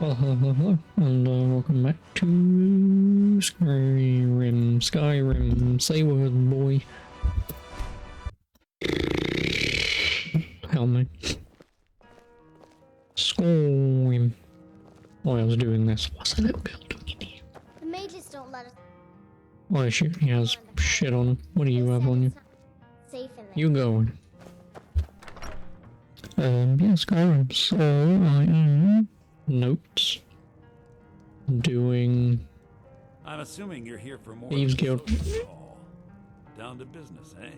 Well, hello, and welcome back to Skyrim. Skyrim, say word, boy. Help me. Skyrim. Oh, I was doing this. What's that little girl doing in here? The mages don't let us. Oh, shit, he has shit on him. What do you have on you? Safe in there. You going? Yeah, Skyrim. So, I am notes. Doing I'm assuming you're here for more Thieves of a Guild. social call. Down to business, eh?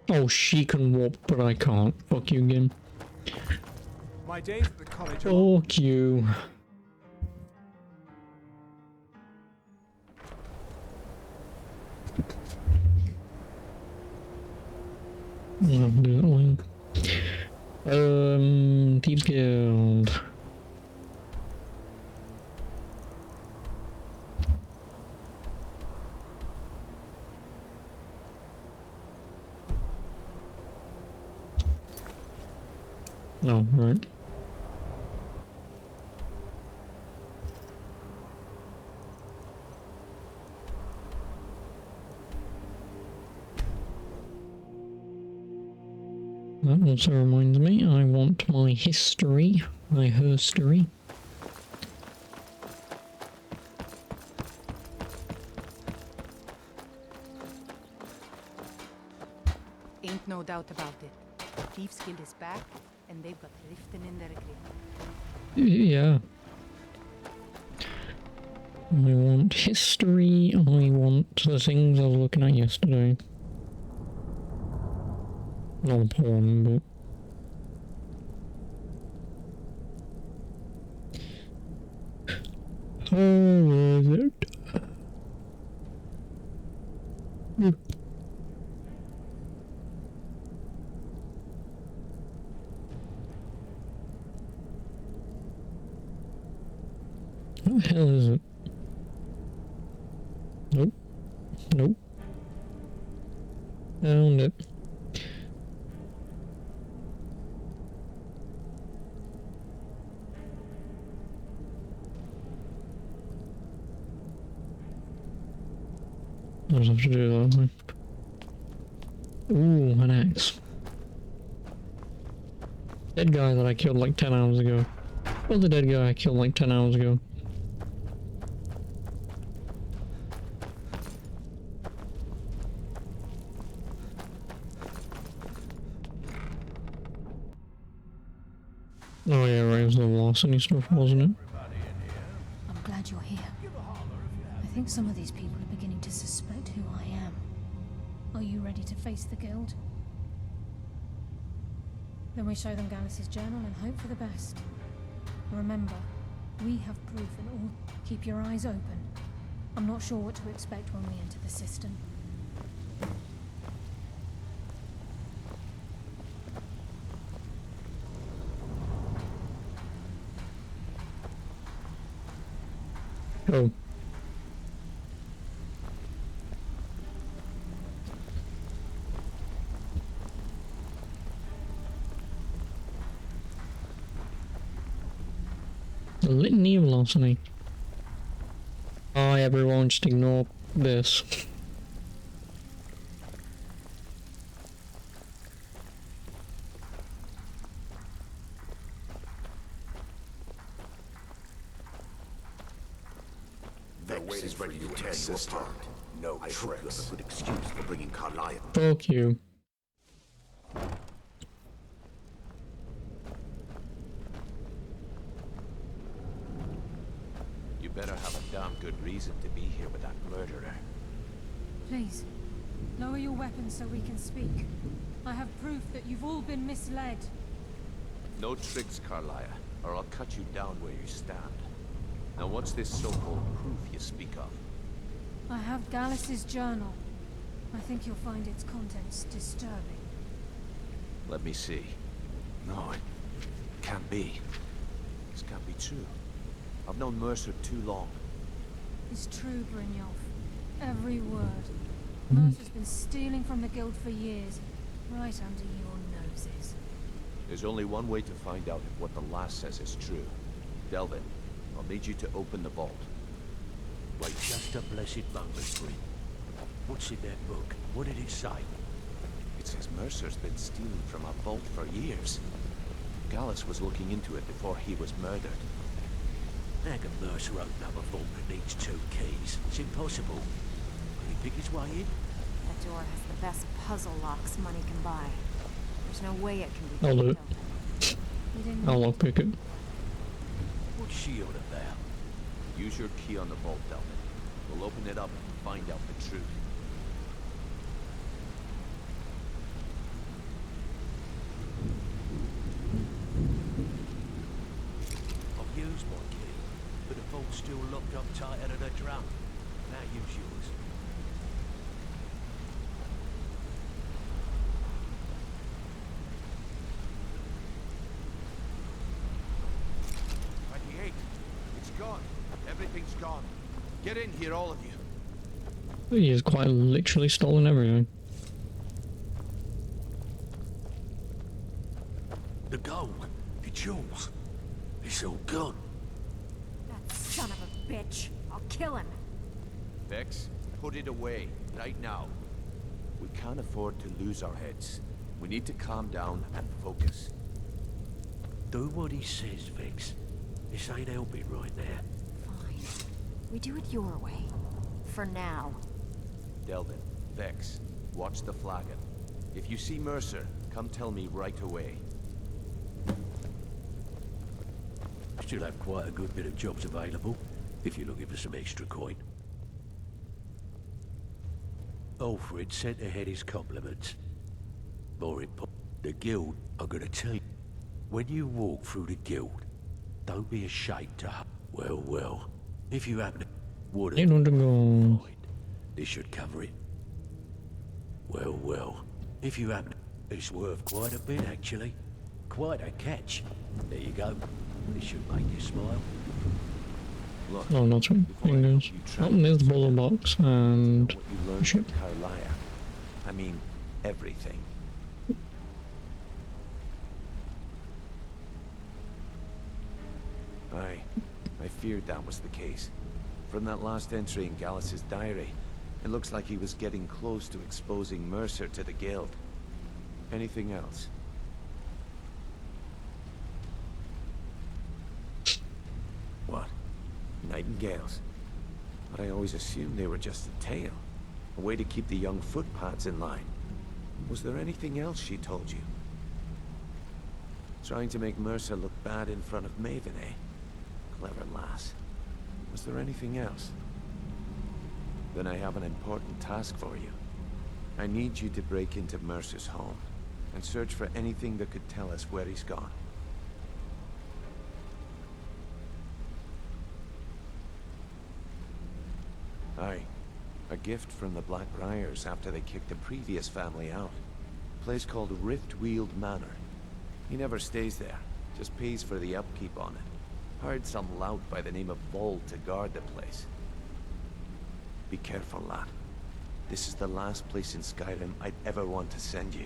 Oh, she can warp, but I can't. Fuck you again. My days at the college are Fuck you. I'll do that one. Thieves Guild. Oh, right. That also reminds me, I want my history, my herstory. Ain't no doubt about it. The Thieves Guild is back, and they've got Riften in their grip. Yeah. I want history, I want the things I was looking at yesterday. Not porn, but... Where is it? What the hell is it? Nope. Nope. Found it. I'll just have to do that one. Ooh, an axe. Dead guy that I killed like 10 hours ago. Well, the dead guy I killed like 10 hours ago. Oh yeah, right, it was the velocity stuff, wasn't it? I'm glad you're here. I think some of these people are beginning to suspect who I am. Are you ready to face the guild? Then we show them Gallus's journal and hope for the best. Remember, we have proof and all. Keep your eyes open. I'm not sure what to expect when we enter the system. Oh. The litany of velocity. Hi everyone, just ignore this. Vex is ready to tear you apart. No tricks. I hope you have a good excuse for bringing Carlisle. Fuck you. You better have a damn good reason to be here with that murderer. Please, lower your weapons so we can speak. I have proof that you've all been misled. No tricks, Carlisle, or I'll cut you down where you stand. Now what's this so-called proof you speak of? I have Gallus's journal. I think you'll find its contents disturbing. Let me see. No, it can't be. This can't be true. I've known Mercer too long. It's true, Brynjolf. Every word. Mercer's been stealing from the guild for years, right under your noses. There's only one way to find out if what the lass says is true. Delvin, I'll need you to open the vault. Wait just a blessed moment, Bryn. What's in that book? What did it say? It says Mercer's been stealing from our vault for years. Gallus was looking into it before he was murdered. How can Mercer open up a vault that needs 2 keys? It's impossible. Can he pick his way in? That door has the best puzzle locks money can buy. There's no way it can be I'll do picked it. open. You didn't I'll lockpick it. What's she on about? Use your key on the vault, Delvin. We'll open it up and find out the truth. I've used my key, but the vault's still locked up tighter than a drum. Now use yours. It's gone. Everything's gone. Get in here, all of you. He has quite literally stolen everything. The gold, the jewels, it's all gone. That son of a bitch. I'll kill him. Vex, put it away, right now. We can't afford to lose our heads. We need to calm down and focus. Do what he says, Vex. This ain't helping right now. Fine. We do it your way. For now. Delvin, Vex, watch the flagon. If you see Mercer, come tell me right away. Still have quite a good bit of jobs available, if you're looking for some extra coin. Alfred sent ahead his compliments. More important, the guild are gonna tell you, when you walk through the guild, don't be ashamed to well, if you happen to would Ain't no to go. find, this should cover it. Well, if you happen to, it's worth quite a bit actually. Quite a catch. There you go. This should make you smile. Look, No, not right. Fingers. Oh, there's the bottle box and what you learned ship. from Carlia. I mean, everything. I feared that was the case. From that last entry in Gallus's diary, it looks like he was getting close to exposing Mercer to the guild. Anything else? What? Nightingales? I always assumed they were just a tale. A way to keep the young footpads in line. Was there anything else she told you? Trying to make Mercer look bad in front of Maven, eh? Clever lass. Was there anything else? Then I have an important task for you. I need you to break into Mercer's home and search for anything that could tell us where he's gone. Aye. A gift from the Blackbriars after they kicked the previous family out. A place called Riftweald Manor. He never stays there, just pays for the upkeep on it. Hired some lout by the name of Vold to guard the place. Be careful, lad. This is the last place in Skyrim I'd ever want to send you.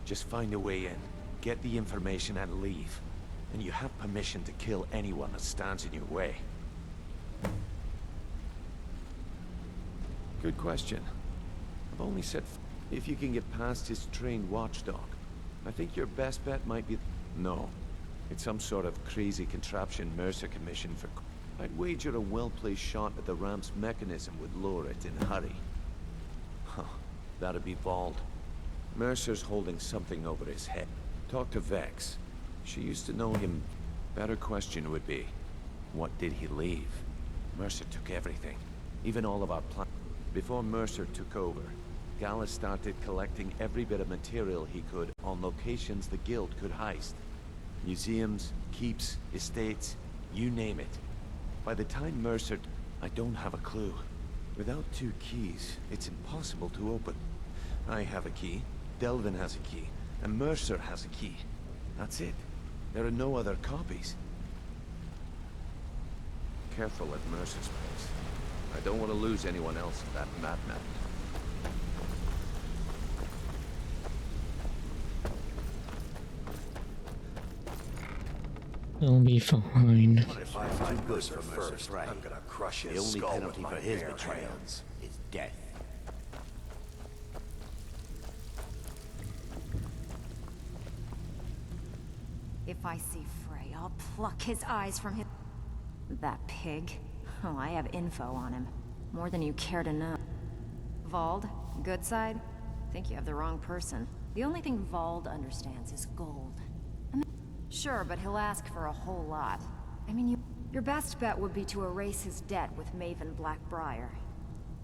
Just find a way in, get the information and leave. And you have permission to kill anyone that stands in your way. Good question. I've only said if you can get past his trained watchdog. I think your best bet might be... No. It's some sort of crazy contraption Mercer commissioned for... I'd wager a well-placed shot at the ramp's mechanism would lower it in a hurry. Huh. That'd be Vold. Mercer's holding something over his head. Talk to Vex. She used to know him. Better question would be, what did he leave? Mercer took everything. Even all of our plans. Before Mercer took over, Gallus started collecting every bit of material he could on locations the guild could heist. Museums, keeps, estates, you name it. By the time Mercer... I don't have a clue. Without 2 keys, it's impossible to open. I have a key, Delvin has a key, and Mercer has a key. That's it. There are no other copies. Careful at Mercer's place. I don't want to lose anyone else to that madman. I'll be fine. If I find good first, I'm gonna crush his skull with my bare hands. Is death. If I see Frey, I'll pluck his eyes from his... That pig? Oh, I have info on him. More than you care to know. Vald, good side? Think you have the wrong person. The only thing Vald understands is gold. Sure, but he'll ask for a whole lot. I mean, your best bet would be to erase his debt with Maven Blackbriar.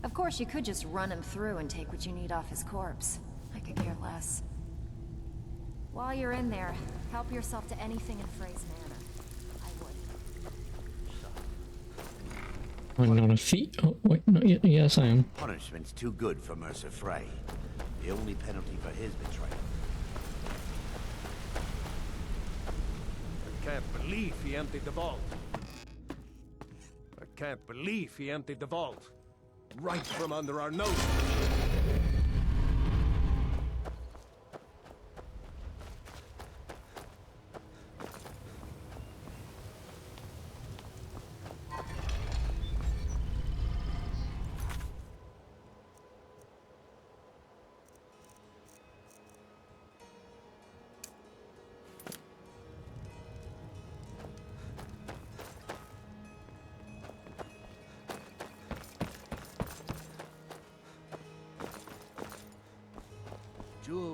Of course, you could just run him through and take what you need off his corpse. I could care less. While you're in there, help yourself to anything in Frey's manor. I would. I'm not a thief. Oh, wait, no, yes, I am. Punishment's too good for Mercer Frey. The only penalty for his betrayal. I can't believe he emptied the vault. I can't believe he emptied the vault. Right from under our noses.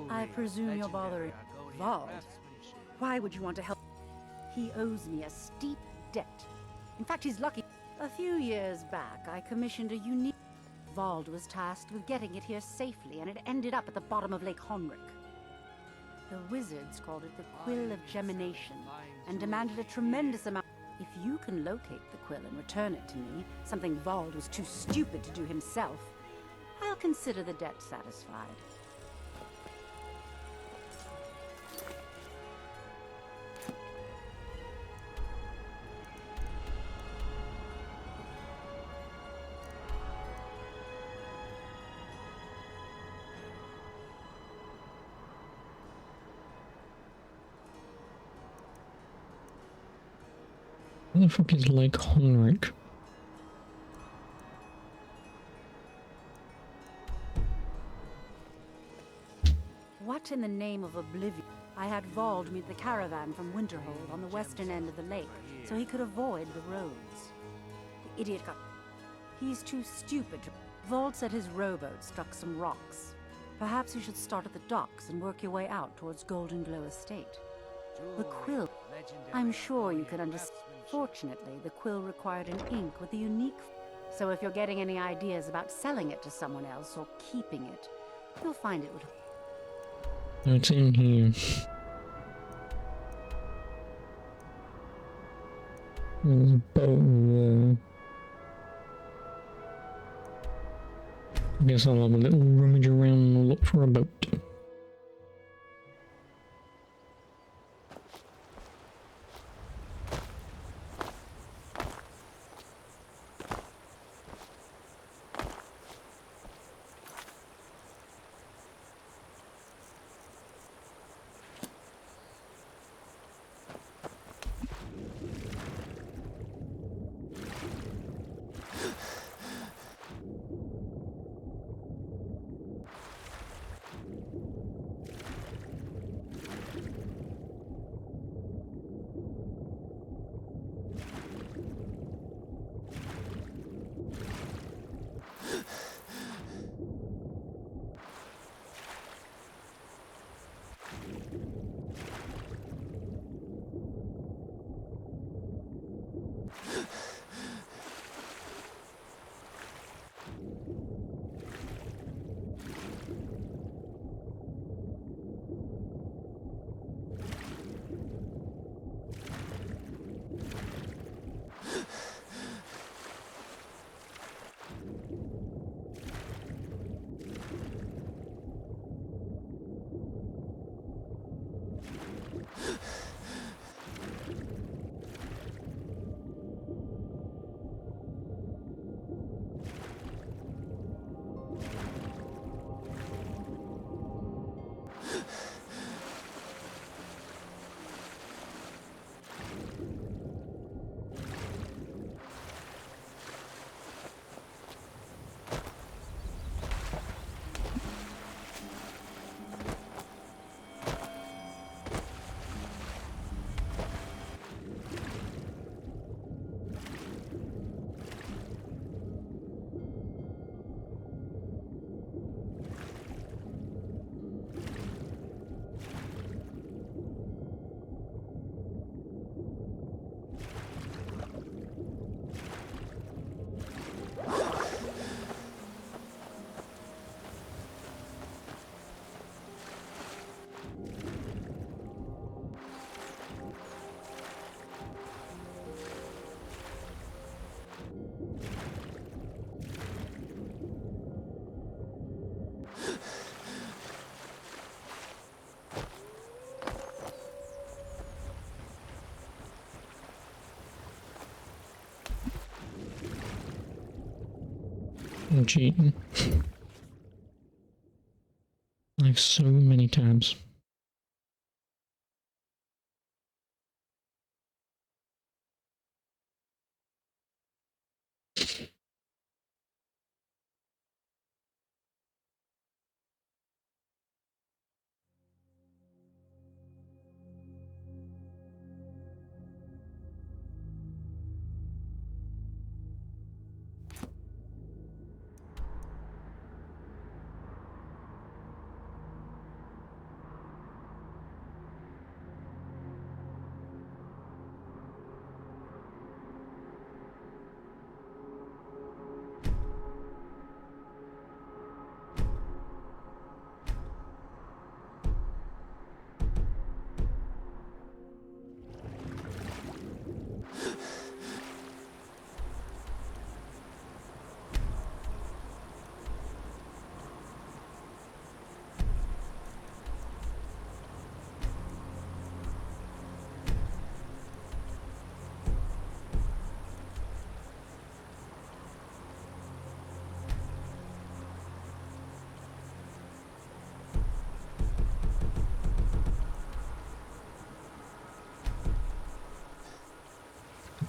I presume you're bothering Vald. Why would you want to help? He owes me a steep debt. In fact, he's lucky. A few years back, I commissioned a unique... Vald was tasked with getting it here safely, and it ended up at the bottom of Lake Honric. The wizards called it the Quill of Gemination, and demanded a tremendous amount. If you can locate the quill and return it to me, something Vald was too stupid to do himself, I'll consider the debt satisfied. Where the fuck is Lake Honric? What in the name of oblivion? I had Vald meet the caravan from Winterhold on the western end of the lake, so he could avoid the roads. The idiot got... He's too stupid to... Vald said his rowboat struck some rocks. Perhaps you should start at the docks and work your way out towards Golden Glow Estate. The quill... I'm sure you could understand. Fortunately, the quill required an ink with a unique... So if you're getting any ideas about selling it to someone else or keeping it, you'll find it would... It's in here. There's a boat there. I guess I'll have a little rummage around and look for a boat. I'm cheating. Like so many times.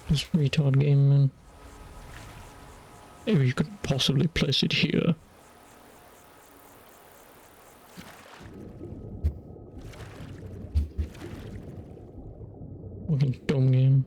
This retard game, man. Maybe you could possibly place it here. Fucking dumb game.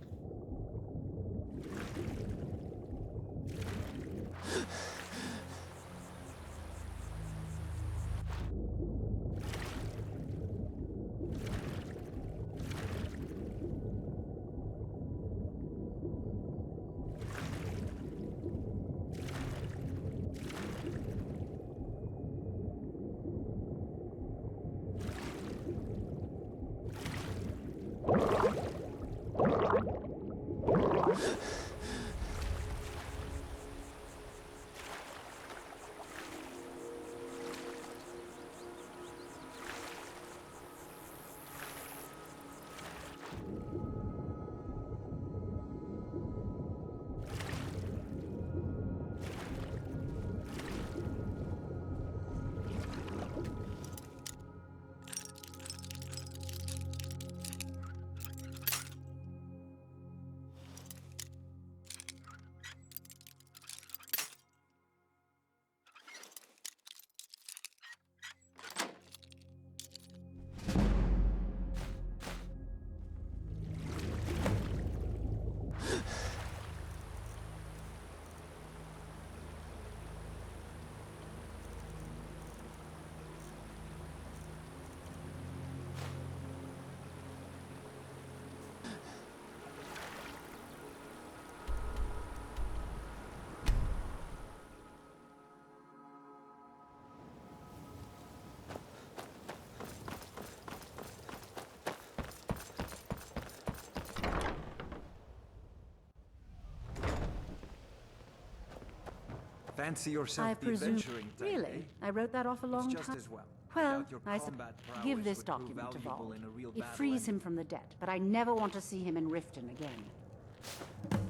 Fancy yourself I the presume. adventuring type, Really? eh? I wrote that off a It's long just time. as well. Well, Without your I combat prowess give this would prove document to valuable Vold. in a real It battle frees him anyway. from the debt, but I never want to see him in Riften again.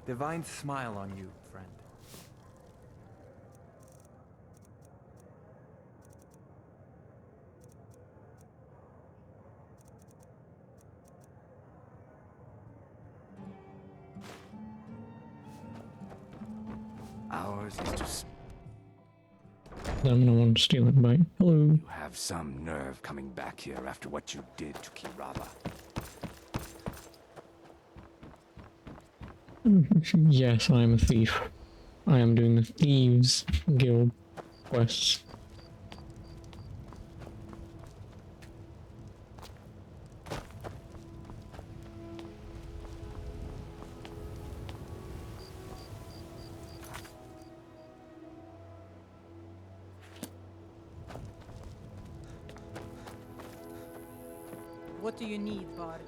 Divine smile on you, friend. Ours is to Then no one steal it by. Hello. You have some nerve coming back here after what you did to Kirava. Yes, I am a thief. I am doing the Thieves Guild quests. What do you need, Bard?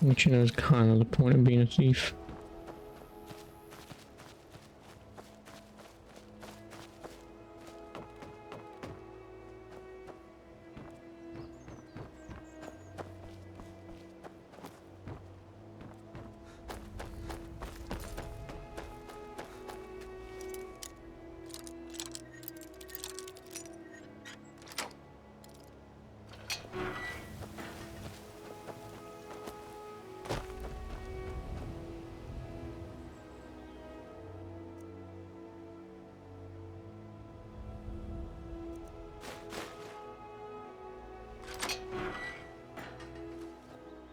Which, you know, is kind of the point of being a thief.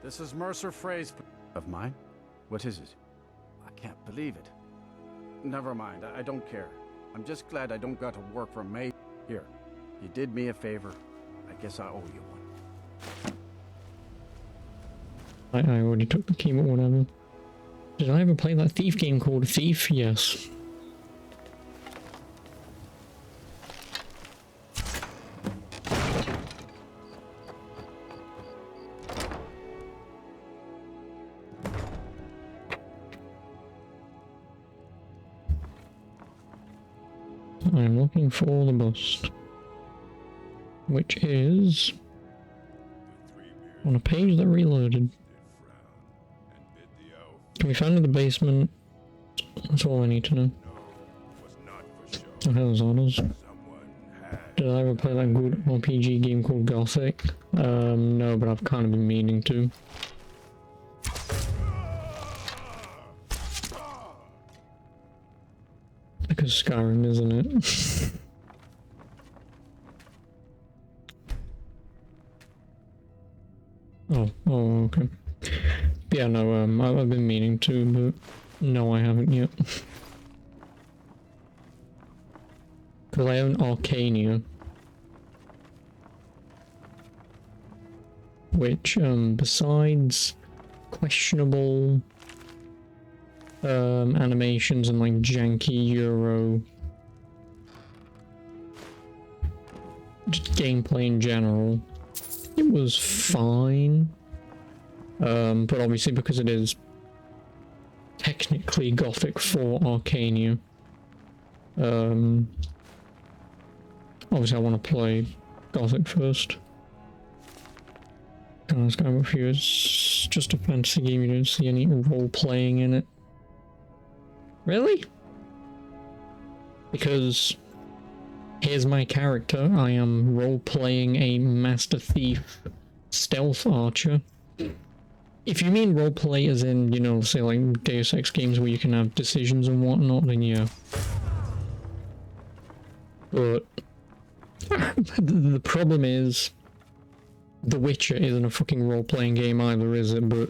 This is Mercer Frey's... Of mine? What is it? I can't believe it. Never mind, I don't care. I'm just glad I don't got to work for May. Here, you did me a favor. I guess I owe you one. I already took the key, but whatever. Did I ever play that Thief game called Thief? Yes. I'm looking for the bust, which is on a page that reloaded. Can we find it in the basement? That's all I need to know. Oh, hell's honors. Did I ever play that good RPG game called Gothic? No, but I've kind of been meaning to. Because Skyrim, isn't it? Oh, okay. Yeah, no, I've been meaning to, but no, I haven't yet. Because I own Arcania. Which, besides questionable animations and like janky Euro just gameplay in general, it was fine. But obviously because it is technically Gothic for Arcania, obviously I want to play Gothic first. Skyrim for you, it's just a fantasy game, you don't see any role-playing in it. Really? Because here's my character, I am role-playing a Master Thief stealth archer. If you mean roleplay as in, you know, say like Deus Ex games where you can have decisions and whatnot, then yeah. But the problem is, The Witcher isn't a fucking role-playing game either, is it? But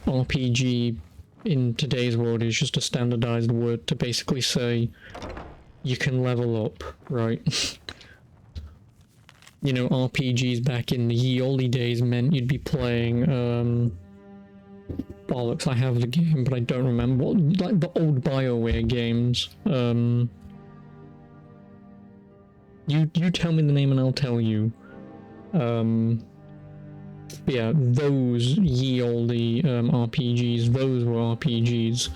RPG in today's world is just a standardized word to basically say you can level up, right? You know, RPGs back in the ye olde days meant you'd be playing, bollocks, I have the game, but I don't remember. What, like the old BioWare games. You tell me the name and I'll tell you. Yeah, those ye olde RPGs, those were RPGs.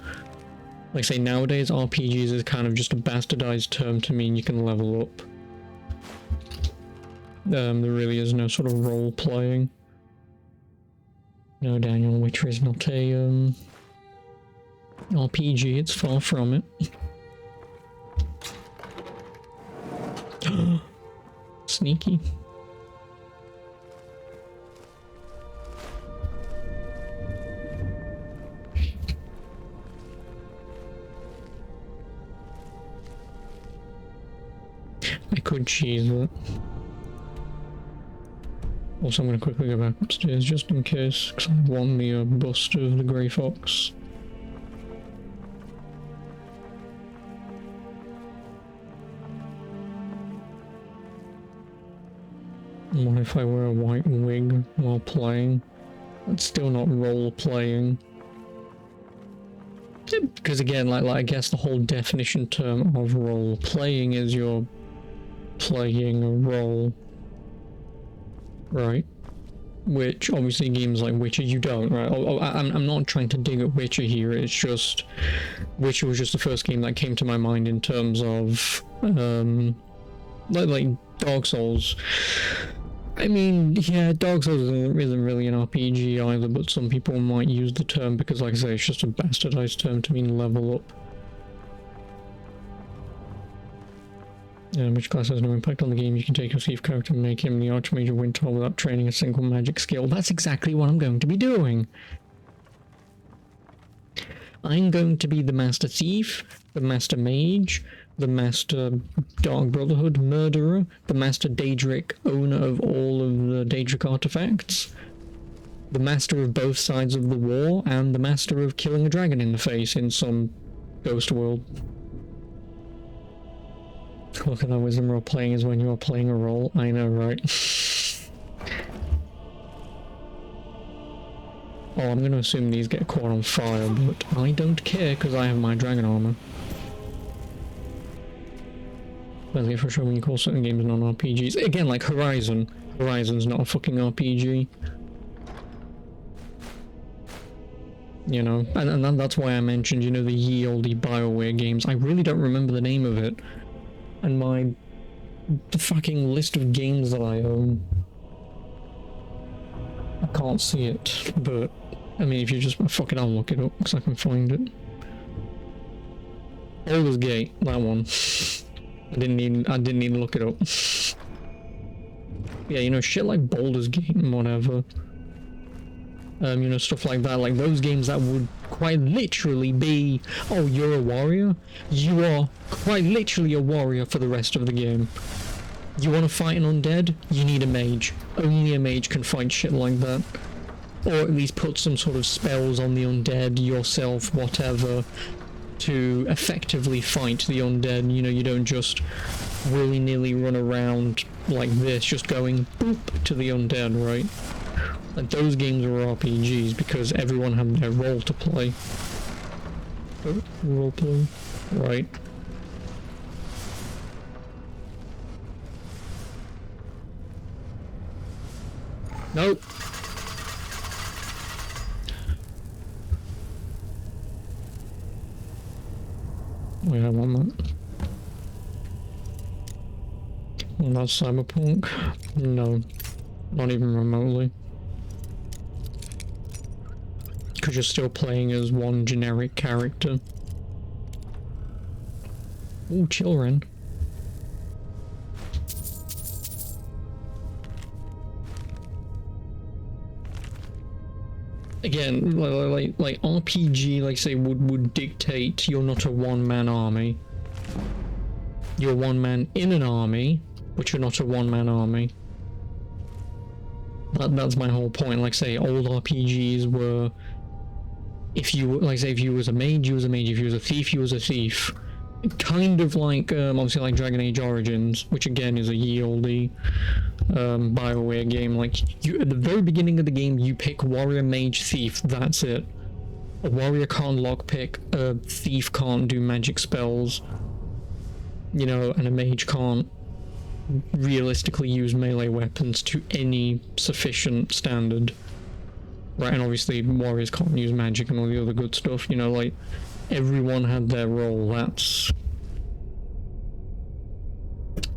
Like say nowadays, RPGs is kind of just a bastardized term to mean you can level up. There really is no sort of role playing. No, Daniel, Witcher is not a RPG, it's far from it. Sneaky. I could cheese it. Also, I'm going to quickly go back upstairs just in case, because I won the bust of the Grey Fox. What if I wear a white wig while playing? That's still not role-playing. Because again, like I guess the whole definition term of role-playing is you're playing a role. Right? Which, obviously, games like Witcher, you don't, right? I'm not trying to dig at Witcher here, it's just... Witcher was just the first game that came to my mind in terms of, like Dark Souls. I mean, yeah, Dark Souls isn't really an RPG either, but some people might use the term because, like I say, it's just a bastardized term to mean level up. Which class has no impact on the game. You can take your thief character and make him the Archmage of Winter without training a single magic skill. That's exactly what I'm going to be doing. I'm going to be the Master Thief, the Master Mage, the Master Dark Brotherhood Murderer, the Master Daedric owner of all of the Daedric artifacts. the master of both sides of the war and the master of killing a dragon in the face in some ghost world. Look at that, wisdom role playing is when you're playing a role. I know, right? Oh, I'm gonna assume these get caught on fire, but I don't care because I have my dragon armor. Well, for sure when you call certain games non-RPGs. Again, like Horizon. Horizon's not a fucking RPG. You know, and that's why I mentioned, you know, the ye olde BioWare games. I really don't remember the name of it. And the fucking list of games that I own, I can't see it, but I mean, if you just fuck it, I'll look it up because I can find it. Baldur's Gate, that one. I didn't even look it up. Yeah, you know, shit like Baldur's Gate and whatever. You know, stuff like that, like those games that would quite literally be, oh, you're a warrior? You are quite literally a warrior for the rest of the game. You want to fight an undead? You need a mage. Only a mage can fight shit like that. Or at least put some sort of spells on the undead, yourself, whatever, to effectively fight the undead. You know, you don't just willy-nilly run around like this, just going boop to the undead, right? Like, those games were RPGs because everyone had their role to play. Oh, role play. Right. Nope. Wait, I want that. Well, that's Cyberpunk? No. Not even remotely. Because you're still playing as one generic character. Ooh, children. Again, like RPG, like say, would dictate you're not a one-man army. You're one man in an army, but you're not a one-man army. That's my whole point. Like say, old RPGs were, if you, like say, if you was a mage, you was a mage. If you was a thief, you was a thief. Kind of like, obviously like Dragon Age Origins, which again is a ye olde BioWare game. Like, you, at the very beginning of the game, you pick warrior, mage, thief, that's it. A warrior can't lockpick, a thief can't do magic spells, you know, and a mage can't realistically use melee weapons to any sufficient standard. Right, and obviously warriors can't use magic and all the other good stuff, you know, like, everyone had their role. That's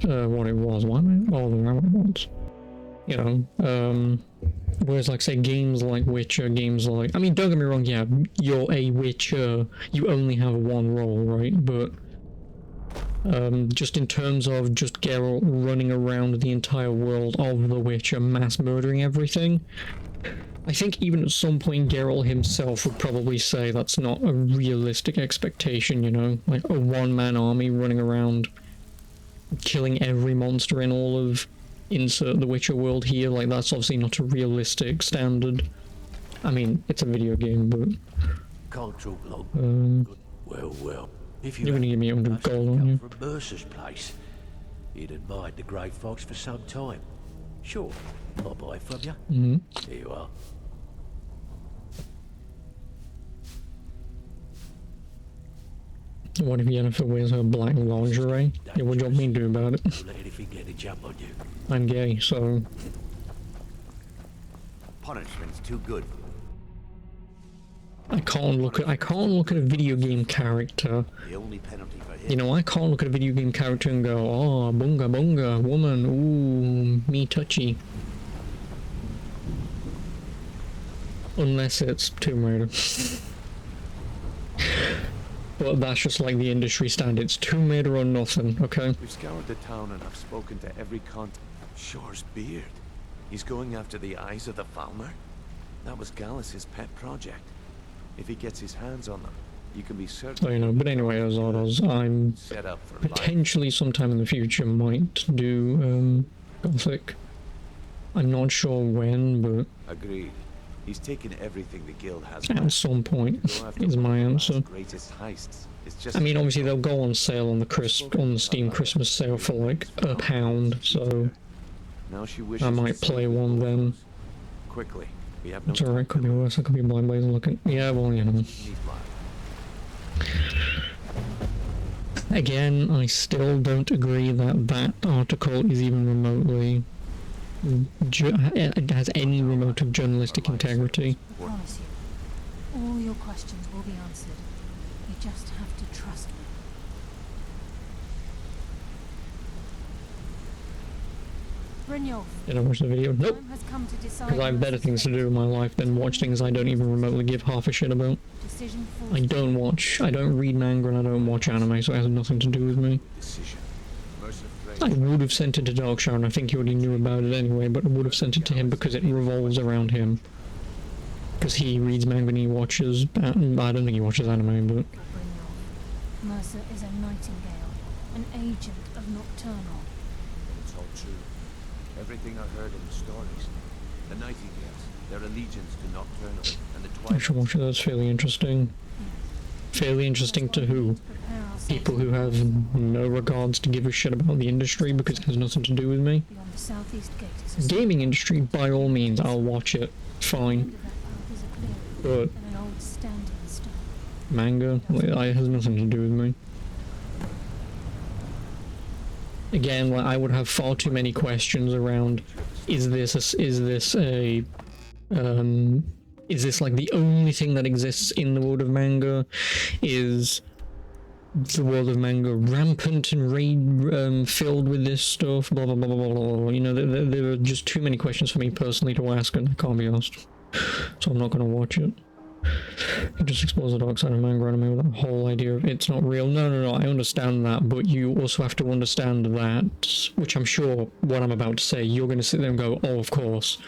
what it was. Why am I? Oh, the rabbit ones. You know, whereas like say games like Witcher, games like, I mean, don't get me wrong, yeah, you're a Witcher, you only have one role, right? But just in terms of just Geralt running around the entire world of the Witcher, mass murdering everything, I think even at some point Geralt himself would probably say that's not a realistic expectation, you know? Like a one-man army running around killing every monster in all of insert the Witcher world here, like that's obviously not a realistic standard. I mean, it's a video game, but... Can't talk long. Well, if you're gonna give me 100 gold, aren't you? From Mercer's place. He'd admired the Grey Fox for some time. Sure, I'll buy it from you. Mm-hmm. Here you are. What if Yennefer wears her black lingerie? Yeah, what do you want me to do about it? Don't let anything get a jump on you. I'm gay, so... Punishment's too good. I can't look at a video game character. The only penalty for him. You know, I can't look at a video game character and go, oh, bunga bunga, woman, ooh, me touchy. Unless it's Tomb Raider. But that's just like the industry standards. Tomb Raider or nothing, okay? We've scoured the town and I've spoken to every Shore's beard. He's going after the eyes of the Falmer? That was Gallus's pet project. If he gets his hands on them, you can be certain... So, you know, but anyway, as always, I'm set up for potentially sometime in the future might do, Gothic. I'm not sure when, but... Agreed. He's taken everything the guild has. At some point, is my answer. Greatest heists. It's just I mean, obviously they'll go on sale on the Steam Christmas sale for like £1, so now she wishes I might play one then. Quickly. We have no It's alright, could be worse, I could be blind blazing looking. Yeah, well, you know. Again, I still don't agree that that article is even remotely... it has any remote of journalistic integrity. I promise you, all your questions will be answered. You just have to trust me. Brynjolf, Did I watch the video? Nope. time has come to decide Because I have better things to do in my life than watch things I don't even remotely give half a shit about. decision I don't read manga and I don't watch anime, so it has nothing to do with me. I would have sent it to Darkshire, and I think he already knew about it anyway, but I would have sent it to him because it revolves around him. Because he reads manga and he watches... I don't think he watches anime, but... Mercer is a nightingale, an agent of Nocturnal. It's all true. Everything I heard in the stories. The Nightingales, their allegiance to Nocturnal, and the I Twilight. should watch it, that's fairly interesting. Fairly interesting to who? People who have no regards to give a shit about the industry because it has nothing to do with me. Beyond the southeast gate is a Gaming industry, by all means, I'll watch it. Fine. But and an old standing stone. manga, it has nothing to do with me. Again, like, I would have far too many questions around, is this like the only thing that exists in the world of manga? Is the world of manga rampant and filled with this stuff? Blah blah blah blah blah blah. You know, there are just too many questions for me personally to ask, and I can't be asked. So I'm not going to watch it. It just explores the dark side of manga anime with that whole idea of it's not real. No, I understand that, but you also have to understand that, which I'm sure what I'm about to say, you're going to sit there and go, oh, of course.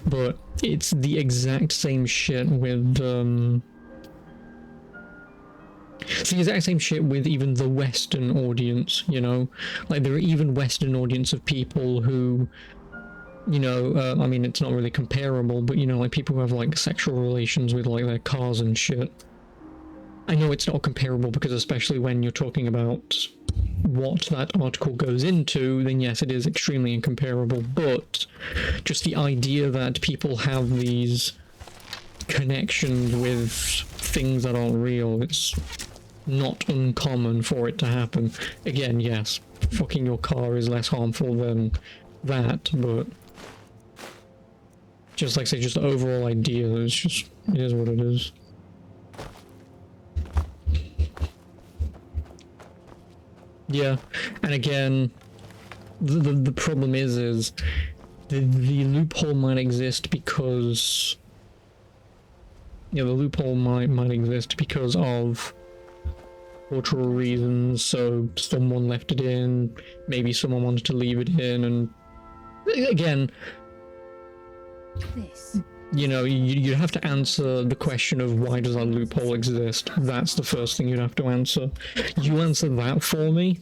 But it's the exact same shit with, it's the exact same shit with even the Western audience, you know? Like, there are even Western audience of people who... You know, I mean, it's not really comparable, but, you know, like, people who have, like, sexual relations with, like, their cars and shit. I know it's not comparable because especially when you're talking about what that article goes into, then yes, it is extremely incomparable, but just the idea that people have these connections with things that aren't real, it's not uncommon for it to happen. Again, yes, fucking your car is less harmful than that, but... Just like say, just the overall idea, it is what it is. Yeah, and again, the problem is the loophole might exist because... Yeah, the loophole might exist because of cultural reasons, so someone left it in, maybe someone wanted to leave it in, and... Again... This. You know, you have to answer the question of why does that loophole exist. That's the first thing you'd have to answer. You answer that for me,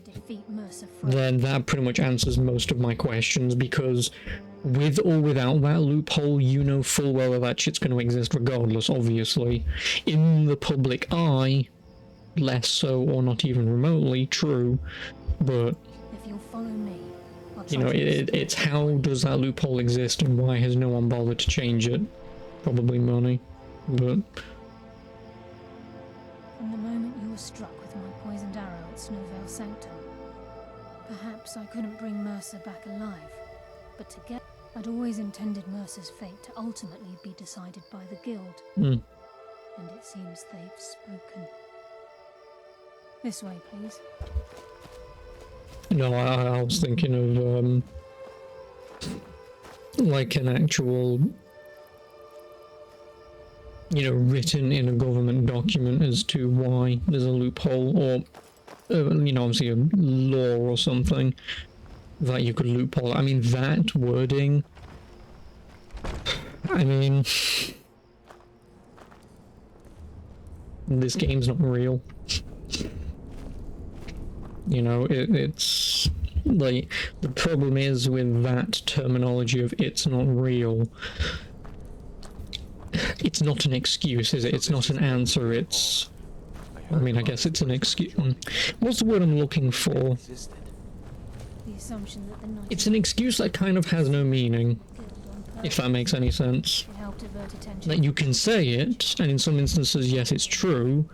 then that pretty much answers most of my questions, because with or without that loophole, you know full well that that shit's going to exist regardless, obviously. In the public eye, less so, or not even remotely true, but... If you'll follow me... You know, it's how does that loophole exist and why has no one bothered to change it? Probably money, but... From the moment you were struck with my poisoned arrow at Snowvale Sanctum, perhaps I couldn't bring Mercer back alive, but together I'd always intended Mercer's fate to ultimately be decided by the Guild. And it seems they've spoken. This way, please. No, I was thinking of, like an actual, you know, written in a government document as to why there's a loophole, or, you know, obviously a law or something that you could loophole. I mean, that wording, I mean, this game's not real. You know, it's like, the problem is with that terminology of it's not real. it's not an excuse, is it? It's not an answer, it's... I mean, I guess it's an excuse. What's the word I'm looking for? The assumption that the night It's an excuse that kind of has no meaning, if that makes any sense. it helped avert attention. That you can say it, and in some instances, yes, it's true,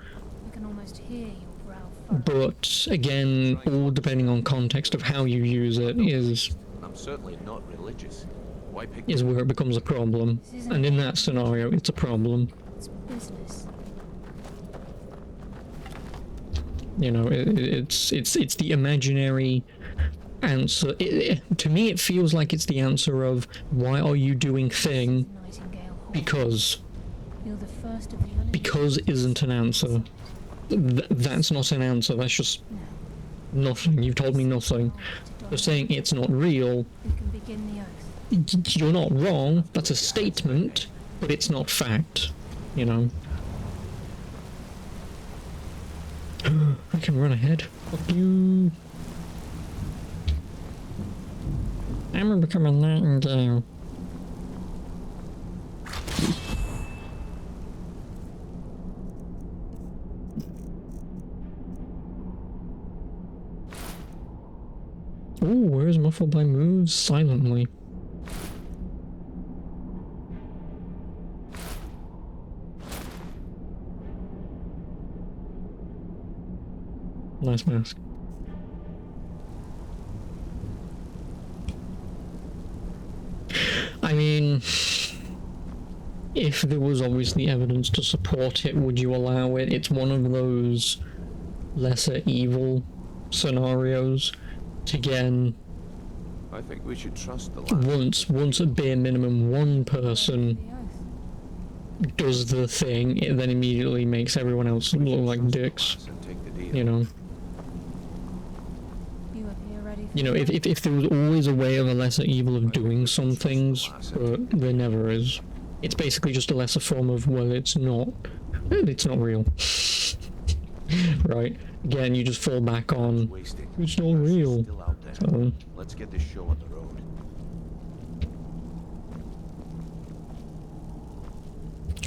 I can almost hear your brow furrow. but again, all depending on context of how you use it I'm certainly not religious. Why pick is where it becomes a problem. And in that scenario, it's a problem. It's business. You know, it's the imaginary answer. To me, it feels like it's the answer of why are you doing thing Nightingale Hall. because You're the first of the unexpected. because isn't an answer. That's not an answer. That's just nothing. You've told me nothing. You're saying it's not real. We can begin the oath. You're not wrong. That's a statement, but it's not fact. You know. I can run ahead. Fuck you. I'm gonna become a nightingale. Ooh, where's muffled by moves silently? Nice mask. I mean, if there was obviously evidence to support it, would you allow it? It's one of those lesser evil scenarios. Again, I think we should trust the lad. once at bare minimum one person does the thing, it then immediately makes everyone else look like dicks. And take the deal. You know. You appear ready for You know, if there was always a way of a lesser evil of doing some things, but there never is. It's basically just a lesser form of, well, it's not real. Right? Again, you just fall back on, it's not real. Still out there. So, Let's get this show on the road.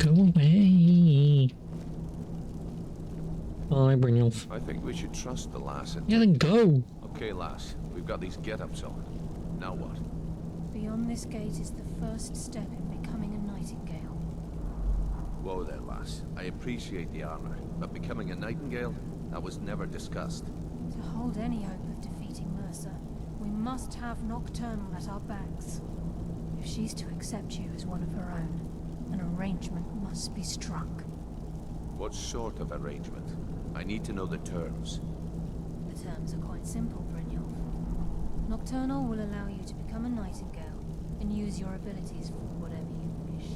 go away. Bye, Brynjolf. I think we should trust the lass. Yeah, then go. Okay, lass. We've got these get-ups on. Now what? Beyond this gate is the first step in becoming a nightingale. Whoa there, lass. I appreciate the armor, but becoming a nightingale? That was never discussed. To hold any hope of defeating Mercer, we must have Nocturnal at our backs. If she's to accept you as one of her own, an arrangement must be struck. What sort of arrangement? I need to know the terms. The terms are quite simple, Brynjolf. Nocturnal will allow you to become a nightingale and use your abilities for whatever you wish.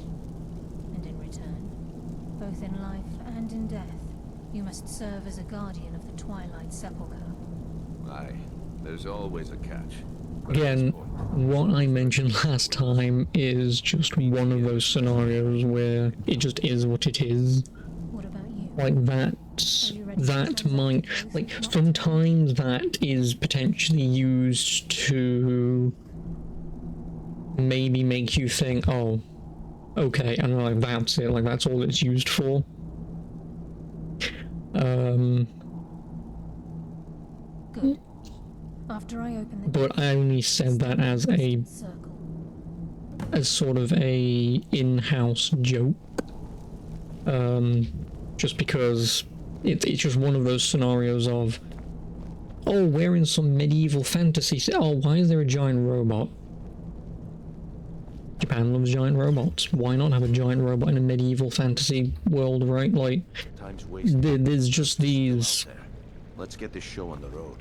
And in return, both in life and in death, you must serve as a guardian of the Twilight Sepulchre. Aye, there's always a catch. Again, what I mentioned last time is just one of those scenarios where it just is what it is. What about you? Like that might, like, sometimes that is potentially used to maybe make you think, oh, okay, and like that's it, like that's all it's used for. Good. After I open the But I only said that as sort of a in-house joke. Just because it's just one of those scenarios of, oh, we're in some medieval fantasy. Oh, why is there a giant robot? Japan loves giant robots. Why not have a giant robot in a medieval fantasy world, right? Like, there's just these Let's get this show on the road.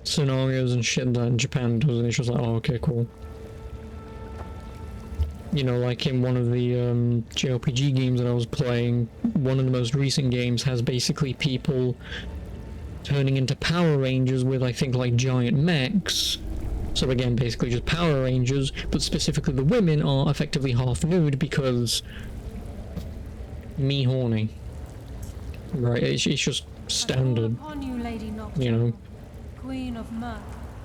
scenarios and shit that Japan does, and it's just like, oh, okay, cool. You know, like in one of the JRPG games that I was playing, one of the most recent games has basically people turning into Power Rangers with, I think, like giant mechs. So again, basically just Power Rangers, but specifically the women are effectively half nude because me horny. Right, it's just standard. upon you, Lady Nocturnal, You know. Queen of Mirth,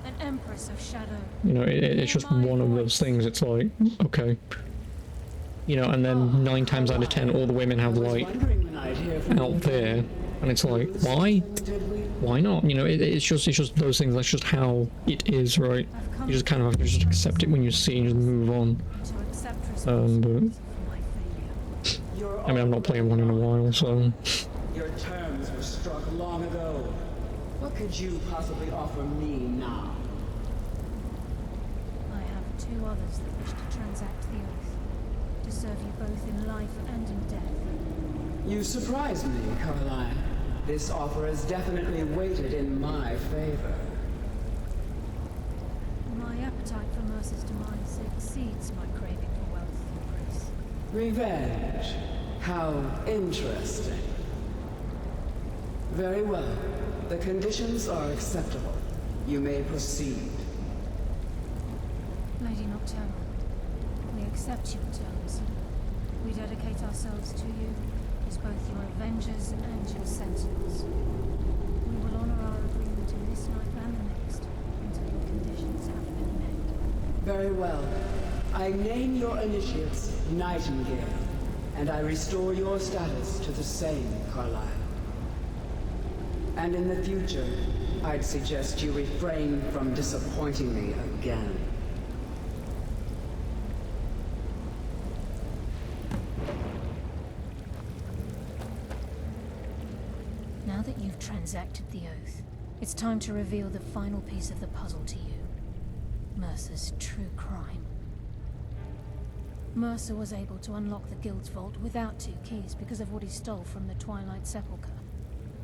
and Empress of Shadow. You know, it's just one of those things. It's like, okay. you know, and then 9 times out of 10 all the women have like out there, and it's like, why not? You know, it's just those things. That's just how it is, right? You just kind of have to just accept it when you see and just move on. But I mean, I'm not playing one in a while, so. Your terms were struck long ago. What could you possibly offer me now? I have 2 others that wish to transact the oath, to serve you both in life and in death. You surprise me, Carlyle. This offer is definitely weighted in my favor. My appetite for Mercer's demise exceeds my craving for wealth and grace. Revenge. How interesting. Very well. The conditions are acceptable. You may proceed. Lady Nocturnal, we accept your terms. We dedicate ourselves to you as both your avengers and your sentinels. We will honor our agreement in this life and the next until your conditions have been met. Very well. I name your initiates Nightingale, and I restore your status to the same, Carlyle. And in the future, I'd suggest you refrain from disappointing me again. Now that you've transacted the oath, it's time to reveal the final piece of the puzzle to you. Mercer's true crime. Mercer was able to unlock the Guild's vault without 2 keys because of what he stole from the Twilight Sepulchre,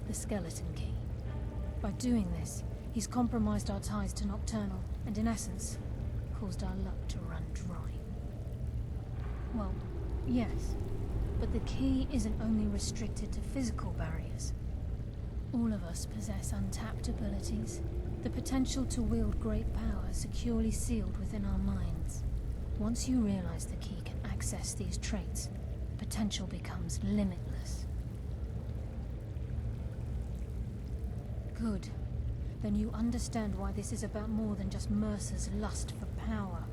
the skeleton key. By doing this, he's compromised our ties to Nocturnal, and in essence, caused our luck to run dry. Well, yes, but the key isn't only restricted to physical barriers. All of us possess untapped abilities, the potential to wield great power securely sealed within our minds. Once you realize the key can access these traits, potential becomes limitless. Good. Then you understand why this is about more than just Mercer's lust for power.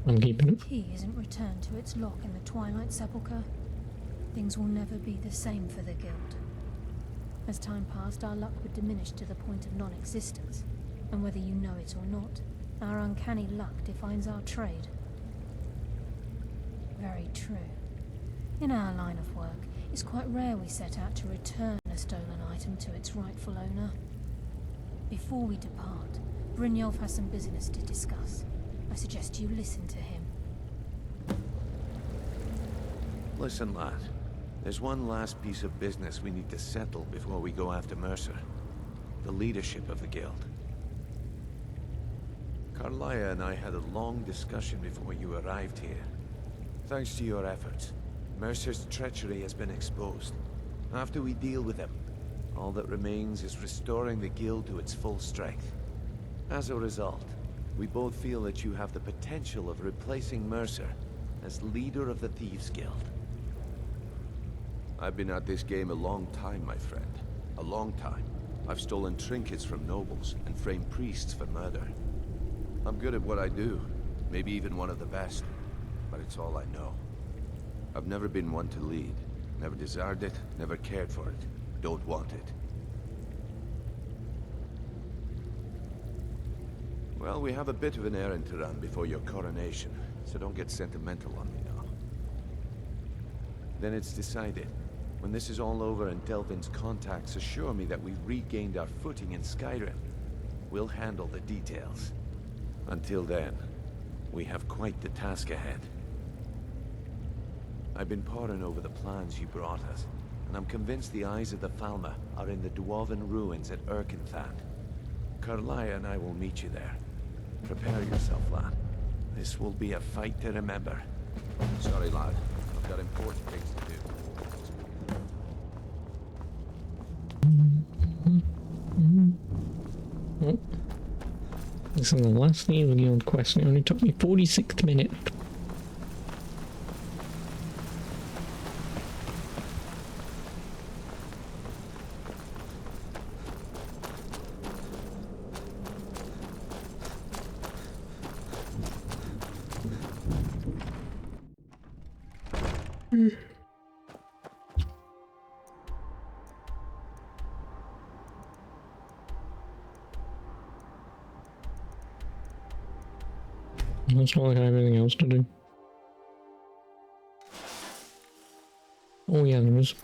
I'm keeping it. The key isn't returned to its lock in the Twilight Sepulchre. Things will never be the same for the Guild. As time passed, our luck would diminish to the point of non-existence, and whether you know it or not, our uncanny luck defines our trade. Very true. In our line of work, it's quite rare we set out to return a stolen item to its rightful owner. Before we depart, Brynjolf has some business to discuss. I suggest you listen to him. Listen, lad. There's one last piece of business we need to settle before we go after Mercer. The leadership of the Guild. Carlyle and I had a long discussion before you arrived here. Thanks to your efforts, Mercer's treachery has been exposed. After we deal with him, all that remains is restoring the Guild to its full strength. As a result, we both feel that you have the potential of replacing Mercer as leader of the Thieves' Guild. I've been at this game a long time, my friend. A long time. I've stolen trinkets from nobles and framed priests for murder. I'm good at what I do, maybe even one of the best, but it's all I know. I've never been one to lead. Never desired it, never cared for it. Don't want it. Well, we have a bit of an errand to run before your coronation, so don't get sentimental on me now. Then it's decided. When this is all over and Delvin's contacts assure me that we've regained our footing in Skyrim, we'll handle the details. Until then, we have quite the task ahead. I've been poring over the plans you brought us, and I'm convinced the eyes of the Falmer are in the Dwarven ruins at Erkenthat. Carlyle and I will meet you there. Prepare yourself, lad. This will be a fight to remember. Sorry, lad. I've got important things to do. Oh. This is the last day of the Guild quest, and it only took me 46th minute. That's not like I have anything else to do. Oh yeah, there is.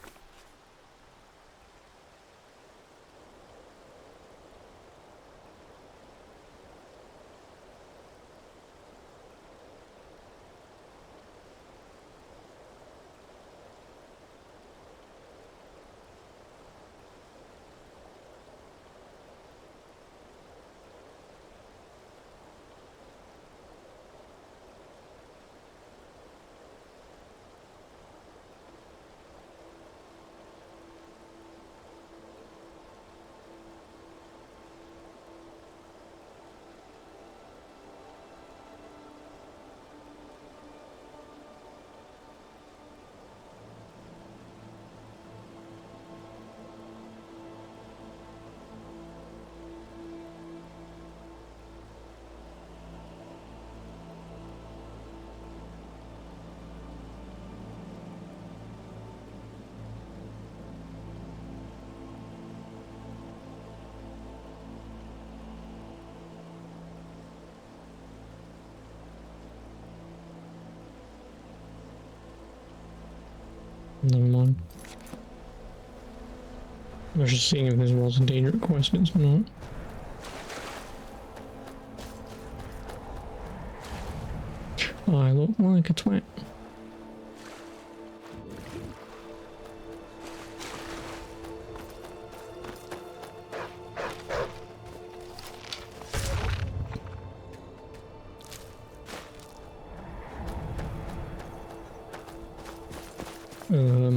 Never mind. I was just seeing if this was a danger request, it's not. I look like a twat.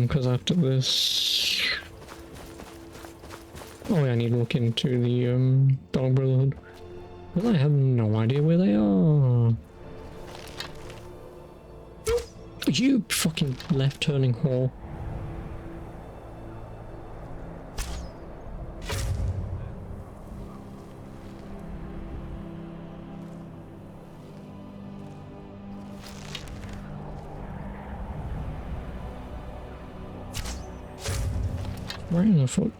Because after this... Oh yeah, I need to look into the, Dog Brotherhood. Because I have no idea where they are. You fucking left-turning whore. Right in the foot.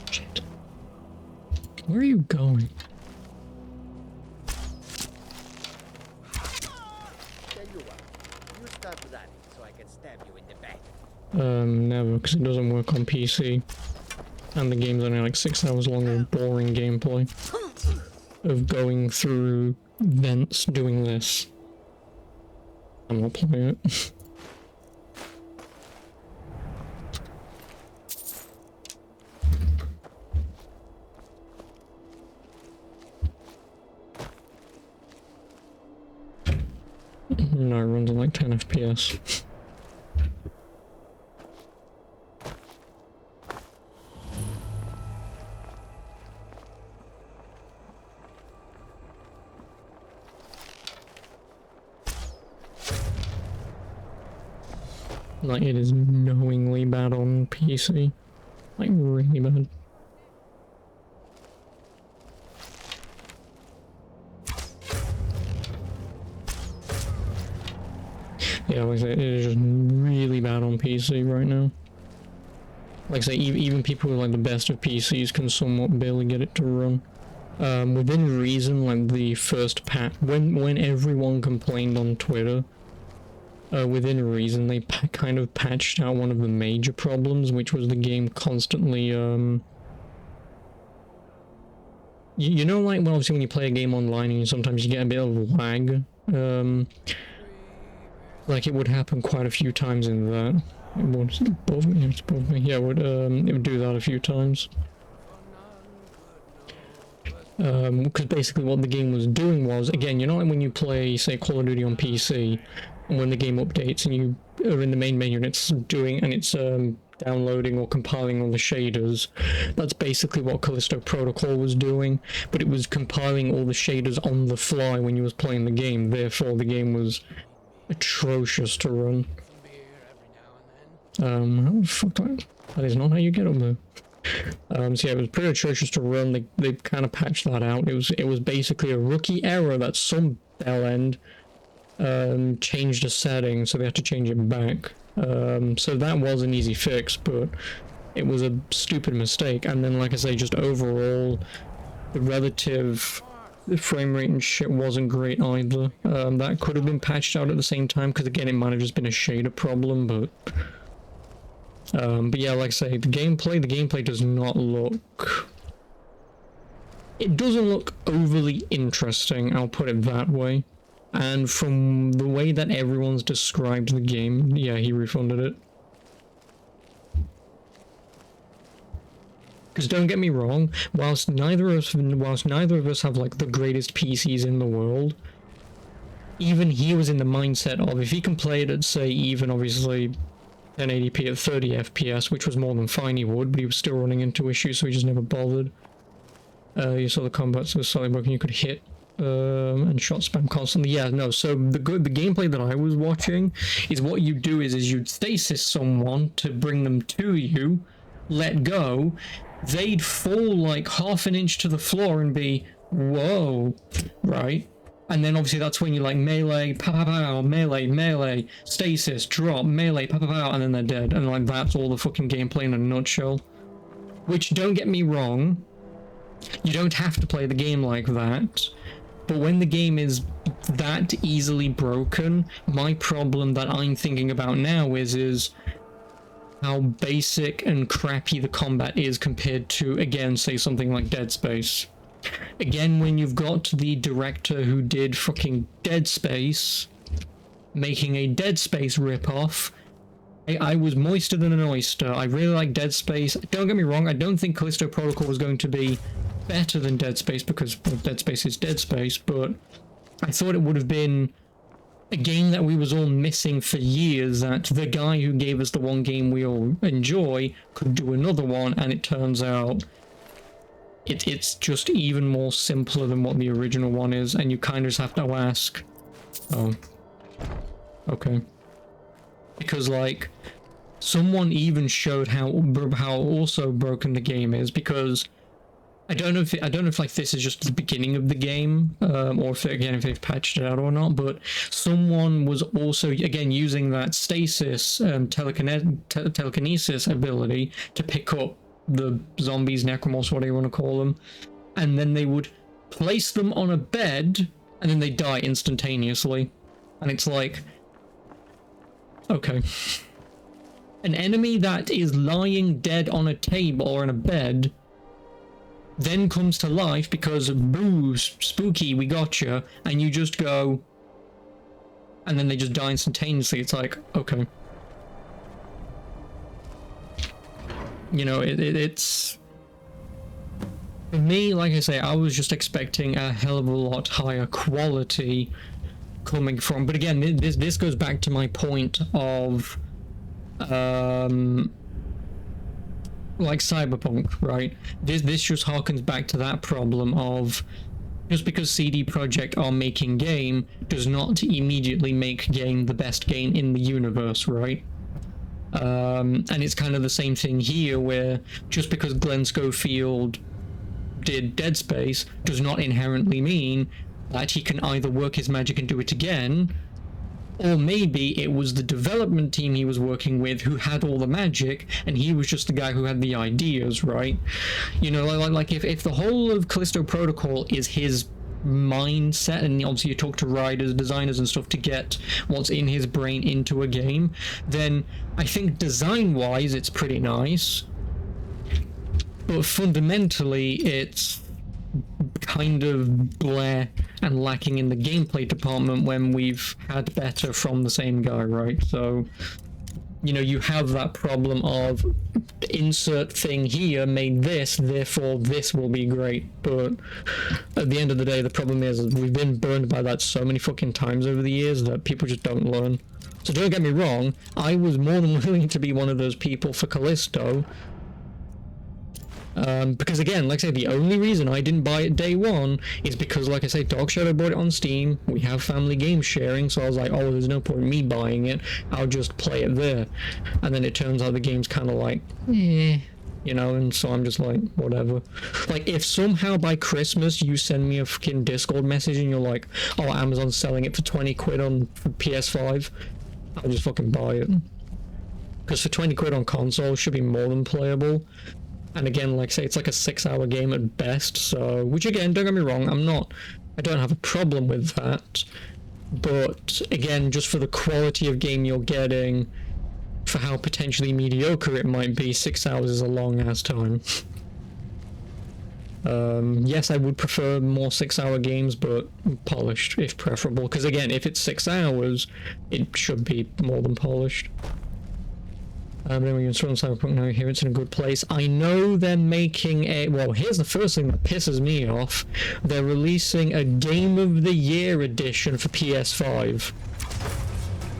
Shit. Where are you going? Tell you what, you start running so I can stab you in the back. Never, because it doesn't work on PC. And the game's only like 6 hours long of boring gameplay. Of going through vents doing this. I'm not playing it. No, it runs at like 10 FPS. Like, it is knowingly bad on PC. Like, really bad. Yeah, like I say, it is just really bad on PC right now. Like I say, even people with like the best of PCs can somewhat barely get it to run. Within reason, like the first patch, when everyone complained on Twitter, within reason, they kind of patched out one of the major problems, which was the game constantly, you know, like, well, obviously when you play a game online and sometimes you get a bit of lag, like it would happen quite a few times in that. It would, is it above me? It's above me. Yeah, it would do that a few times. Because basically what the game was doing was, again, you know, like when you play, say, Call of Duty on PC, and when the game updates and you are in the main menu and it's downloading or compiling all the shaders, that's basically what Callisto Protocol was doing, but it was compiling all the shaders on the fly when you was playing the game, therefore the game was atrocious to run. How the fuck do I... That is not how you get up there. So yeah, it was pretty atrocious to run. They kind of patched that out. It was basically a rookie error that some bell end changed a setting, so they had to change it back. So that was an easy fix, but it was a stupid mistake. And then, like I say, just overall, the relative frame rate and shit wasn't great either. That could have been patched out at the same time, because again, it might have just been a shader problem, but yeah, like I say, the gameplay does not look... It doesn't look overly interesting, I'll put it that way. And from the way that everyone's described the game, yeah, he refunded it. Because don't get me wrong, whilst neither of us have like the greatest PCs in the world, even he was in the mindset of if he can play it at, say, even obviously 1080p at 30 FPS, which was more than fine, he would, but he was still running into issues, so he just never bothered. You saw the combat, so it was slightly broken. You could hit and shot spam constantly. Yeah, no. So the gameplay that I was watching is what you do is you'd stasis someone to bring them to you, let go. They'd fall like half an inch to the floor and be, whoa, right? And then obviously that's when you like melee, pow, pow, melee, melee, stasis, drop, melee, pow, pow, pow, and then they're dead. And like that's all the fucking gameplay in a nutshell. Which, don't get me wrong, you don't have to play the game like that. But when the game is that easily broken, my problem that I'm thinking about now is how basic and crappy the combat is compared to, again, say something like Dead Space. Again, when you've got the director who did fucking Dead Space making a Dead Space ripoff, I was moister than an oyster. I really like Dead Space. Don't get me wrong, I don't think Callisto Protocol was going to be better than Dead Space because, well, Dead Space is Dead Space, but I thought it would have been a game that we was all missing for years, that the guy who gave us the one game we all enjoy could do another one, and it turns out it's just even more simpler than what the original one is, and you kind of just have to ask, oh, okay. Because, like, someone even showed how also broken the game is, because I don't know if like this is just the beginning of the game, or if again if they've patched it out or not. But someone was also again using that stasis telekinesis ability to pick up the zombies, necromorphs, whatever you want to call them, and then they would place them on a bed, and then they die instantaneously, and it's like, okay. An enemy that is lying dead on a table or in a bed then comes to life because, boo, spooky, we gotcha, and you just go, and then they just die instantaneously. It's like, okay. You know, it's... For me, like I say, I was just expecting a hell of a lot higher quality coming from, but again, this goes back to my point of, like Cyberpunk, right? This just harkens back to that problem of just because CD Projekt are making game does not immediately make game the best game in the universe, right? And it's kind of the same thing here, where just because Glenn Schofield did Dead Space does not inherently mean that he can either work his magic and do it again, or maybe it was the development team he was working with who had all the magic, and he was just the guy who had the ideas, right? You know, like if the whole of Callisto Protocol is his mindset, and obviously you talk to writers, designers and stuff to get what's in his brain into a game, then I think design-wise it's pretty nice, but fundamentally it's kind of bleh and lacking in the gameplay department when we've had better from the same guy, right? So, you know, you have that problem of insert thing here made this, therefore this will be great. But at the end of the day, the problem is we've been burned by that so many fucking times over the years that people just don't learn. So don't get me wrong, I was more than willing to be one of those people for Callisto. Because again, like I say, the only reason I didn't buy it day one is because, like I say, Dark Shadow bought it on Steam. We have family game sharing, so I was like, oh, there's no point in me buying it. I'll just play it there. And then it turns out the game's kind of like, you know, and so I'm just like, whatever. Like, if somehow by Christmas you send me a fucking Discord message and you're like, oh, Amazon's selling it for 20 quid on PS5, I'll just fucking buy it. Because for 20 quid on console, it should be more than playable. And again, like I say, it's like a 6-hour game at best, so, which again, don't get me wrong, I don't have a problem with that, but again, just for the quality of game you're getting, for how potentially mediocre it might be, 6 hours is a long ass time. Yes, I would prefer more 6-hour games, but polished, if preferable, because again, if it's 6 hours, it should be more than polished. Then we can install Cyberpunk now here, it's in a good place. I know they're making a... Well, here's the first thing that pisses me off. They're releasing a Game of the Year edition for PS5.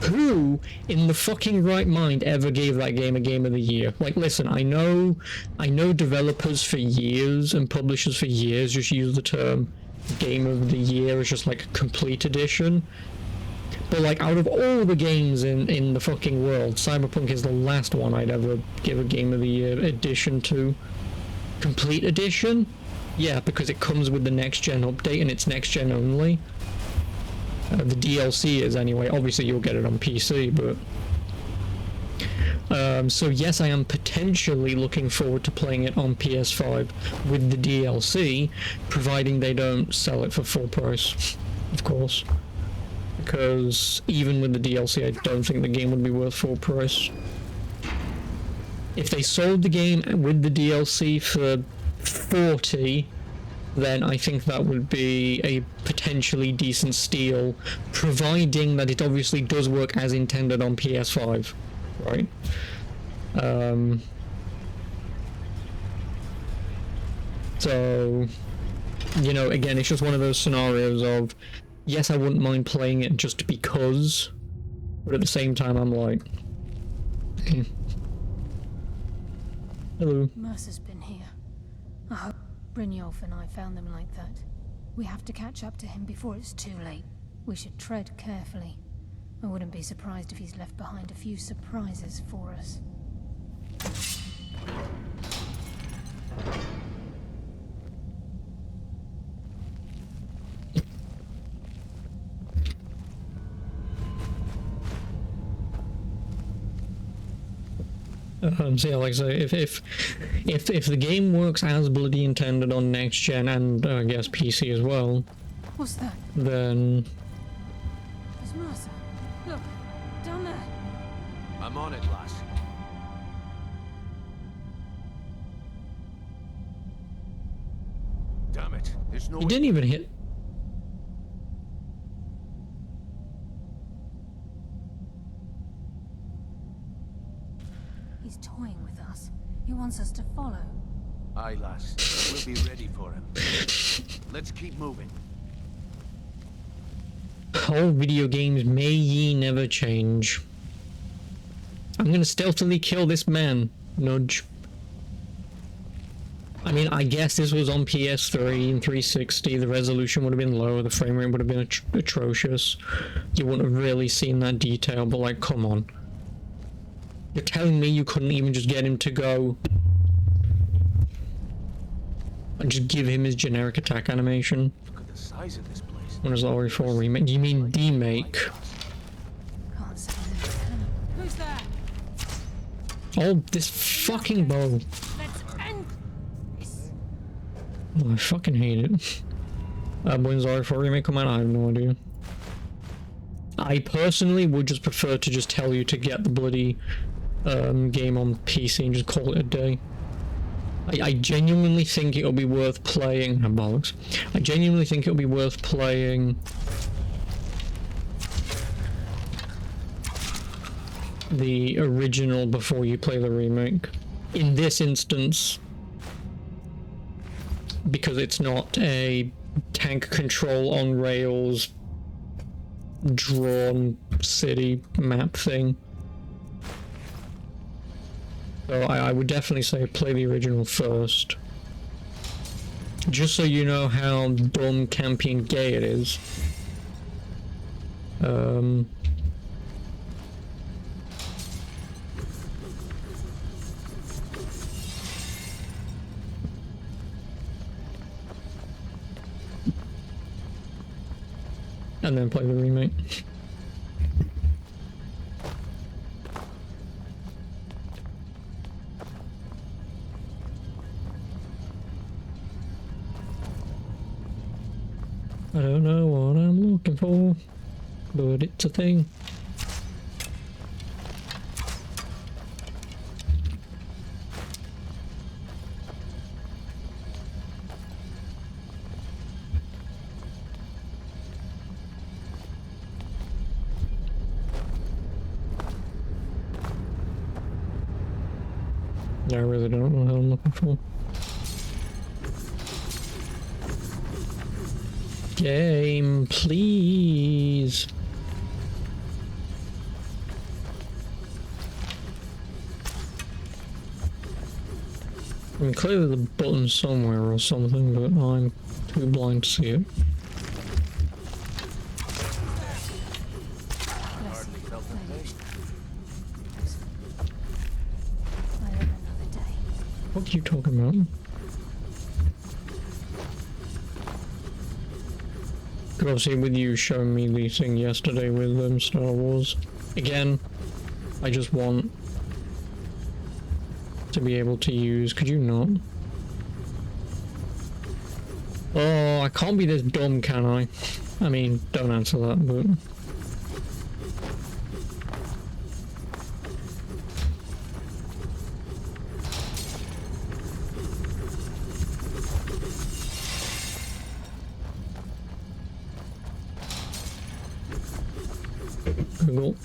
Who, in the fucking right mind, ever gave that game a Game of the Year? Like, listen, I know developers for years and publishers for years just use the term Game of the Year as just like a complete edition. But like, out of all the games in the fucking world, Cyberpunk is the last one I'd ever give a Game of the Year edition to. Complete edition? Yeah, because it comes with the next gen update and it's next gen only. The DLC is anyway. Obviously you'll get it on PC, but... so yes, I am potentially looking forward to playing it on PS5 with the DLC, providing they don't sell it for full price, of course. Because even with the DLC, I don't think the game would be worth full price. If they sold the game with the DLC for 40, then I think that would be a potentially decent steal, providing that it obviously does work as intended on PS5, right? So, you know, again, it's just one of those scenarios of, yes, I wouldn't mind playing it just because, but at the same time, I'm like, hello. Mercer's been here. I hope Brynjolf and I found them like that. We have to catch up to him before it's too late. We should tread carefully. I wouldn't be surprised if he's left behind a few surprises for us. So yeah, like I say, if the game works as bloody intended on next gen and I guess PC as well, what's that? Then There's Mercer. Look, down there. I'm on it, lass. Damn it! There's no. He didn't even hit. He's toying with us. He wants us to follow. Aye, lass. We'll be ready for him. Let's keep moving. All video games may ye never change. I'm gonna stealthily kill this man. Nudge. I mean, I guess this was on PS3 and 360. The resolution would have been low. The frame rate would have been atrocious. You wouldn't have really seen that detail, but like, come on. You're telling me you couldn't even just get him to go and just give him his generic attack animation? Look at the size of this place. When is the RE4 remake? You mean demake? Who's that? Oh, this fucking bow. Let's end this. Oh, I fucking hate it. When's the RE4 remake come out? I have no idea. I personally would just prefer to just tell you to get the bloody game on PC and just call it a day. I genuinely think it'll be worth playing. Bollocks. I genuinely think it'll be worth playing the original before you play the remake. In this instance, because it's not a tank control on rails drawn city map thing. So I would definitely say play the original first. Just so you know how dumb, campy, and gay it is. And then play the remake. I don't know what I'm looking for, but it's a thing. I really don't know what I'm looking for. Game, please. I mean, clearly the button's somewhere or something, but I'm too blind to see it. What are you talking about? Obviously, with you showing me the thing yesterday with Star Wars, again, I just want to be able to use. Could you not? Oh, I can't be this dumb, can I? I mean, don't answer that, but. Google.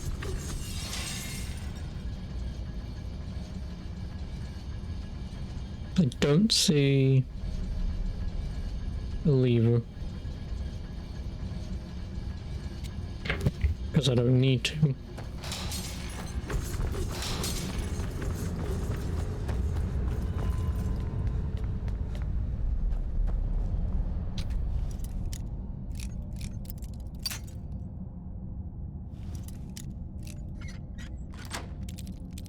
I don't see a lever because I don't need to.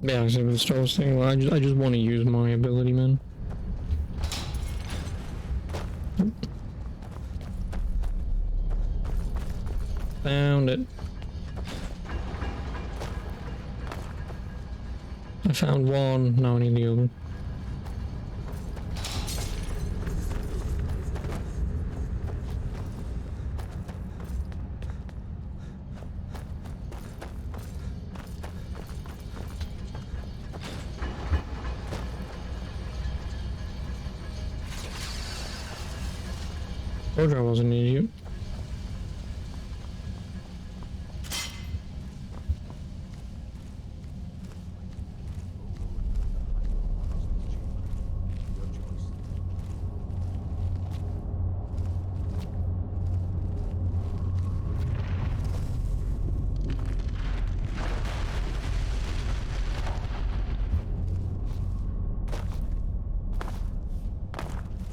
Yeah, I see what the Star Wars thing. Well, I just want to use my ability, man. Found it. I found one. Now I need the other. Told you I was an idiot.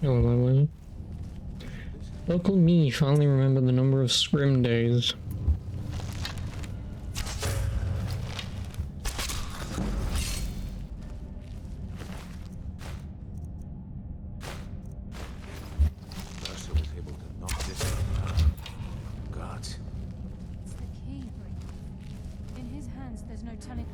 Oh, my way. Local me finally remembered the number of scrim days. Mercer was able to knock this out. God. It's the key, Bree. In his hands, there's no telling.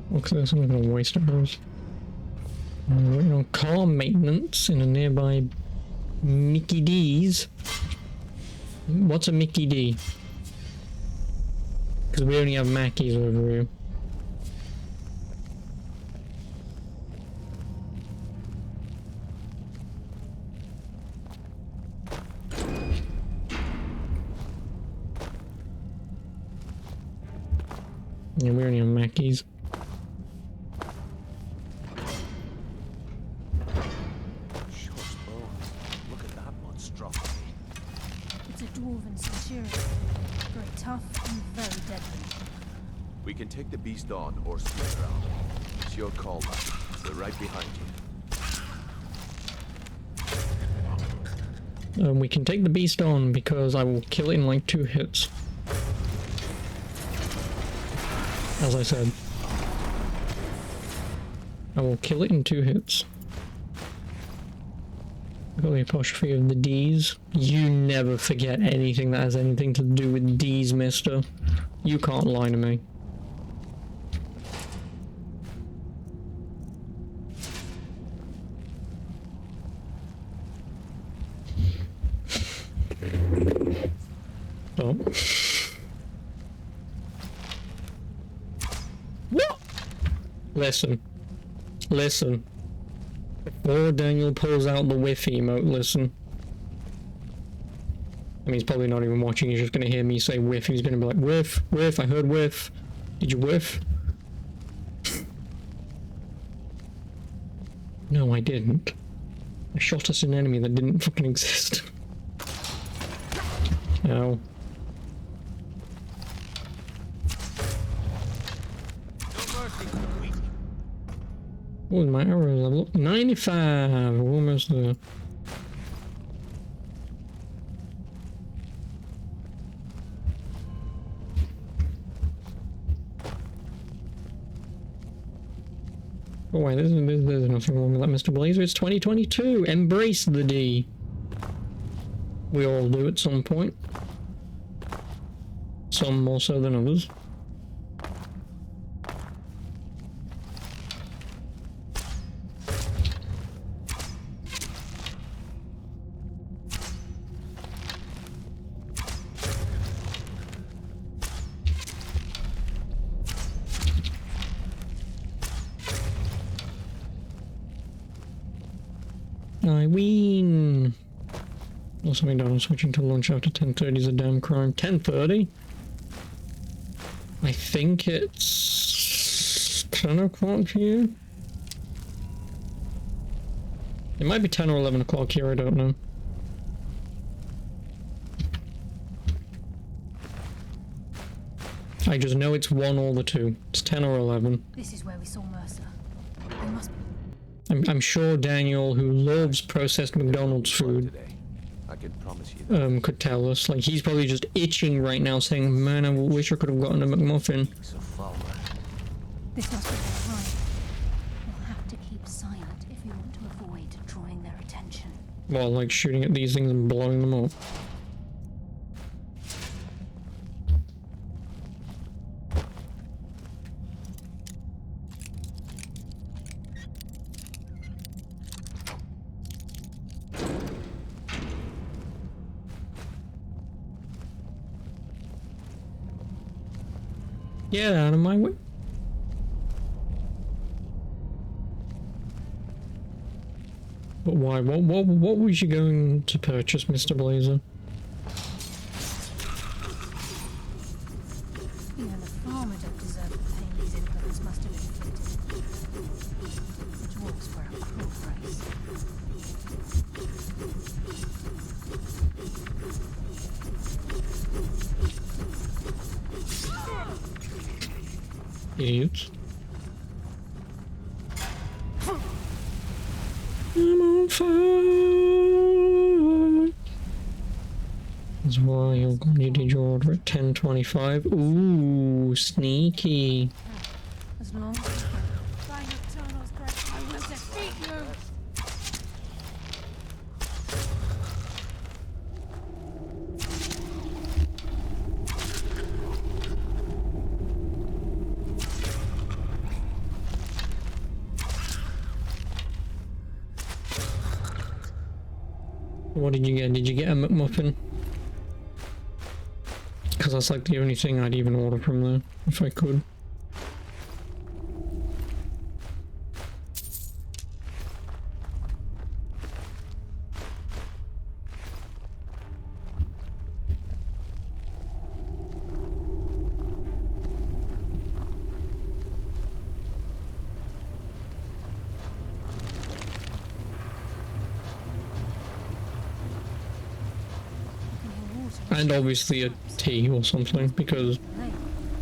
Looks like I'm gonna waste arrows. Waiting on car maintenance in a nearby Mickey D's. What's a Mickey D? Because we only have Mackies over here. Yeah, we only have Mackies. Shucks, bones. Look at that monstrosity. It's a dwarven centurion. Very tough and very deadly. We can take the beast on or split around. It's your call, lad. We're right behind you. We can take the beast on because I will kill it in like 2 hits. As I said. I will kill it in 2 hits. Got the apostrophe of the D's. You never forget anything that has anything to do with D's, mister. You can't lie to me. Oh. What? Listen. Listen. Before Daniel pulls out the whiff emote, listen. I mean, he's probably not even watching, he's just gonna hear me say whiff, he's gonna be like, whiff, whiff, I heard whiff. Did you whiff? No, I didn't. I shot at an enemy that didn't fucking exist. Ow. What was my arrow level? 95! Almost there. Oh wait, there's nothing wrong with that, Mr. Blazer. It's 2022! Embrace the D! We all do at some point. Some more so than others. I win! Also, McDonald's switching to lunch after 10:30 is a damn crime. 10:30? I think it's 10 o'clock here? It might be 10 or 11 o'clock here, I don't know. I just know it's 1 or the 2. It's 10 or 11. This is where we saw Mercer. They must be. I'm sure Daniel, who loves processed McDonald's food, I can promise you that. could tell us. Like, he's probably just itching right now saying, man, I wish I could have gotten a McMuffin. This must be their time. We'll have to keep silent if we want to avoid drawing their attention. Well, like shooting at these things and blowing them up. Get out of my way. But why? What was you going to purchase, Mr. Blazer? Even the farmer don't deserve the pain these implements must have inflicted. The dwarves were a cruel race. Idiots. I'm on fire. That's why you did your order at 10:25. Ooh, sneaky. As long as by Nocturnal's grace, I will defeat you. What did you get? Did you get a McMuffin? Because that's like the only thing I'd even order from there, if I could. And obviously a tea or something, because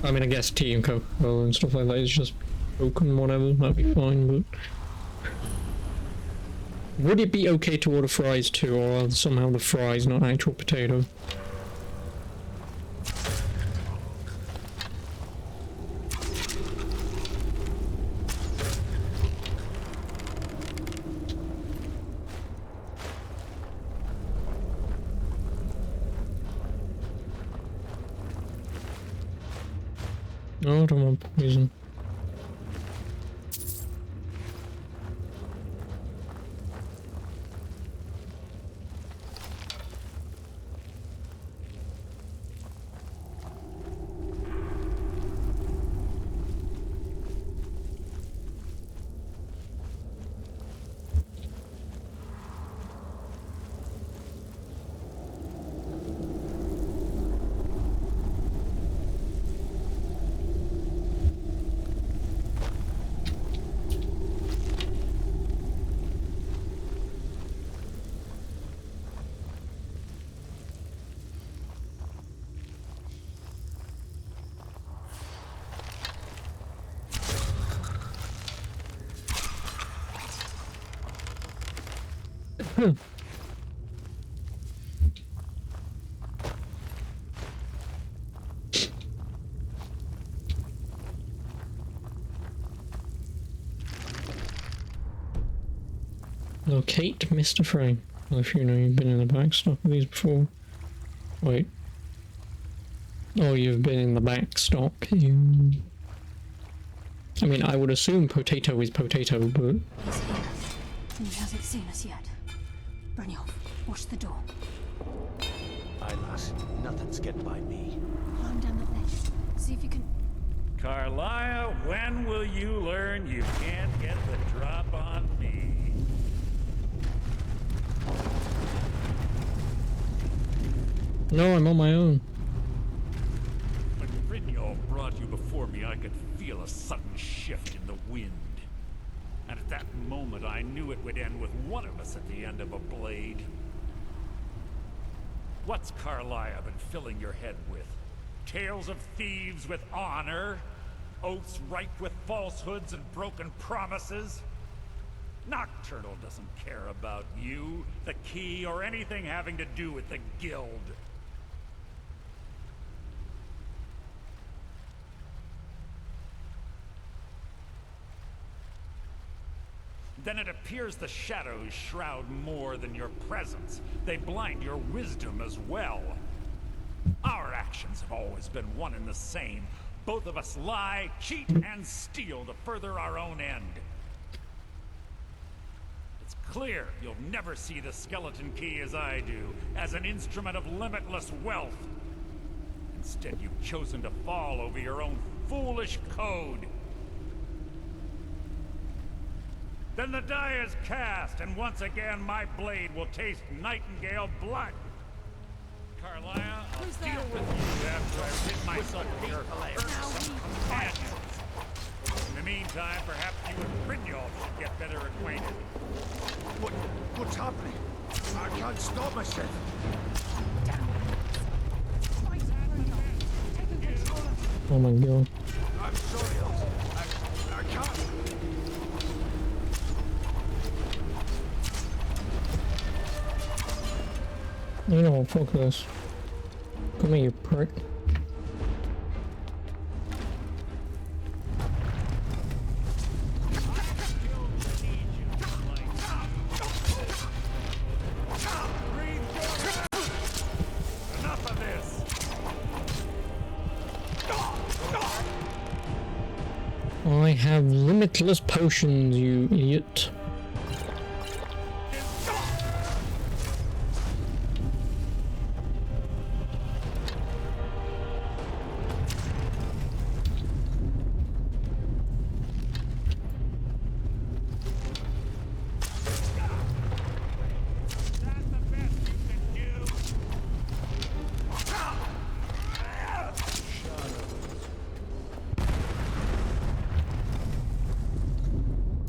I mean I guess tea and Coca-Cola and stuff like that is just Coke and whatever, that'd be fine, but would it be okay to order fries too, or are somehow the fries not actual potato? No, I don't want poison. Locate Mr. Frey. Well, if you know you've been in the back stock of these before. Wait. Oh, you've been in the back stock. You... I mean, I would assume potato is potato, but... He's here, and he hasn't seen us yet. Brynjolf, watch the door. Aye, lass. Nothing's getting by me. Climb down that ledge. See if you can... Carlia, when will you learn you can't get the drop on me? No, I'm on my own. When Brynjolf brought you before me, I could feel a sudden shift in the wind. And at that moment, I knew it would end with one of us at the end of a blade. What's Carlia been filling your head with? Tales of thieves with honor? Oaths ripe with falsehoods and broken promises? Nocturnal doesn't care about you, the key, or anything having to do with the guild. Then it appears the shadows shroud more than your presence. They blind your wisdom as well. Our actions have always been one and the same. Both of us lie, cheat, and steal to further our own end. It's clear you'll never see the skeleton key as I do, as an instrument of limitless wealth. Instead, you've chosen to fall over your own foolish code. Then the die is cast, and once again my blade will taste Nightingale blood. Carlia, I'll deal with you after I rid myself of your irksome companions. In the meantime, perhaps you and Brynjolf should get better acquainted. What's happening? I can't stop myself. Oh my god. I'm sorry, I can't. You know what, fuck this. Come here, you prick. Enough of this! I have limitless potions, you idiot.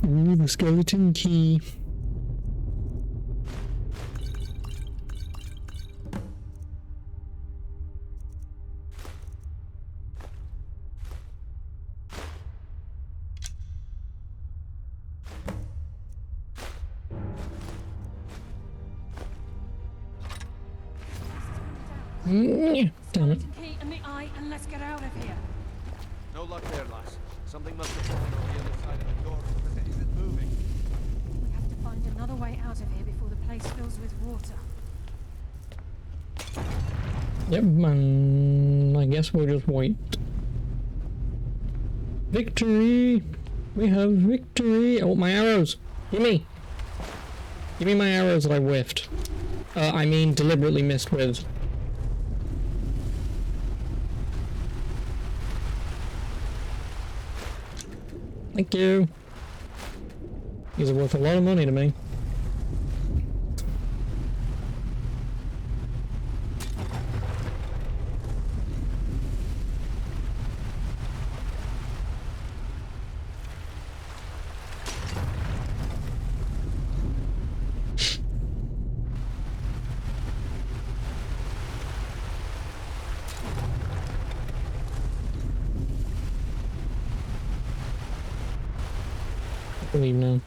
Ooh, the skeleton key. Damn it. Key and the eye, and let's get out of here. No luck there, lass. Something must have fallen on the other side of the door. Is it moving? We have to find another way out of here before the place fills with water. Yep, and I guess we'll just wait. Victory! We have victory! Oh, my arrows! Give me! Give me my arrows that I whiffed. I mean deliberately missed with. Thank you. These are worth a lot of money to me. I believe now.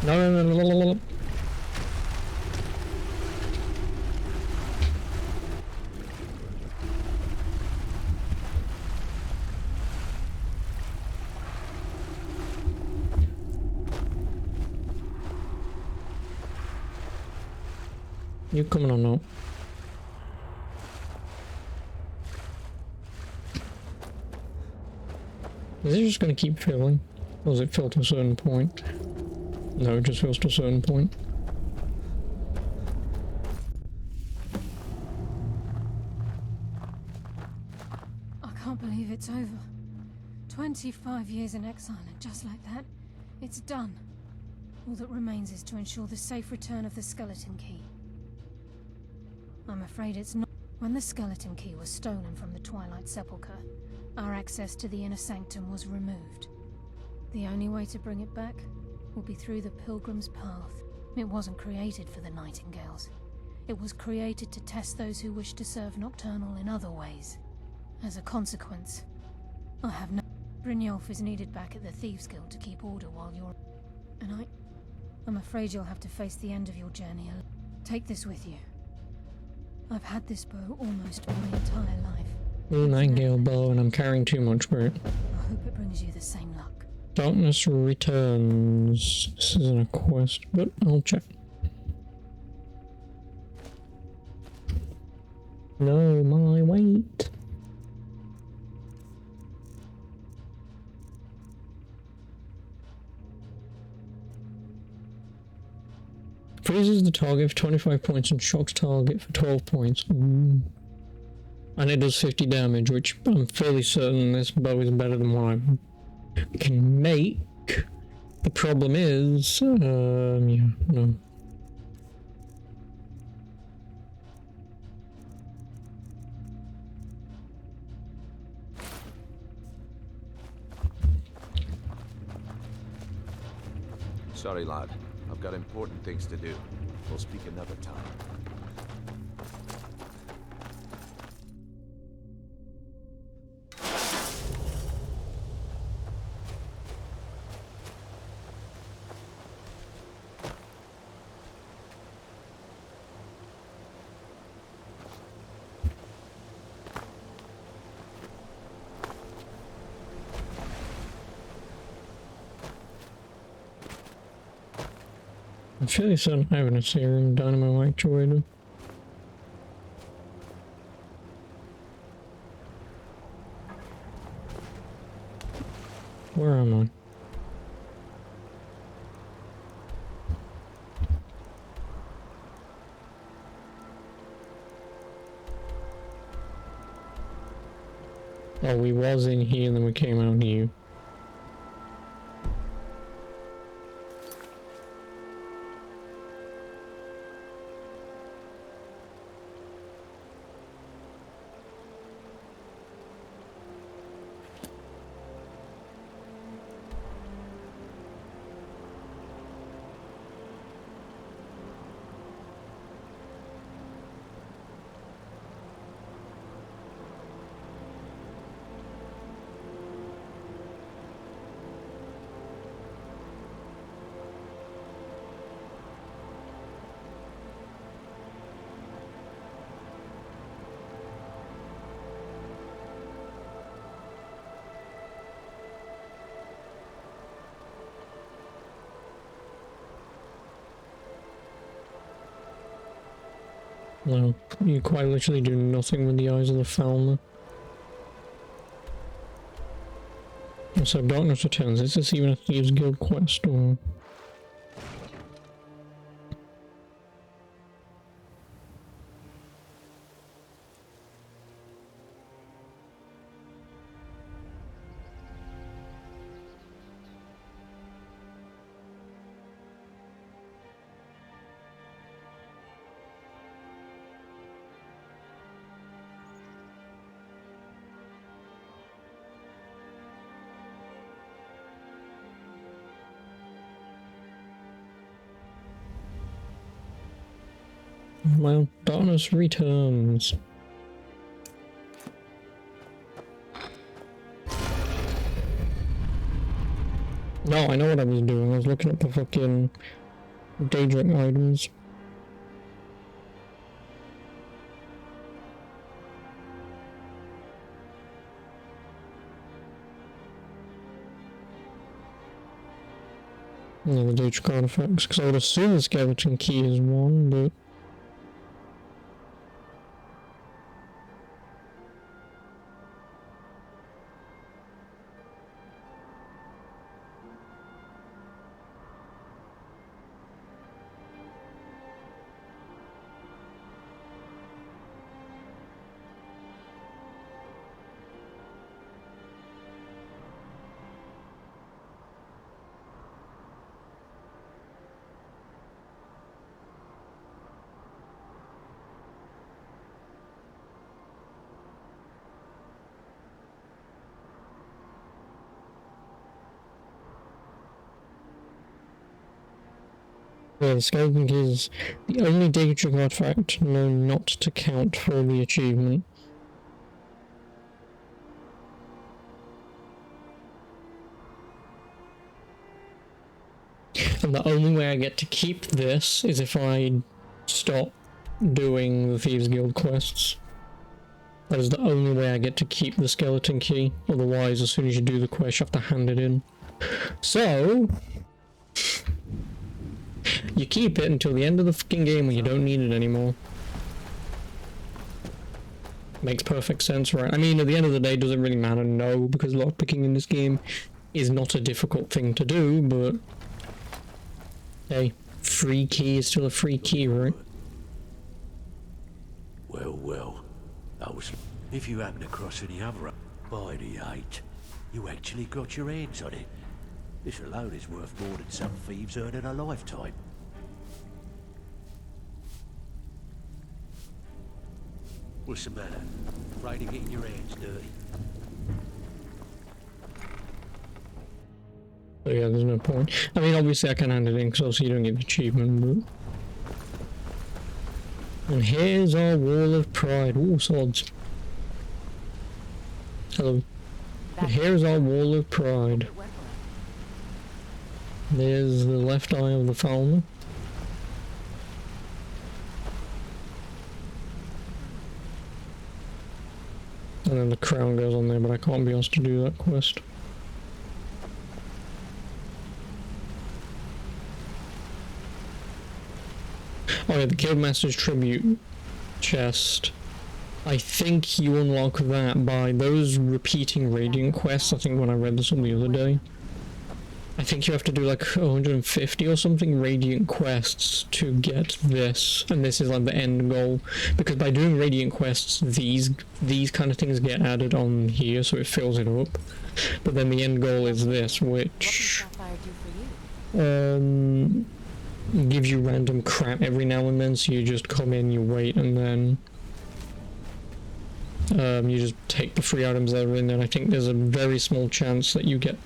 No. You coming on now? Is it just gonna keep filling? Or does it fill to a certain point? No, it just fills to a certain point. I can't believe it's over. 25 years in exile, and just like that, it's done. All that remains is to ensure the safe return of the skeleton key. I'm afraid it's not. When the skeleton key was stolen from the Twilight Sepulchre, our access to the inner sanctum was removed. The only way to bring it back will be through the Pilgrim's Path. It wasn't created for the Nightingales. It was created to test those who wish to serve Nocturnal in other ways. As a consequence, I have no... Brynjolf is needed back at the Thieves' Guild to keep order while you're... And I'm afraid you'll have to face the end of your journey alone. Take this with you. I've had this bow almost my entire life. Blue Nightingale bow, and I'm carrying too much for it. I hope it brings you the same luck. Darkness returns. This isn't a quest, but I'll check. No, my weight. Freezes the target for 25 points and shocks target for 12 points. Ooh. And it does 50 damage, which I'm fairly certain this bow is better than what I can make. The problem is, yeah, no. Sorry, lad. I've got important things to do. We'll speak another time. I'm fairly certain I have an Skyrim dynamo actuator. Where am I? Oh, we was in here and then we came out here. No, you quite literally do nothing with the Eyes of the Falmer. So Darkness Returns, is this even a Thieves Guild quest or... Well, Darkness Returns. No, I know what I was doing. I was looking at the fucking Daedric items. Yeah, the Daedric artifacts, because I would assume the skeleton key is one, but... Yeah, the skeleton key is the only Daedric artifact known not to count for the achievement. And the only way I get to keep this is if I stop doing the Thieves Guild quests. That is the only way I get to keep the skeleton key. Otherwise, as soon as you do the quest, you have to hand it in. So... you keep it until the end of the fucking game when you don't need it anymore. Makes perfect sense, right? I mean, at the end of the day, does it really matter? No, because lockpicking in this game is not a difficult thing to do, but... hey, free key is still a free key, right? Well, if you happen across any other... by the 8, you actually got your hands on it. This alone is worth more than some thieves earn in a lifetime. What's the matter? Afraid of getting your hands dirty? So yeah, there's no point. I mean, obviously I can hand it in because obviously you don't get the achievement, but... and here's our Wall of Pride. Ooh, swords. Hello. Here's our Wall of Pride. There's the left eye of the Falmer. And then the crown goes on there, but I can't be asked to do that quest. Oh yeah, the Guildmaster's Tribute chest. I think you unlock that by those repeating Radiant quests. I think when I read this on the other day. I think you have to do like 150 or something Radiant quests to get this, and this is like the end goal, because by doing Radiant quests these kind of things get added on here, so it fills it up, but then the end goal is this, which gives you random crap every now and then, so you just come in, you wait, and then you just take the free items that are in there. And I think there's a very small chance that you get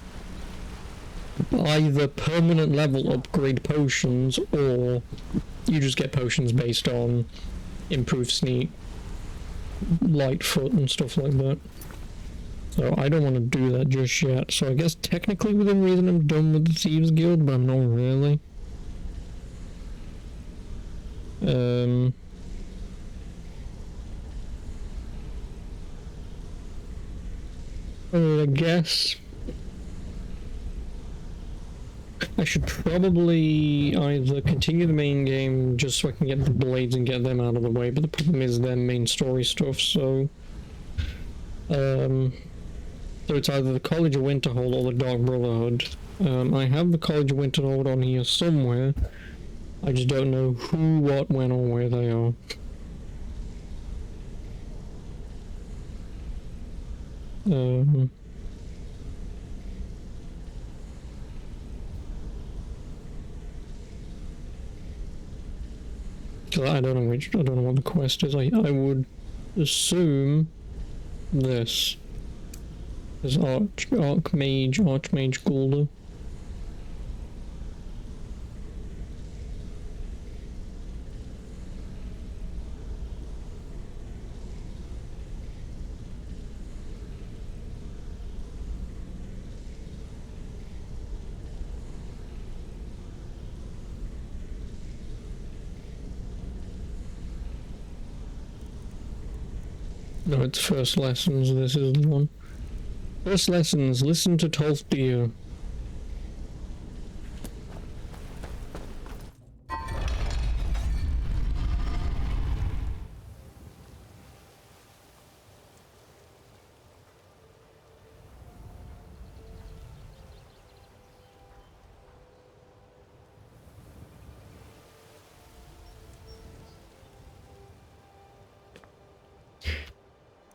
either permanent level upgrade potions, or you just get potions based on improved sneak, light foot and stuff like that. So I don't want to do that just yet. So I guess technically within reason I'm done with the Thieves Guild, but I'm not really. I guess I should probably either continue the main game just so I can get the blades and get them out of the way, but the problem is their main story stuff, so... So it's either the College of Winterhold or the Dark Brotherhood. I have the College of Winterhold on here somewhere. I just don't know who, what, when, or where they are. I don't know what the quest is. I would assume this is Archmage Gulda. No, it's First Lessons, this is the one. First Lessons, listen to Tolfdir.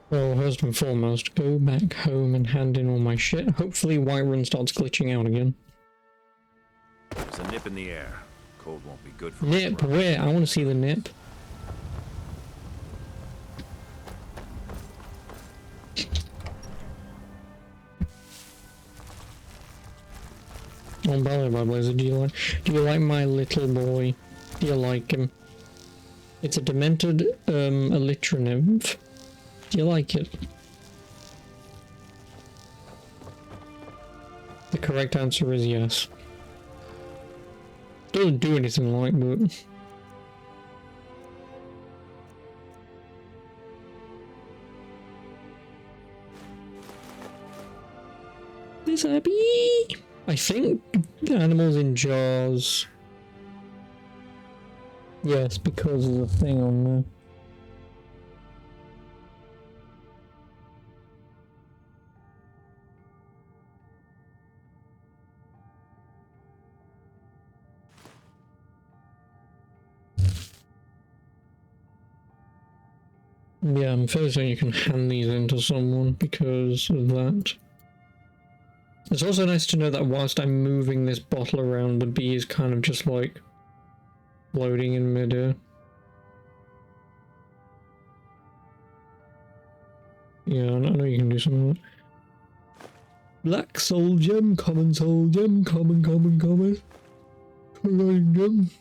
Well, first and foremost, go back home and hand in all my shit. Hopefully Whiterun starts glitching out again. There's a nip in the air. Cold won't be good for Nip, where? I want to see the nip. Oh, by the way, Blazer, do you like my little boy? Do you like him? It's a demented, Elytra nymph. Do you like it? The correct answer is yes. Doesn't do anything like, but... Is happy? I think the animals in jars. Yes, because of the thing on there. Yeah, I'm fairly certain you can hand these in to someone because of that. It's also nice to know that whilst I'm moving this bottle around, the bee is kind of just like floating in midair. Yeah, I know you can do something like that. Black soul gem, common soul gem, common gem.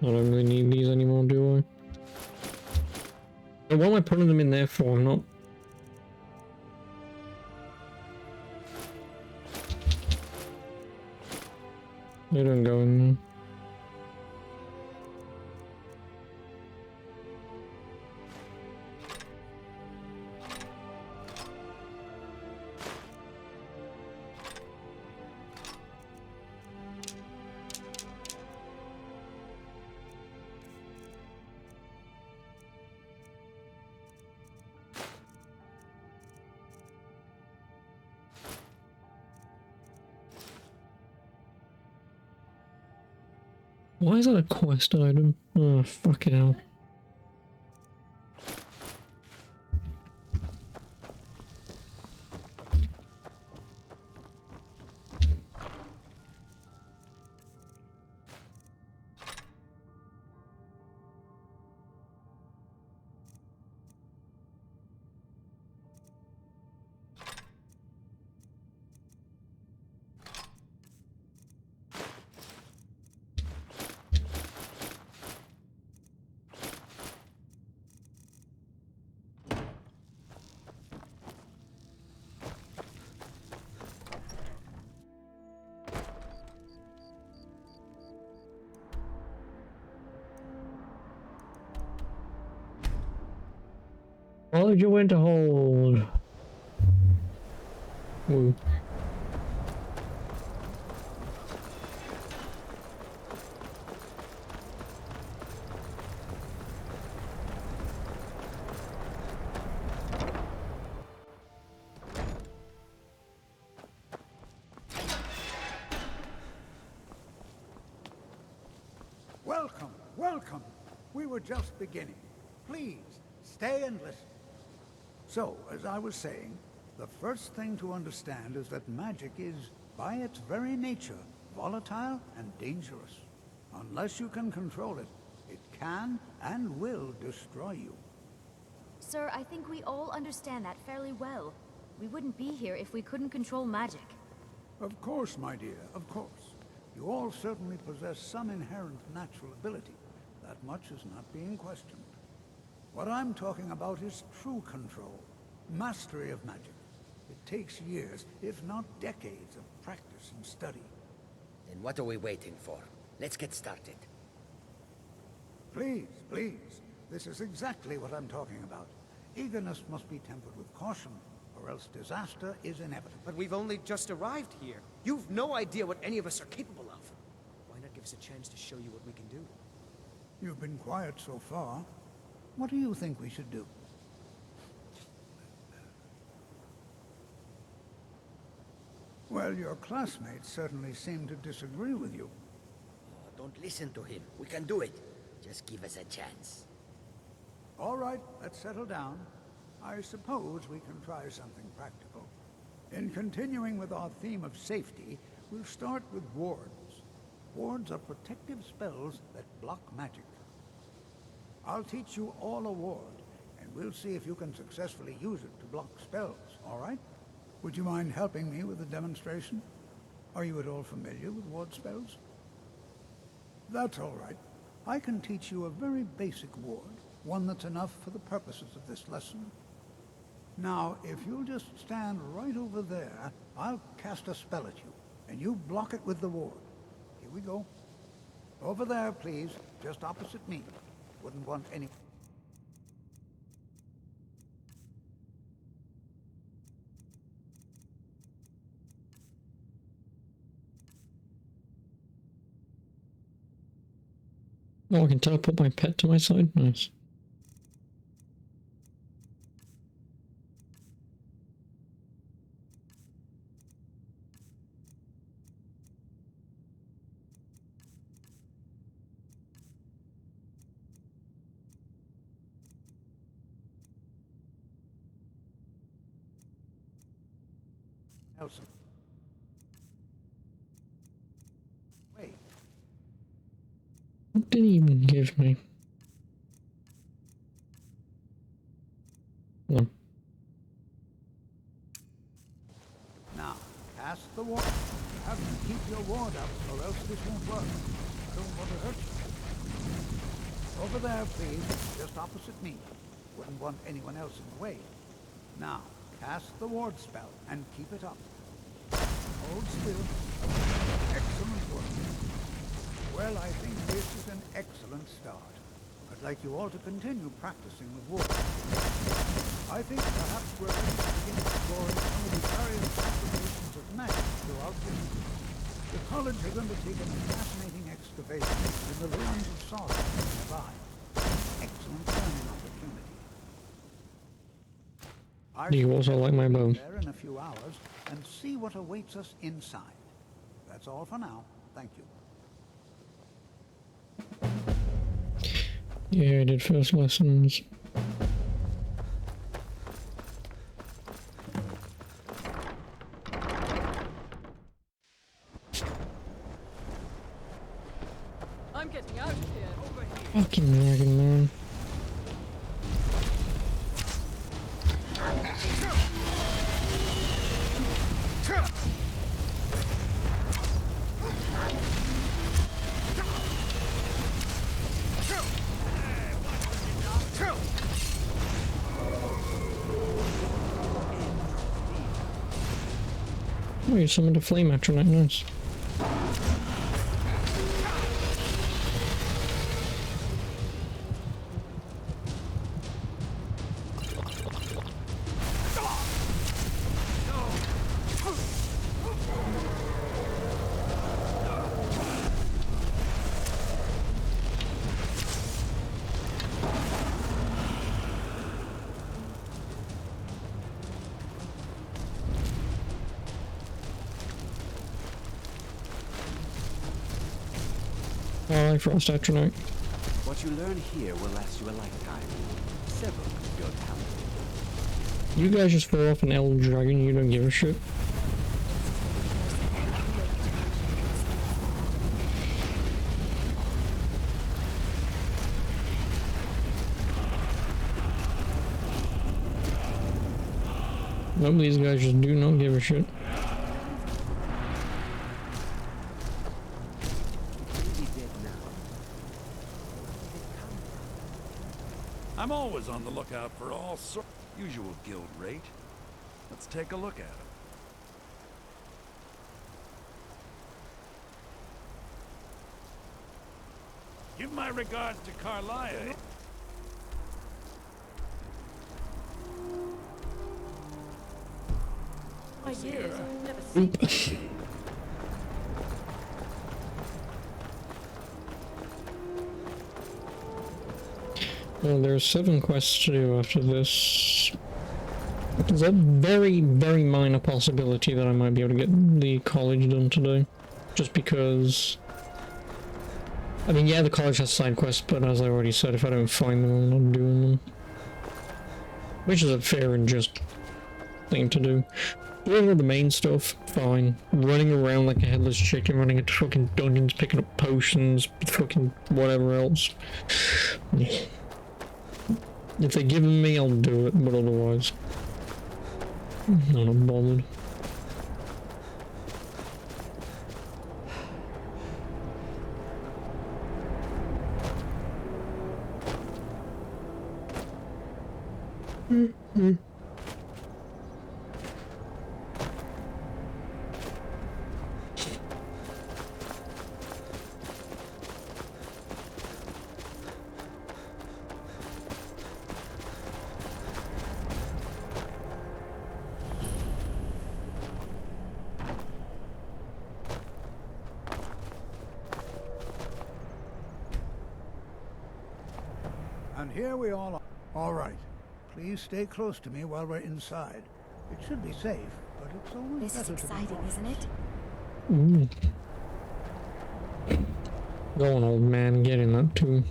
I don't really need these anymore, do I? And what am I putting them in there for? I'm not... They don't go in there. Why is that a quest item? Oh, fucking hell. Why would you want to hold? Ooh. Welcome, welcome. We were just beginning. Please, stay and listen. So, as I was saying, the first thing to understand is that magic is, by its very nature, volatile and dangerous. Unless you can control it, it can and will destroy you. Sir, I think we all understand that fairly well. We wouldn't be here if we couldn't control magic. Of course, my dear, of course. You all certainly possess some inherent natural ability. That much is not being questioned. What I'm talking about is true control, mastery of magic. It takes years, if not decades, of practice and study. Then what are we waiting for? Let's get started. Please, please. This is exactly what I'm talking about. Eagerness must be tempered with caution, or else disaster is inevitable. But we've only just arrived here. You've no idea what any of us are capable of. Why not give us a chance to show you what we can do? You've been quiet so far. What do you think we should do? Well, your classmates certainly seem to disagree with you. Oh, don't listen to him. We can do it. Just give us a chance. All right, let's settle down. I suppose we can try something practical. In continuing with our theme of safety, we'll start with wards. Wards are protective spells that block magic. I'll teach you all a ward, and we'll see if you can successfully use it to block spells, all right? Would you mind helping me with the demonstration? Are you at all familiar with ward spells? That's all right. I can teach you a very basic ward, one that's enough for the purposes of this lesson. Now, if you'll just stand right over there, I'll cast a spell at you, and you block it with the ward. Here we go. Over there, please, just opposite me. Wouldn't want any... Oh, I can teleport my pet to my side? Nice. Nelson. Wait. What did he even give me? No. Now, cast the ward. You have to keep your ward up, or else this won't work. I don't want to hurt you. Over there, please, just opposite me. Wouldn't want anyone else in the way. Now, cast the ward spell and keep it up. Hold still. Excellent work. Well, I think this is an excellent start. I'd like you all to continue practicing with ward. I think perhaps we're ready to begin exploring some of the various applications of magic throughout the The college has undertaken a fascinating excavation in the ruins of Sodom nearby. Excellent learning opportunity. Do you also like my bow? There in a few hours and see what awaits us inside. That's all for now. Thank you. Yeah, I did first lessons. I'm getting out of here. Over here. Fucking dragon, man. Oh, you summoned a flame atronite, nice. Oh, Frost Atronite. What you learn here will last you a lifetime. Several could go down. You guys just throw off an elder dragon, you don't give a shit. Nope, these guys just do not give a shit. I'm always on the lookout for all sorts. Usual guild rate. Let's take a look at him. Give my regards to Carlia. Ideas. Never seen. Well, there's 7 quests to do after this. There's a very, very minor possibility that I might be able to get the college done today. Just because... I mean, yeah, the college has side quests, but as I already said, if I don't find them, I'm not doing them. Which is a fair and just thing to do. Doing all the main stuff, fine. Running around like a headless chicken, running into fucking dungeons, picking up potions, fucking whatever else. If they give them me, I'll do it, but otherwise, I'm not bothered. And here we all are. All right. Please stay close to me while we're inside. It should be safe, but it's always This is better to be exciting, cautious. isn't it? Go on, old man, get in that too.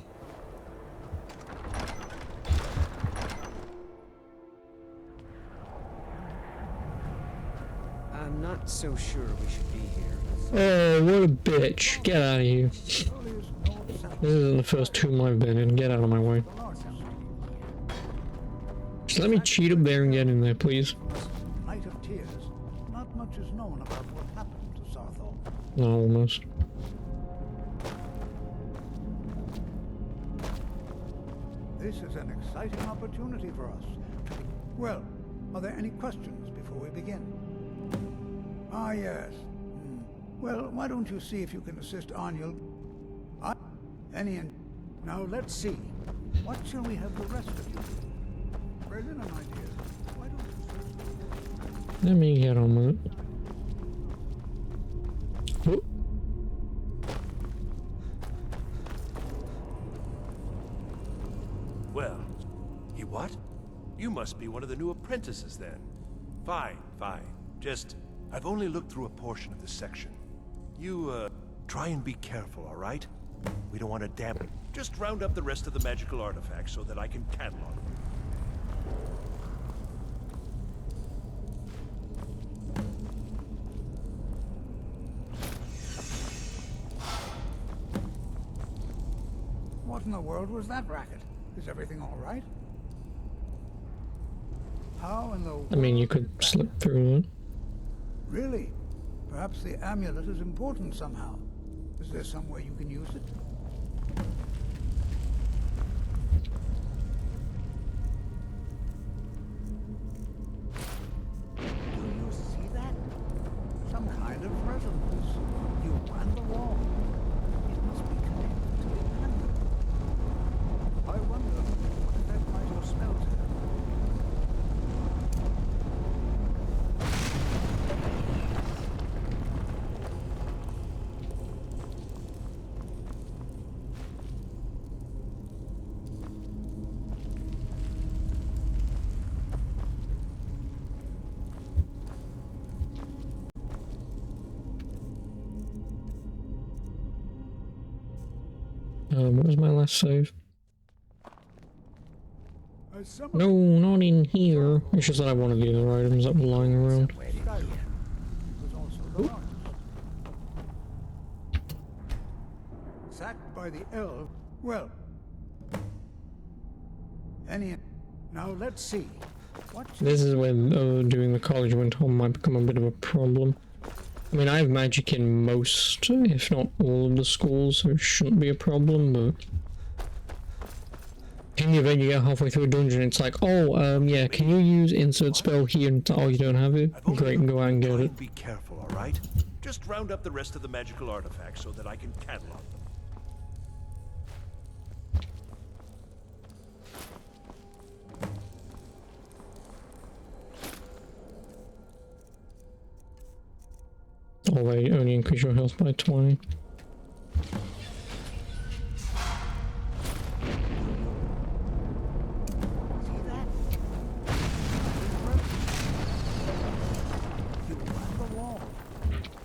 I'm not so sure we should be here. Oh, what a bitch. Get out of here. This isn't the first tomb I've been in. Get out of my way. Just let me cheat up there and get in there, please. Night of Tears. Not much is known about what happened to Sarthal. No, almost. This is an exciting opportunity for us. Well, are there any questions before we begin? Ah, yes. Well, why don't you see if you can assist Arniel? Now let's see. What shall we have the rest of you do? Brilliant idea. Why don't you... Let me get on with it. Oh. Well, what? You must be one of the new apprentices then. Fine, fine. Just, I've only looked through a portion of this section. You, try and be careful, all right? We don't want to dampen. Just round up the rest of the magical artifacts so that I can catalog them. What in the world was that racket? Is everything all right? How in the world... I mean, you could slip through it. Really? Perhaps the amulet is important somehow. Is there some way you can use it? Do you see that? Some kind of resonance. You and the wall. It must be connected to the amulet. I wonder what that might have smelled. What was my last save? No, not in here. It's just that I wanted the other items that were lying around. Sacked by the elf. Well. Now let's see. This is when doing the college went home might become a bit of a problem. I mean, I have magic in most, if not all of the schools, so it shouldn't be a problem, but... In the event you get halfway through a dungeon, it's like, oh, yeah, can you use insert spell here? And oh, you don't have it? Great, and go out and get it. Be careful, all right? Just round up the rest of the magical artifacts so that I can catalog them. Oh, they only increase your health by 20.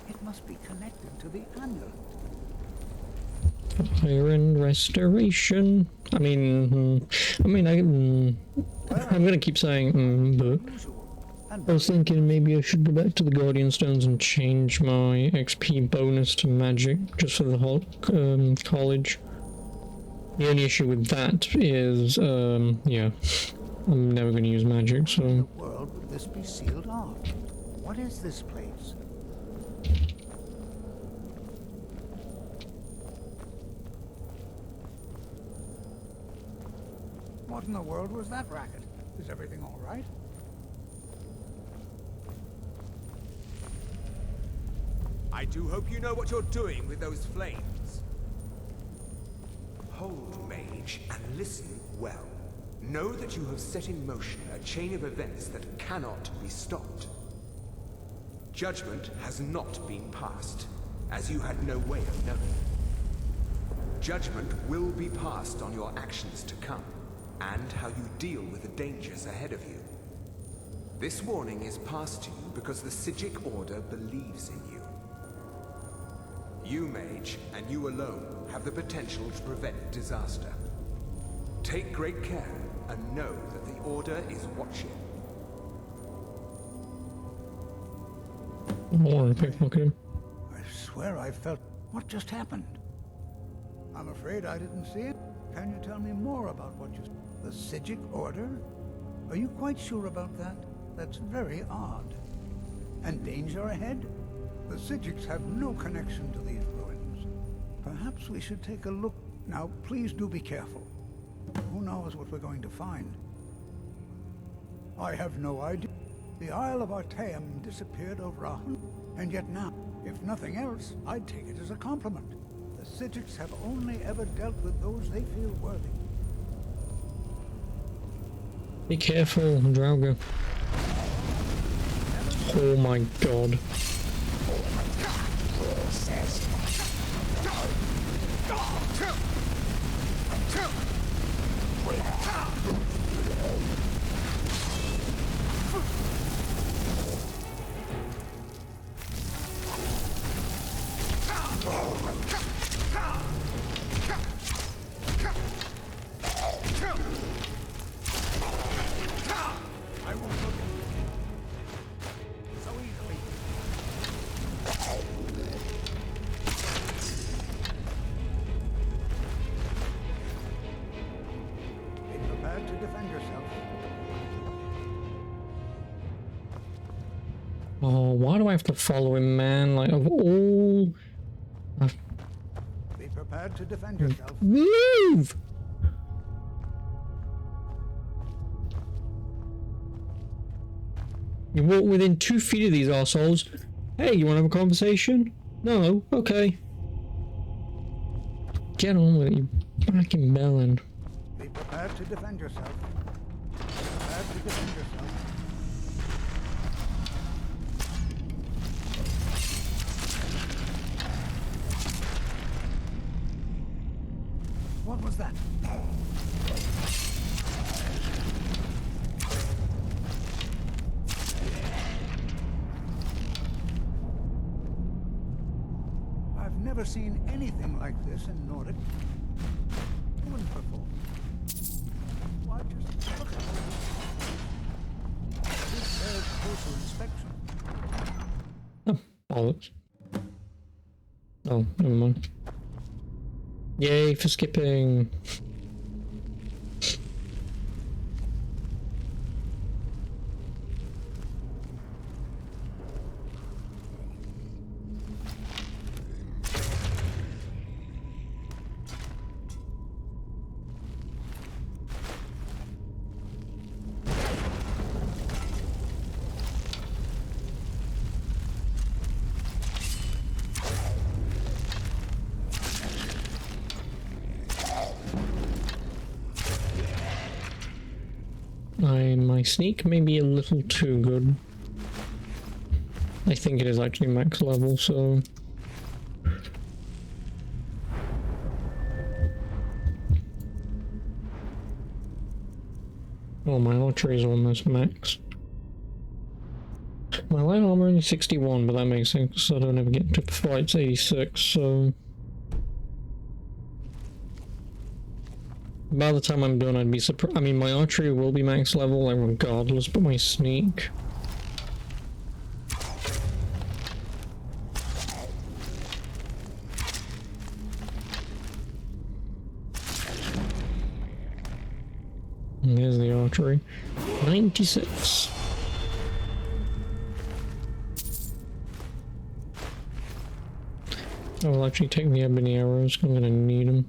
It must be connected to the amulet. Fire and restoration. I'm gonna keep saying but I was thinking maybe I should go back to the Guardian Stones and change my XP bonus to magic just for the whole college. The only issue with that is, yeah, I'm never going to use magic, so... In the world would this be sealed off? What is this place? What in the world was that racket? Is everything all right? I do hope you know what you're doing with those flames. Hold, mage, and listen well. Know that you have set in motion a chain of events that cannot be stopped. Judgment has not been passed, as you had no way of knowing. Judgment will be passed on your actions to come, and how you deal with the dangers ahead of you. This warning is passed to you because the Psijic Order believes in you. You, mage, and you alone, have the potential to prevent disaster. Take great care, and know that the Order is watching. I want to pickpocket him. I swear I felt... What just happened? I'm afraid I didn't see it. Can you tell me more about what you... The Psijic Order? Are you quite sure about that? That's very odd. And danger ahead? The Psijics have no connection to these ruins. Perhaps we should take a look. Now, please do be careful. Who knows what we're going to find? I have no idea. The Isle of Artaeum disappeared over 100, and yet now, if nothing else, I'd take it as a compliment. The Psijics have only ever dealt with those they feel worthy. Be careful, Draugr. Oh my god. Oh, why do I have to follow him, man? Like, of all... Be prepared to defend yourself. Move! You walk within 2 feet of these assholes. Hey, you want to have a conversation? No? Okay. Get on with it, you fucking melon. Be prepared to defend yourself. Be prepared to defend yourself. What was that? I've never seen anything like this in Nordic. Woman perform. Why just look at it? This bears closer inspection. Oh, bollocks. Oh, never mind. Yay for skipping. My sneak may be a little too good. I think it is actually max level, so... Oh, my archery is almost max. My light armor only 61, but that makes sense because I don't ever get to fights 86, so... By the time I'm done, I'd be surprised. I mean, my archery will be max level, like, regardless, but my sneak... And there's the archery. 96. I will actually take the ebony arrows, I'm gonna need them.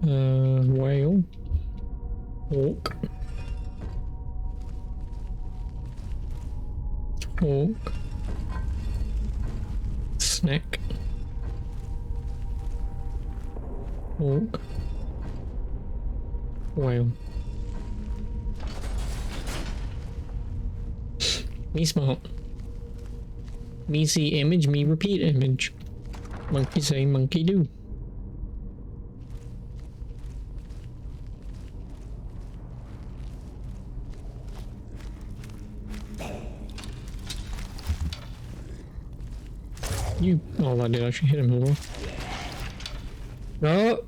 Whale. Orc. Orc. Snack. Orc. Whale. Me smart. Me see image, me repeat image. Monkey say, monkey do. You. Oh, that did actually hit him as well. No!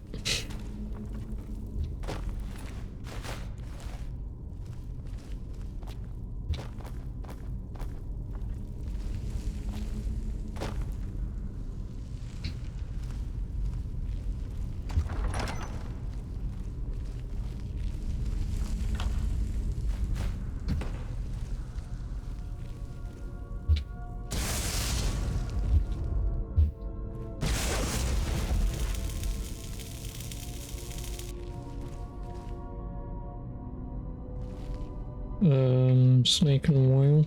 Snake and whale.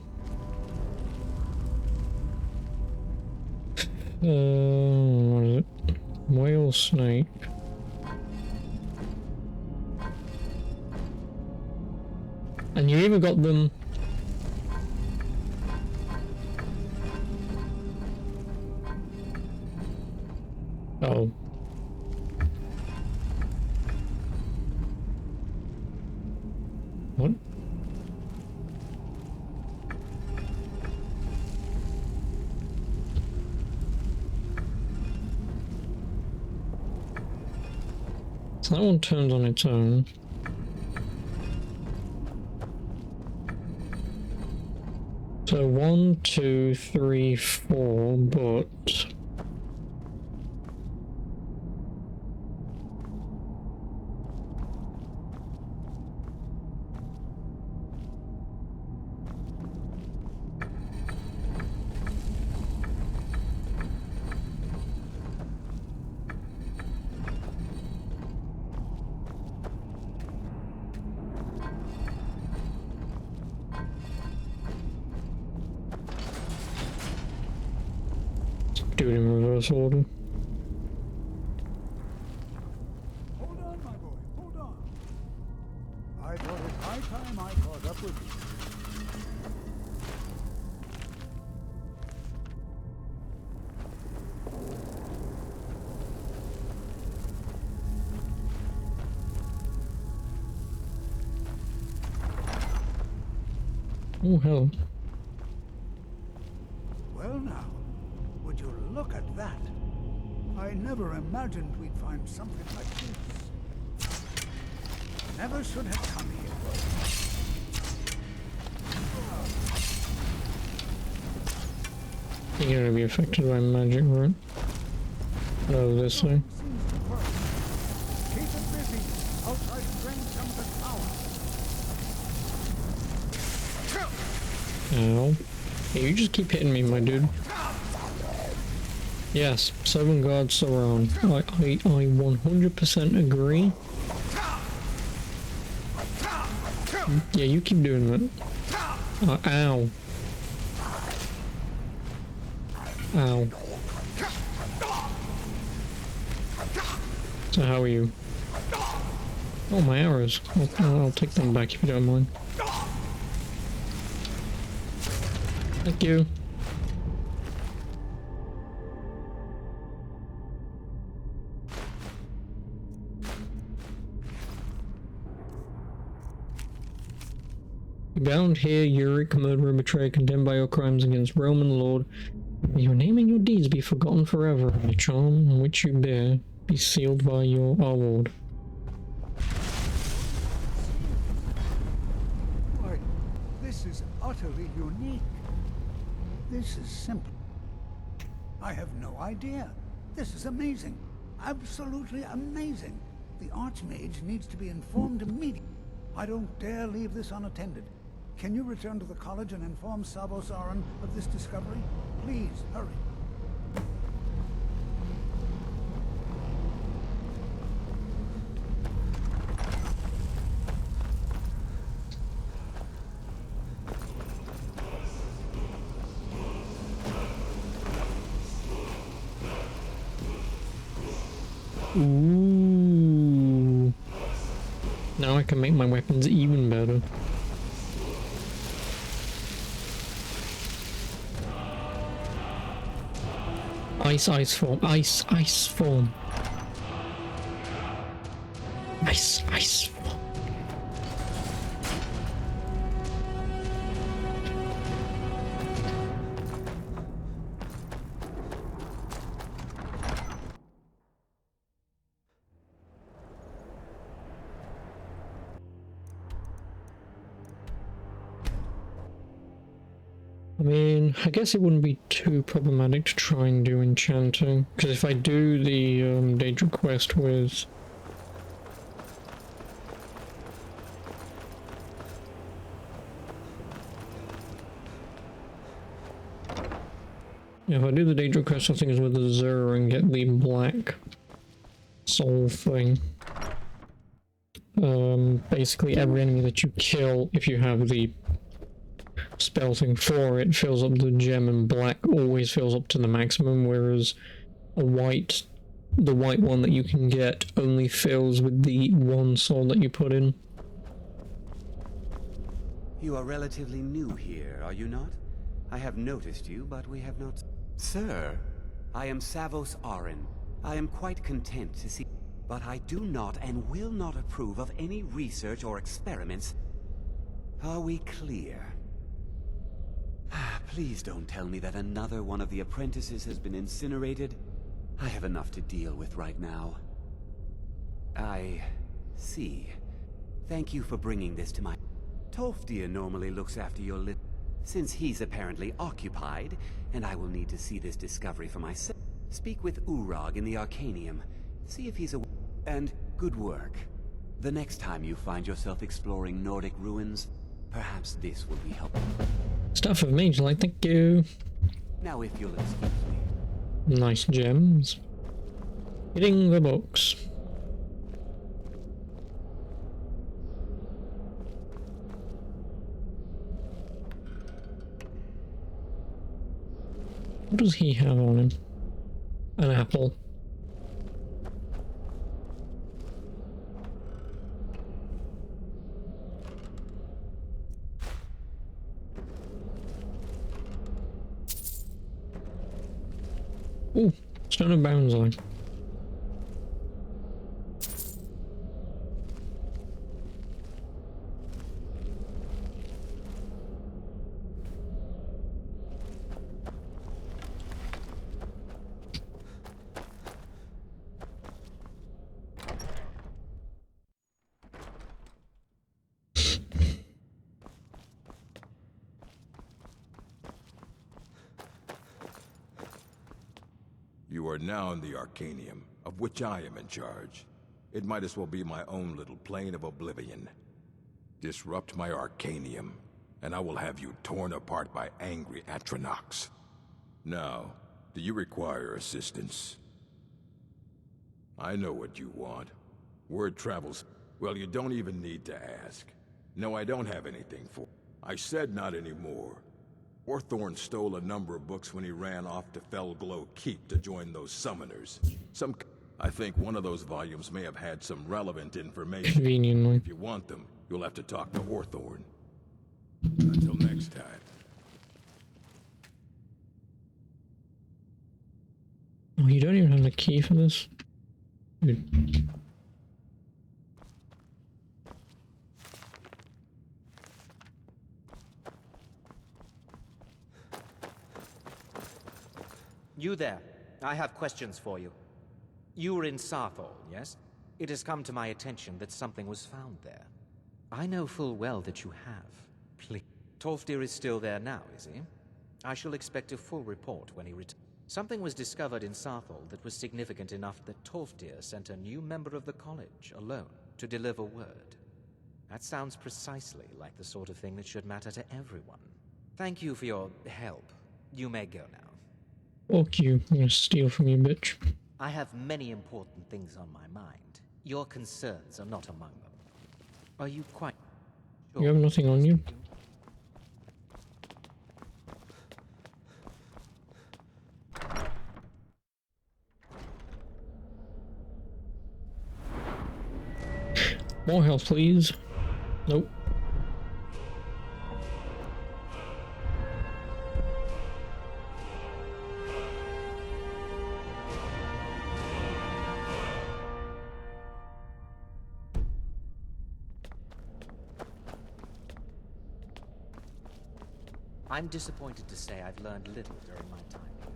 What is it? Whale, snake. And you even got them. Oh. What? So that one turns on its own. So 1, 2, 3, 4, but do it in reverse order. Hold on, my boy, hold on. I thought it high time I caught up with Oh hell. Well now, would you look at that? I never imagined we'd find something like this. Never should have come here. You're gonna be affected by magic, right? No, this way. Keep it busy. I'll try to drain some of the power. Ow. Hey, you just keep hitting me, my dude. Yes, 7 guards surround. I 100% agree. Yeah, you keep doing that. Ow. Ow. So how are you? Oh, my arrows. I'll take them back if you don't mind. Thank you. Bound here, Uric, murderer, betrayer, condemned by your crimes against Roman Lord. May your name and your deeds be forgotten forever, and the charm which you bear be sealed by your our Lord. Why, this is utterly unique. This is simple. I have no idea. This is amazing. Absolutely amazing. The Archmage needs to be informed immediately. I don't dare leave this unattended. Can you return to the college and inform Sabo Saran of this discovery? Please, hurry. Ooh. Now I can make my weapons even better. Ice form. Ice form. Ice form. mean, I guess it wouldn't be too problematic to try and do enchanting, because if I do the Daedra quest with... Yeah, if I do the Daedra quest, I think it's with the Zur and get the black soul thing. Basically every enemy that you kill, if you have the spell thing for it, fills up the gem, and black always fills up to the maximum, whereas the white one that you can get only fills with the one soul that you put in. You are relatively new here, are you not? I have noticed you, but we have not... Sir, I am Savos Arin. I am quite content to see... But I do not and will not approve of any research or experiments. Are we clear? Please don't tell me that another one of the apprentices has been incinerated. I have enough to deal with right now. I see. Thank you for bringing this to my... Tolfdir normally looks after your since he's apparently occupied, and I will need to see this discovery for myself. Speak with Urag in the Arcanium. See if he's a... And good work. The next time you find yourself exploring Nordic ruins, perhaps this will be helpful. Stuff of Mage Light, thank you. Now if you'll excuse me. Nice gems. Hitting the box. What does he have on him? An apple. Ooh, Stone of Bounds line. You are now in the Arcanium, of which I am in charge. It might as well be my own little plane of oblivion. Disrupt my Arcanium, and I will have you torn apart by angry Atronachs. Now, do you require assistance? I know what you want. Word travels... Well, you don't even need to ask. No, I don't have anything for... I said not anymore. Orthorn stole a number of books when he ran off to Felglow Keep to join those summoners. I think one of those volumes may have had some relevant information. Conveniently. If you want them, you'll have to talk to Orthorn. Until next time. Oh, you don't even have the key for this? Dude. You there. I have questions for you. You were in Sarthol, yes? It has come to my attention that something was found there. I know full well that you have. Please. Tolfdir is still there now, is he? I shall expect a full report when he returns. Something was discovered in Sarthol that was significant enough that Tolfdir sent a new member of the college alone to deliver word. That sounds precisely like the sort of thing that should matter to everyone. Thank you for your help. You may go now. Fuck you. I'm gonna steal from you, bitch. I have many important things on my mind. Your concerns are not among them. Are you quite sure? You have nothing on you? More health, please. Nope. I'm disappointed to say I've learned little during my time here.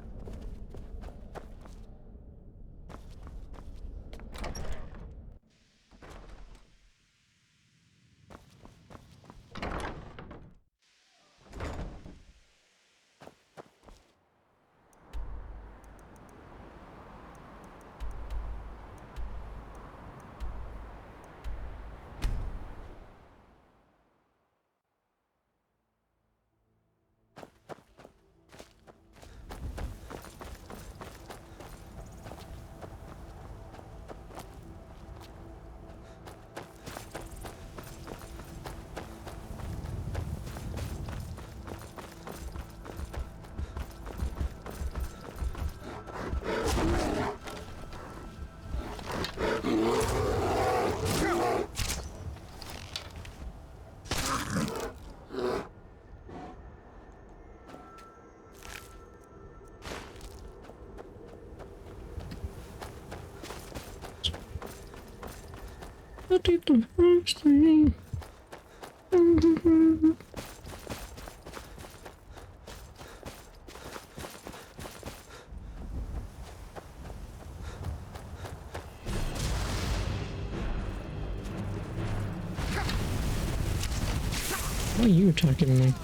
I did the first thing. Why are you attacking me?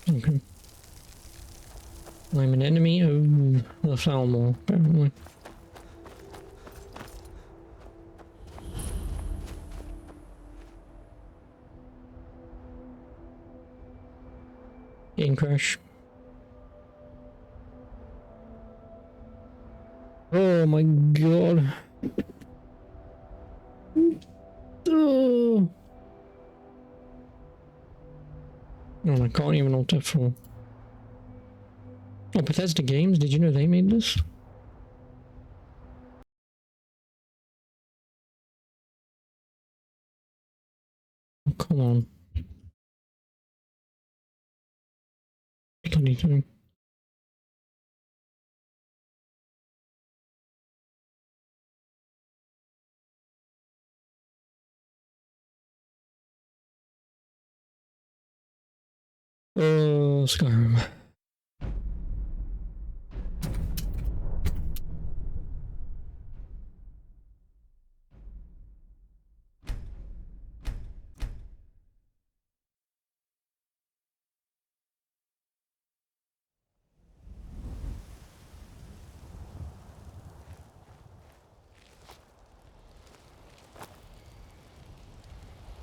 Okay. I'm an enemy of the Falmor, apparently. Game crash. Oh my god. Oh. Oh, I can't even alt F4. Oh, Bethesda Games, did you know they made this? Oh, come on. Anything. Skyrim.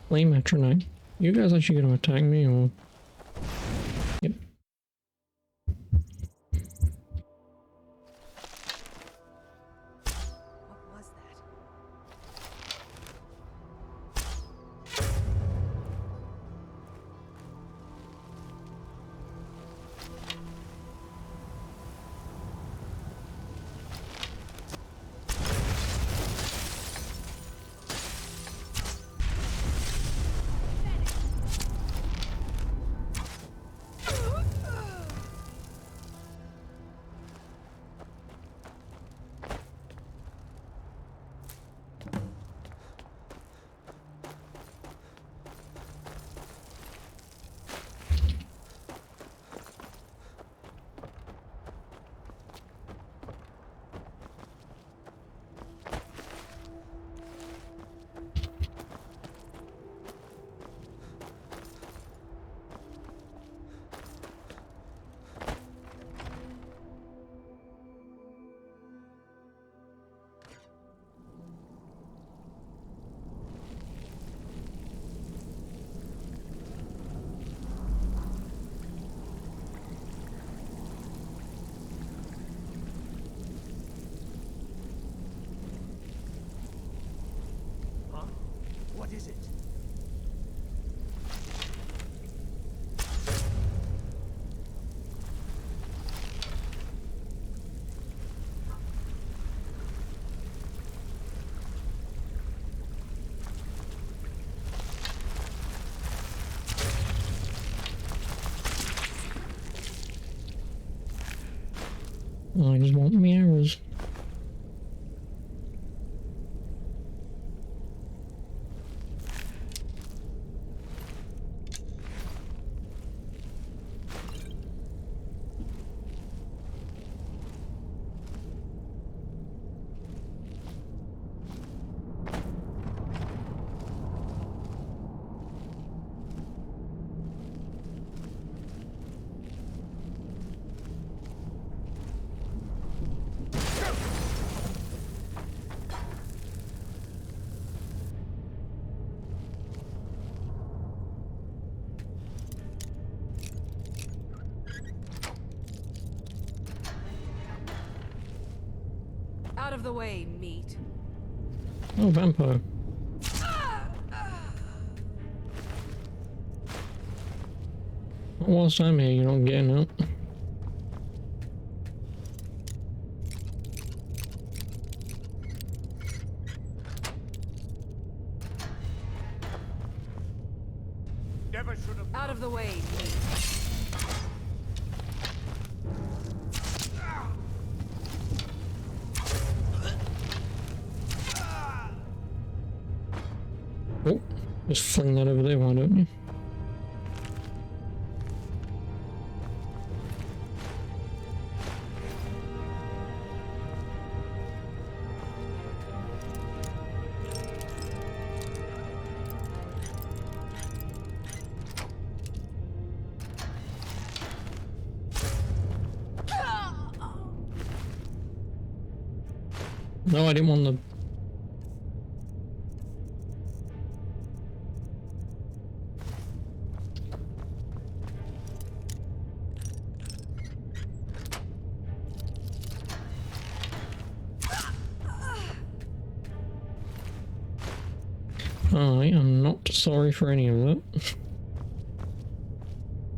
Flame Metronite. You guys actually gonna attack me or? Yep. What is it? I just want my arrows. of the way, meat. Oh, vampire. Whilst I'm here, you're not getting out. Never should have. Out of the way, meat. Oh, just fling that over there, why don't you? No, I didn't want the... I am not sorry for any of that.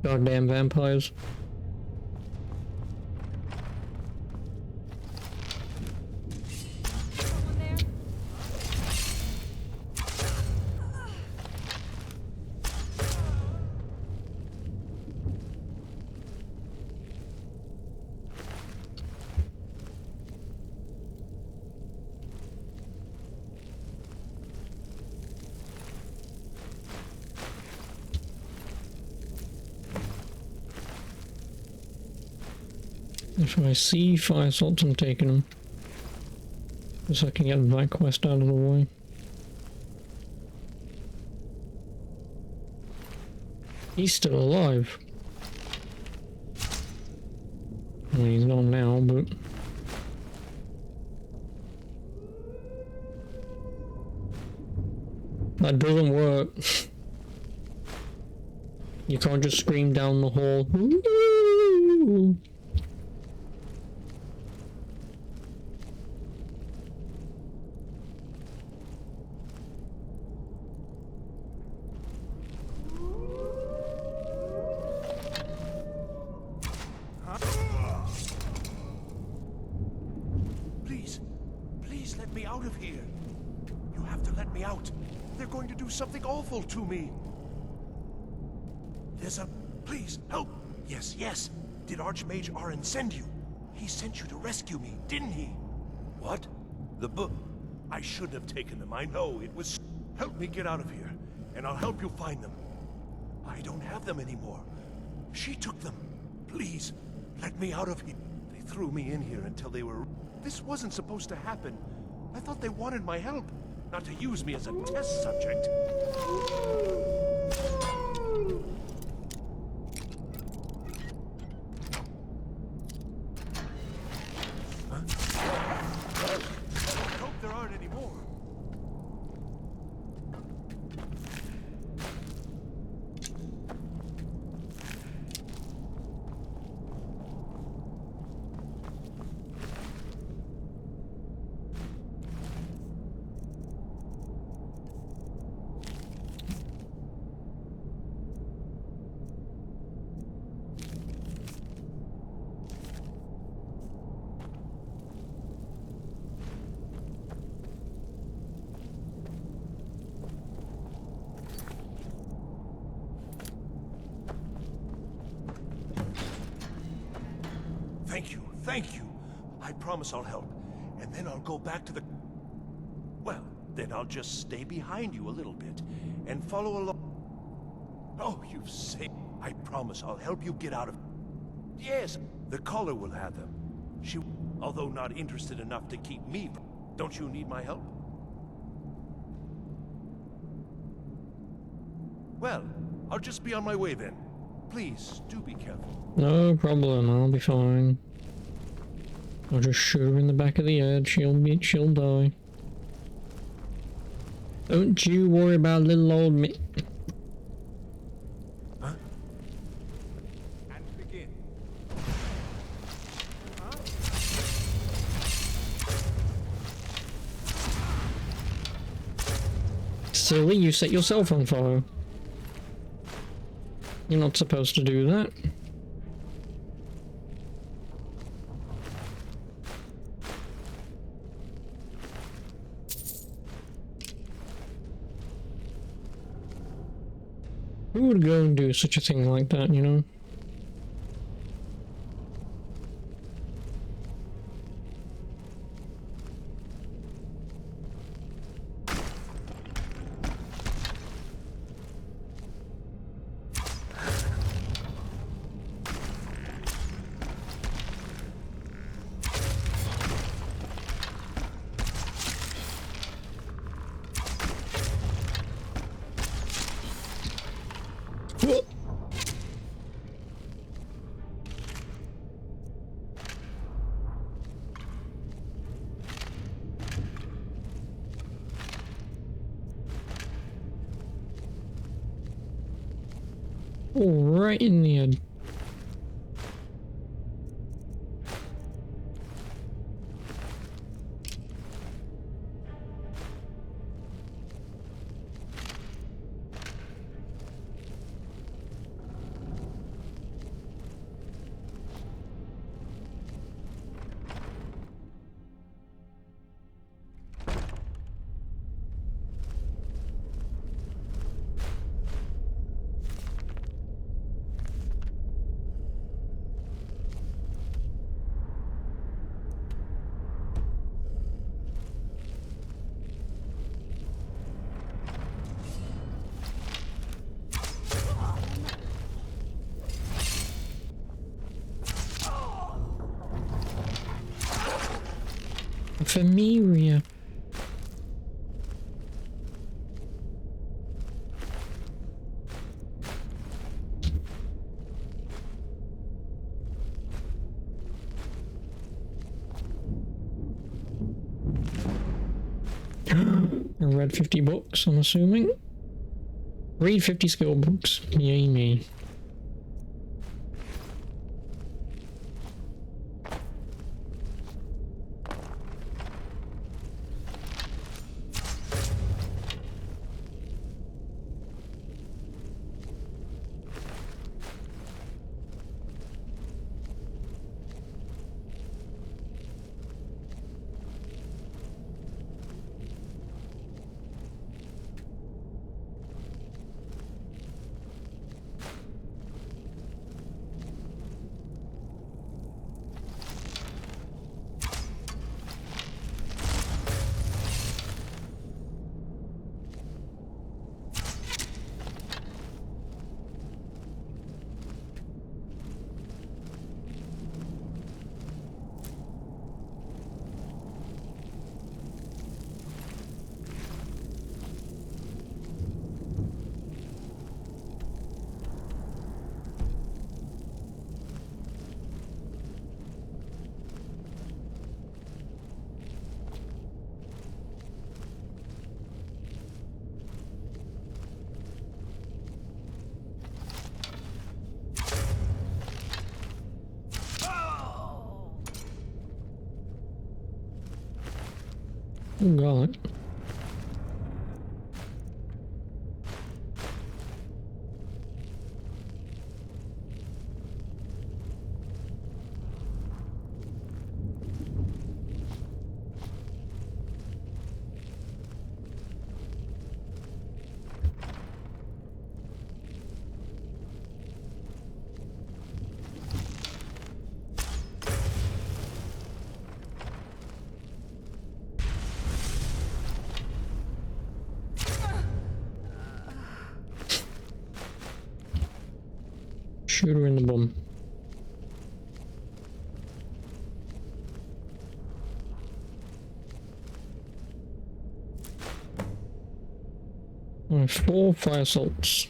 Goddamn vampires. If I see fire salts, I'm taking them. Just so I can get that quest out of the way. He's still alive. I mean, he's not now, but... That doesn't work. You can't just scream down the hall. Ooh. Please let me out of here. You have to let me out. They're going to do something awful to me. There's a... Please, help! Yes, yes. Did Archmage Arin send you? He sent you to rescue me, didn't he? What? The book? I shouldn't have taken them, I know. It was... Help me get out of here, and I'll help you find them. I don't have them anymore. She took them. Please, let me out of here. They threw me in here until they were... This wasn't supposed to happen. I thought they wanted my help, not to use me as a test subject. Huh? I hope there aren't any more. Thank you. I promise I'll help. And then I'll go back to the... Well, then I'll just stay behind you a little bit and follow along. Oh, you've saved... I promise I'll help you get out of... Yes, the caller will have them. She... Although not interested enough to keep me... Don't you need my help? Well, I'll just be on my way then. Please, do be careful. No problem, I'll be fine. I'll just shoot her in the back of the head, she'll die. Don't you worry about little old me. Huh? And begin. Huh? silly, you set yourself on fire. You're not supposed to do that. Who would go and do such a thing like that, you know? Oh, right in the head. Familia. I read 50 books, I'm assuming. Read 50 skill books. Yay me. Oh god. Shoot her in the bum. And 4 fire salts.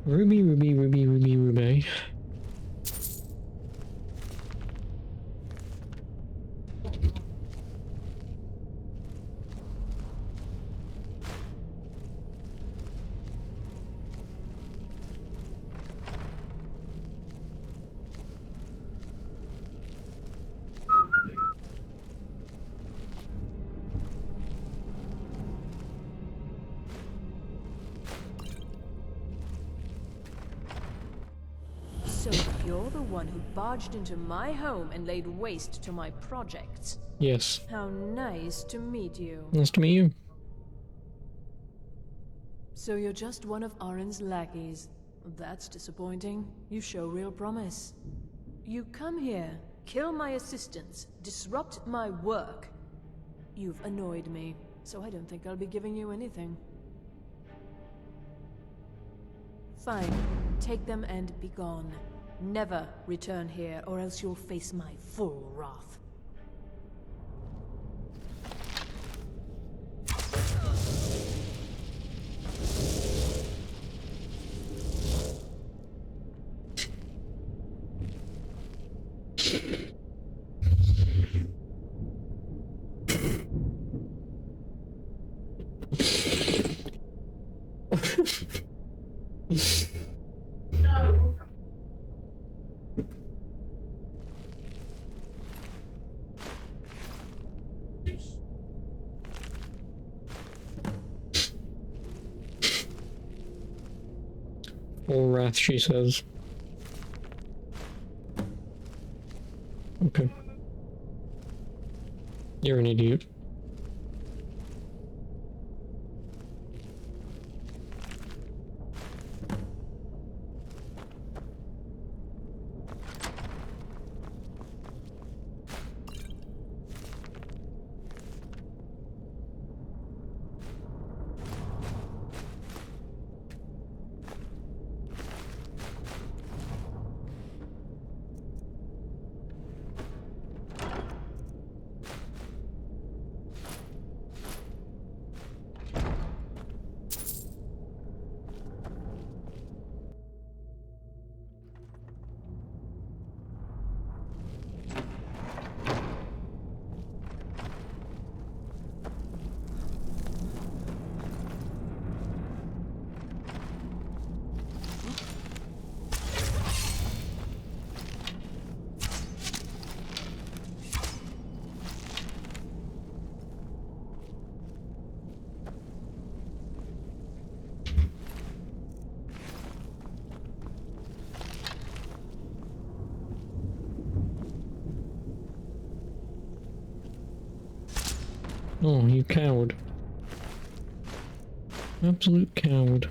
Ruby, ruby, ruby, ruby, ruby. So you're the one who barged into my home and laid waste to my projects. Yes. How nice to meet you. Nice to meet you. So you're just one of Arin's lackeys. That's disappointing. You show real promise. You come here, kill my assistants, disrupt my work. You've annoyed me, so I don't think I'll be giving you anything. Fine. Take them and be gone. Never return here, or else you'll face my full wrath. Full wrath, she says. Okay. You're an idiot. Oh, you coward. Absolute coward.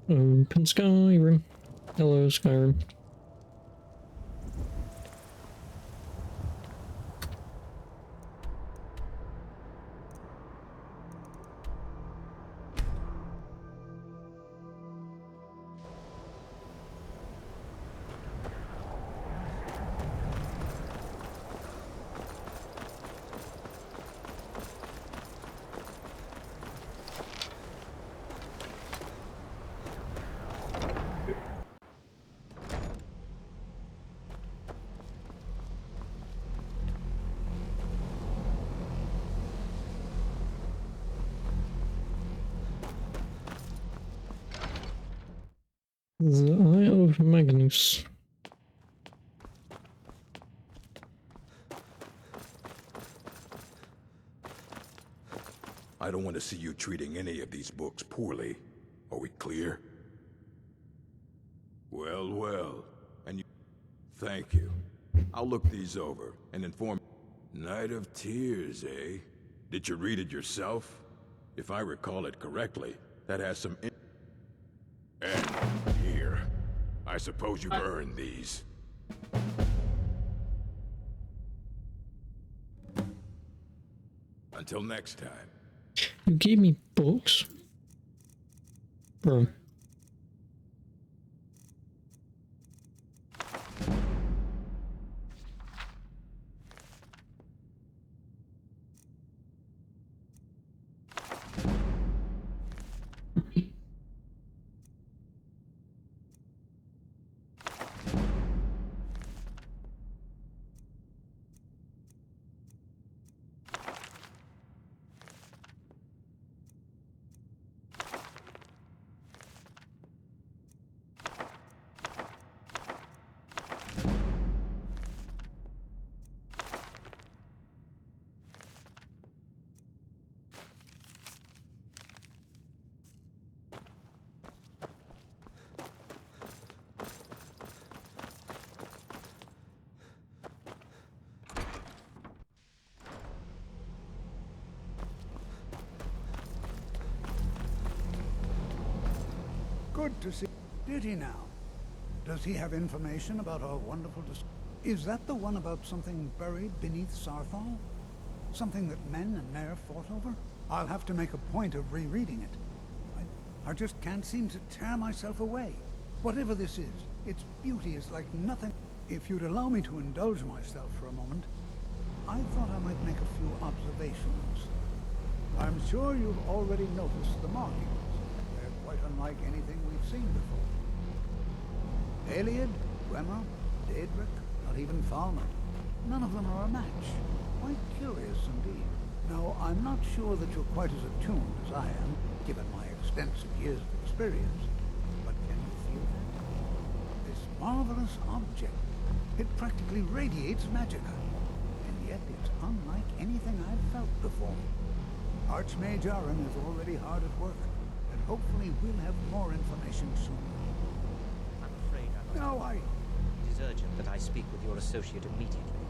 Open Skyrim. Hello, Skyrim. The Eye of Magnus. I don't want to see you treating any of these books poorly. Are we clear? Well, well. And you... Thank you. I'll look these over and inform... Night of Tears, eh? Did you read it yourself? If I recall it correctly, that has some... And here. I suppose you've earned these. Until next time. You gave me books? Bro. Good to see. Did he now? Does he have information about our wonderful Is that the one about something buried beneath Sarthal? Something that men and Nair fought over? I'll have to make a point of rereading it. I just can't seem to tear myself away. Whatever this is, its beauty is like nothing. If you'd allow me to indulge myself for a moment, I thought I might make a few observations. I'm sure you've already noticed the markings. They're quite unlike anything we've seen before. Aliad, Dwemer, Daedric, not even Falmouth. None of them are a match. Quite curious indeed. Now, I'm not sure that you're quite as attuned as I am, given my extensive years of experience. But can you feel that? This marvelous object. It practically radiates magicka. And yet it's unlike anything I've felt before. Archmage Aaron is already hard at work, and hopefully we'll have more information soon. I'm afraid I must... No, It is urgent that I speak with your associate immediately.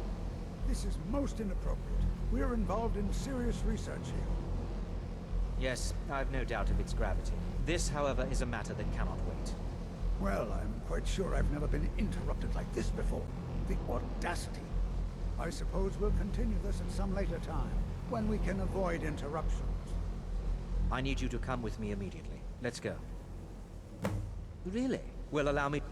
This is most inappropriate. We're involved in serious research here. Yes, I've no doubt of its gravity. This, however, is a matter that cannot wait. Well, I'm quite sure I've never been interrupted like this before. The audacity. I suppose we'll continue this at some later time, when we can avoid interruptions. I need you to come with me immediately. Let's go. Really? Well, allow me...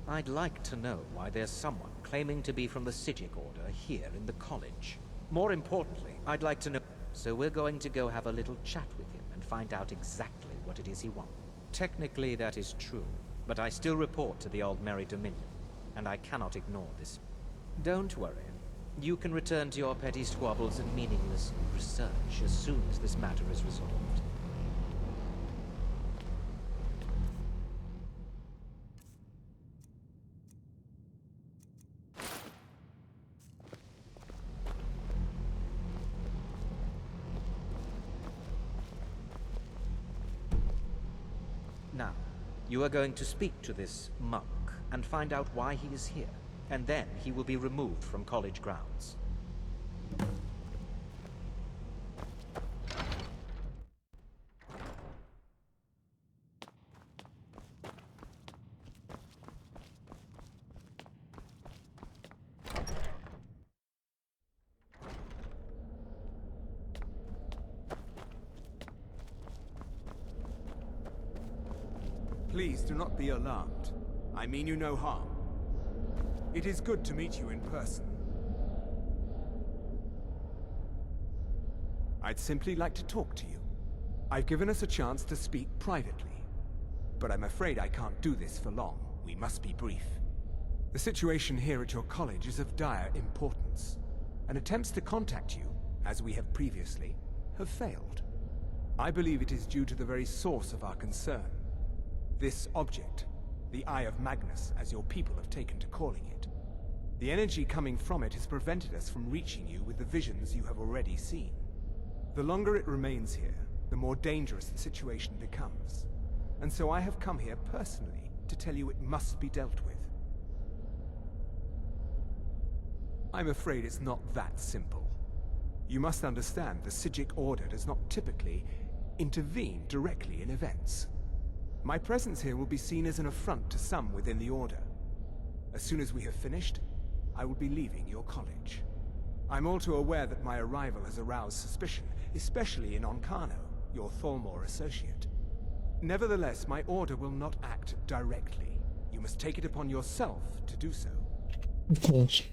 I'd like to know why there's someone claiming to be from the Psijic Order here in the college. More importantly, I'd like to know... So we're going to go have a little chat with him and find out exactly what it is he wants. Technically, that is true, but I still report to the Aldmeri Dominion, and I cannot ignore this. Don't worry. You can return to your petty squabbles and meaningless research as soon as this matter is resolved. Now, you are going to speak to this monk and find out why he is here, and then he will be removed from college grounds. Please do not be alarmed. I mean you no harm. It is good to meet you in person. I'd simply like to talk to you. I've given us a chance to speak privately, but I'm afraid I can't do this for long. We must be brief. The situation here at your college is of dire importance, and attempts to contact you, as we have previously, have failed. I believe it is due to the very source of our concern. This object, the Eye of Magnus, as your people have taken to calling it. The energy coming from it has prevented us from reaching you with the visions you have already seen. The longer it remains here, the more dangerous the situation becomes. And so I have come here personally to tell you it must be dealt with. I'm afraid it's not that simple. You must understand the Psijic Order does not typically intervene directly in events. My presence here will be seen as an affront to some within the Order. As soon as we have finished, I will be leaving your college. I'm all too aware that my arrival has aroused suspicion, especially in Onkano, your Thalmor associate. Nevertheless, my Order will not act directly. You must take it upon yourself to do so. Of course.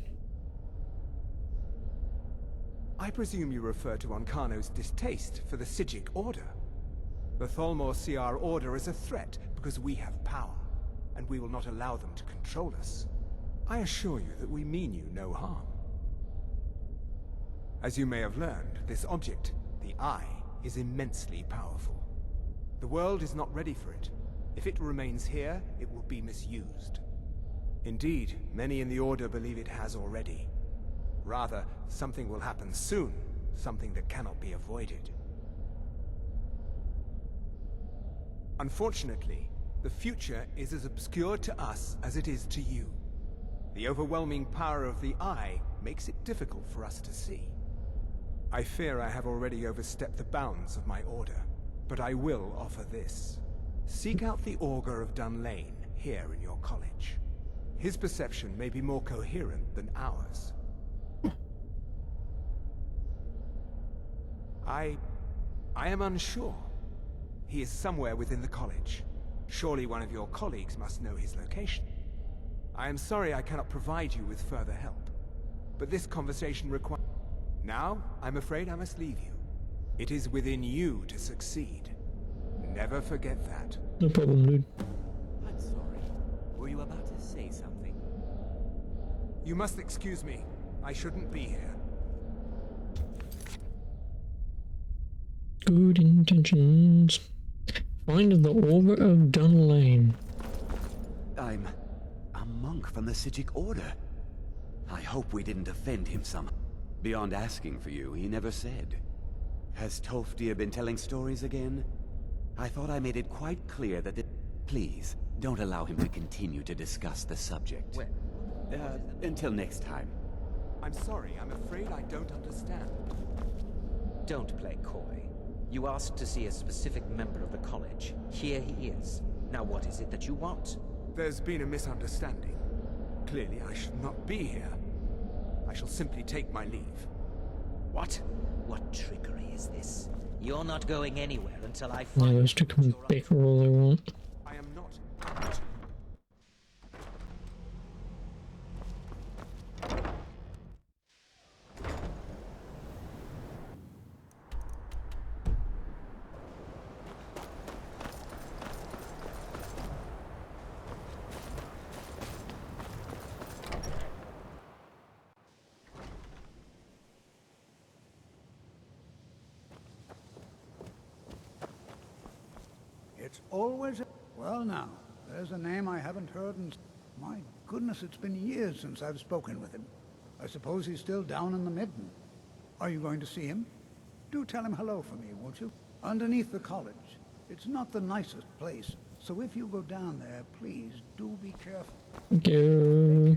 I presume you refer to Onkano's distaste for the Psijic Order. The Thalmor see our Order as a threat because we have power, and we will not allow them to control us. I assure you that we mean you no harm. As you may have learned, this object, the Eye, is immensely powerful. The world is not ready for it. If it remains here, it will be misused. Indeed, many in the Order believe it has already. Rather, something will happen soon, something that cannot be avoided. Unfortunately, the future is as obscure to us as it is to you. The overwhelming power of the Eye makes it difficult for us to see. I fear I have already overstepped the bounds of my Order, but I will offer this. Seek out the Augur of Dunlane here in your college. His perception may be more coherent than ours. I am unsure. He is somewhere within the college. Surely one of your colleagues must know his location. I am sorry I cannot provide you with further help, but this conversation requires... Now, I'm afraid I must leave you. It is within you to succeed. Never forget that. No problem, dude. I'm sorry. Were you about to say something? You must excuse me. I shouldn't be here. Good intentions. Find the Augur of Dunlane. I'm a monk from the Sijic Order. I hope we didn't offend him somehow. Beyond asking for you, he never said. Has Tolfdir been telling stories again? I thought I made it quite clear that Please, don't allow him to continue to discuss the subject. When? Until next time. I'm sorry, I'm afraid I don't understand. Don't play coy. You asked to see a specific member of the college. Here he is. Now what is it that you want? There's been a misunderstanding. Clearly I should not be here. I shall simply take my leave. What? What trickery is this? You're not going anywhere until I Yeah, find... those two can bicker all they want. I am not... It's always... Well now, there's a name I haven't heard in... My goodness, it's been years since I've spoken with him. I suppose he's still down in the Midden. Are you going to see him? Do tell him hello for me, won't you? Underneath the college. It's not the nicest place, so if you go down there, please do be careful. Thank you.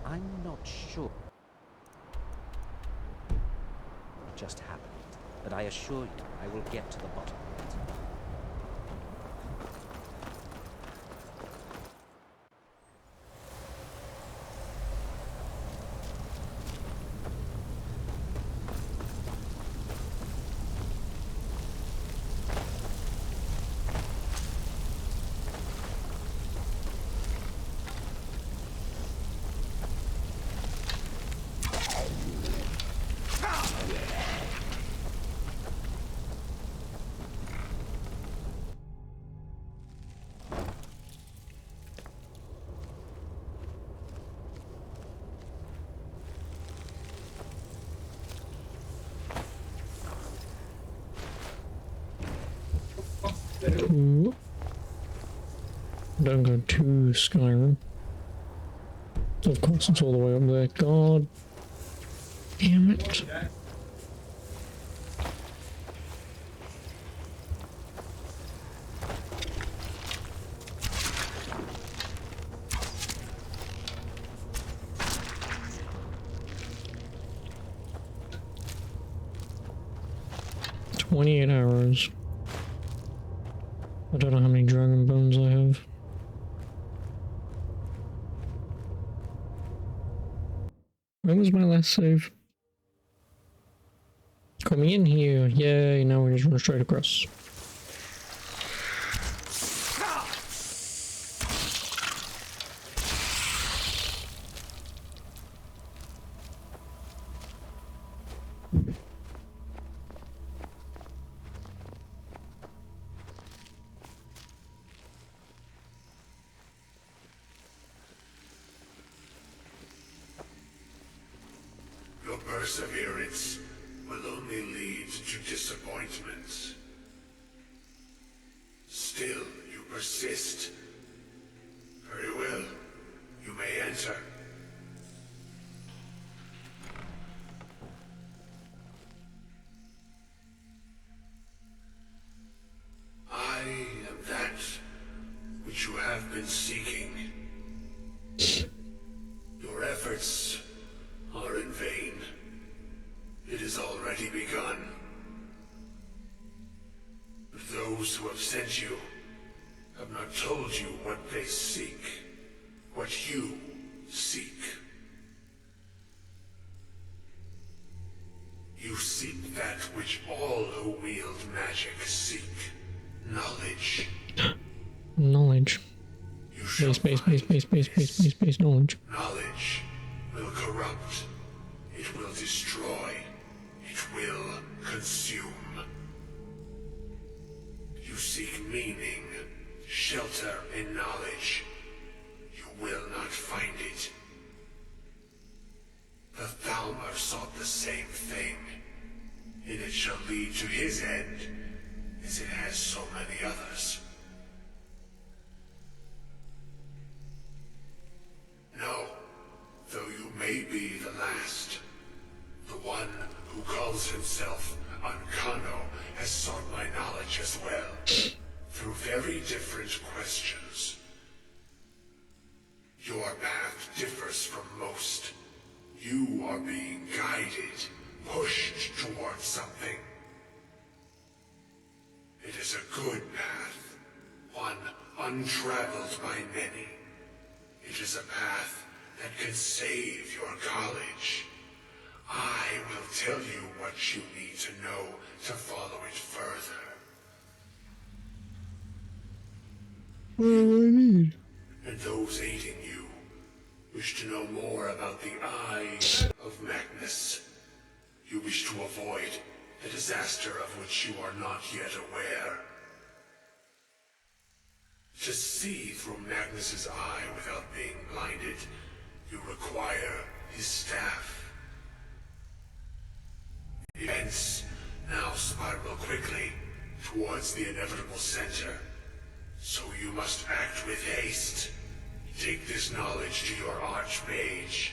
I'm not sure what just happened, but I assure you I will get to the bottom of it. Cool. Don't go to Skyrim. Of course, it's all the way up there. God damn it. "28 hours. I don't know how many dragon bones I have. When was my last save? Coming in here. Yay, now we just run straight across. Your perseverance will only lead to disappointments. Still, you persist. Very well. You may enter. I am that which you have been seeking. Your efforts are in vain. It has already begun. have not told you what they seek, what you seek. You seek that which all who wield magic seek, knowledge. Knowledge. Base, knowledge. Knowledge will corrupt, it will destroy, it will consume. You seek meaning, shelter in knowledge. You will not find it. The Thalmor sought the same thing, and it shall lead to his end, as it has so many others. No, though you may be the last, the one who calls himself Ancano has sought my knowledge as well, through very different questions. Your path differs from most. You are being guided, pushed towards something. It is a good path, one untraveled by many. It is a path that can save your college. I will tell you what you need to know to follow it further. What do I need? And those aiding you wish to know more about the Eye of Magnus. You wish to avoid the disaster of which you are not yet aware. To see through Magnus's eye without being blinded, you require his staff. Events now spiral quickly towards the inevitable center, so you must act with haste. Take this knowledge to your Archmage.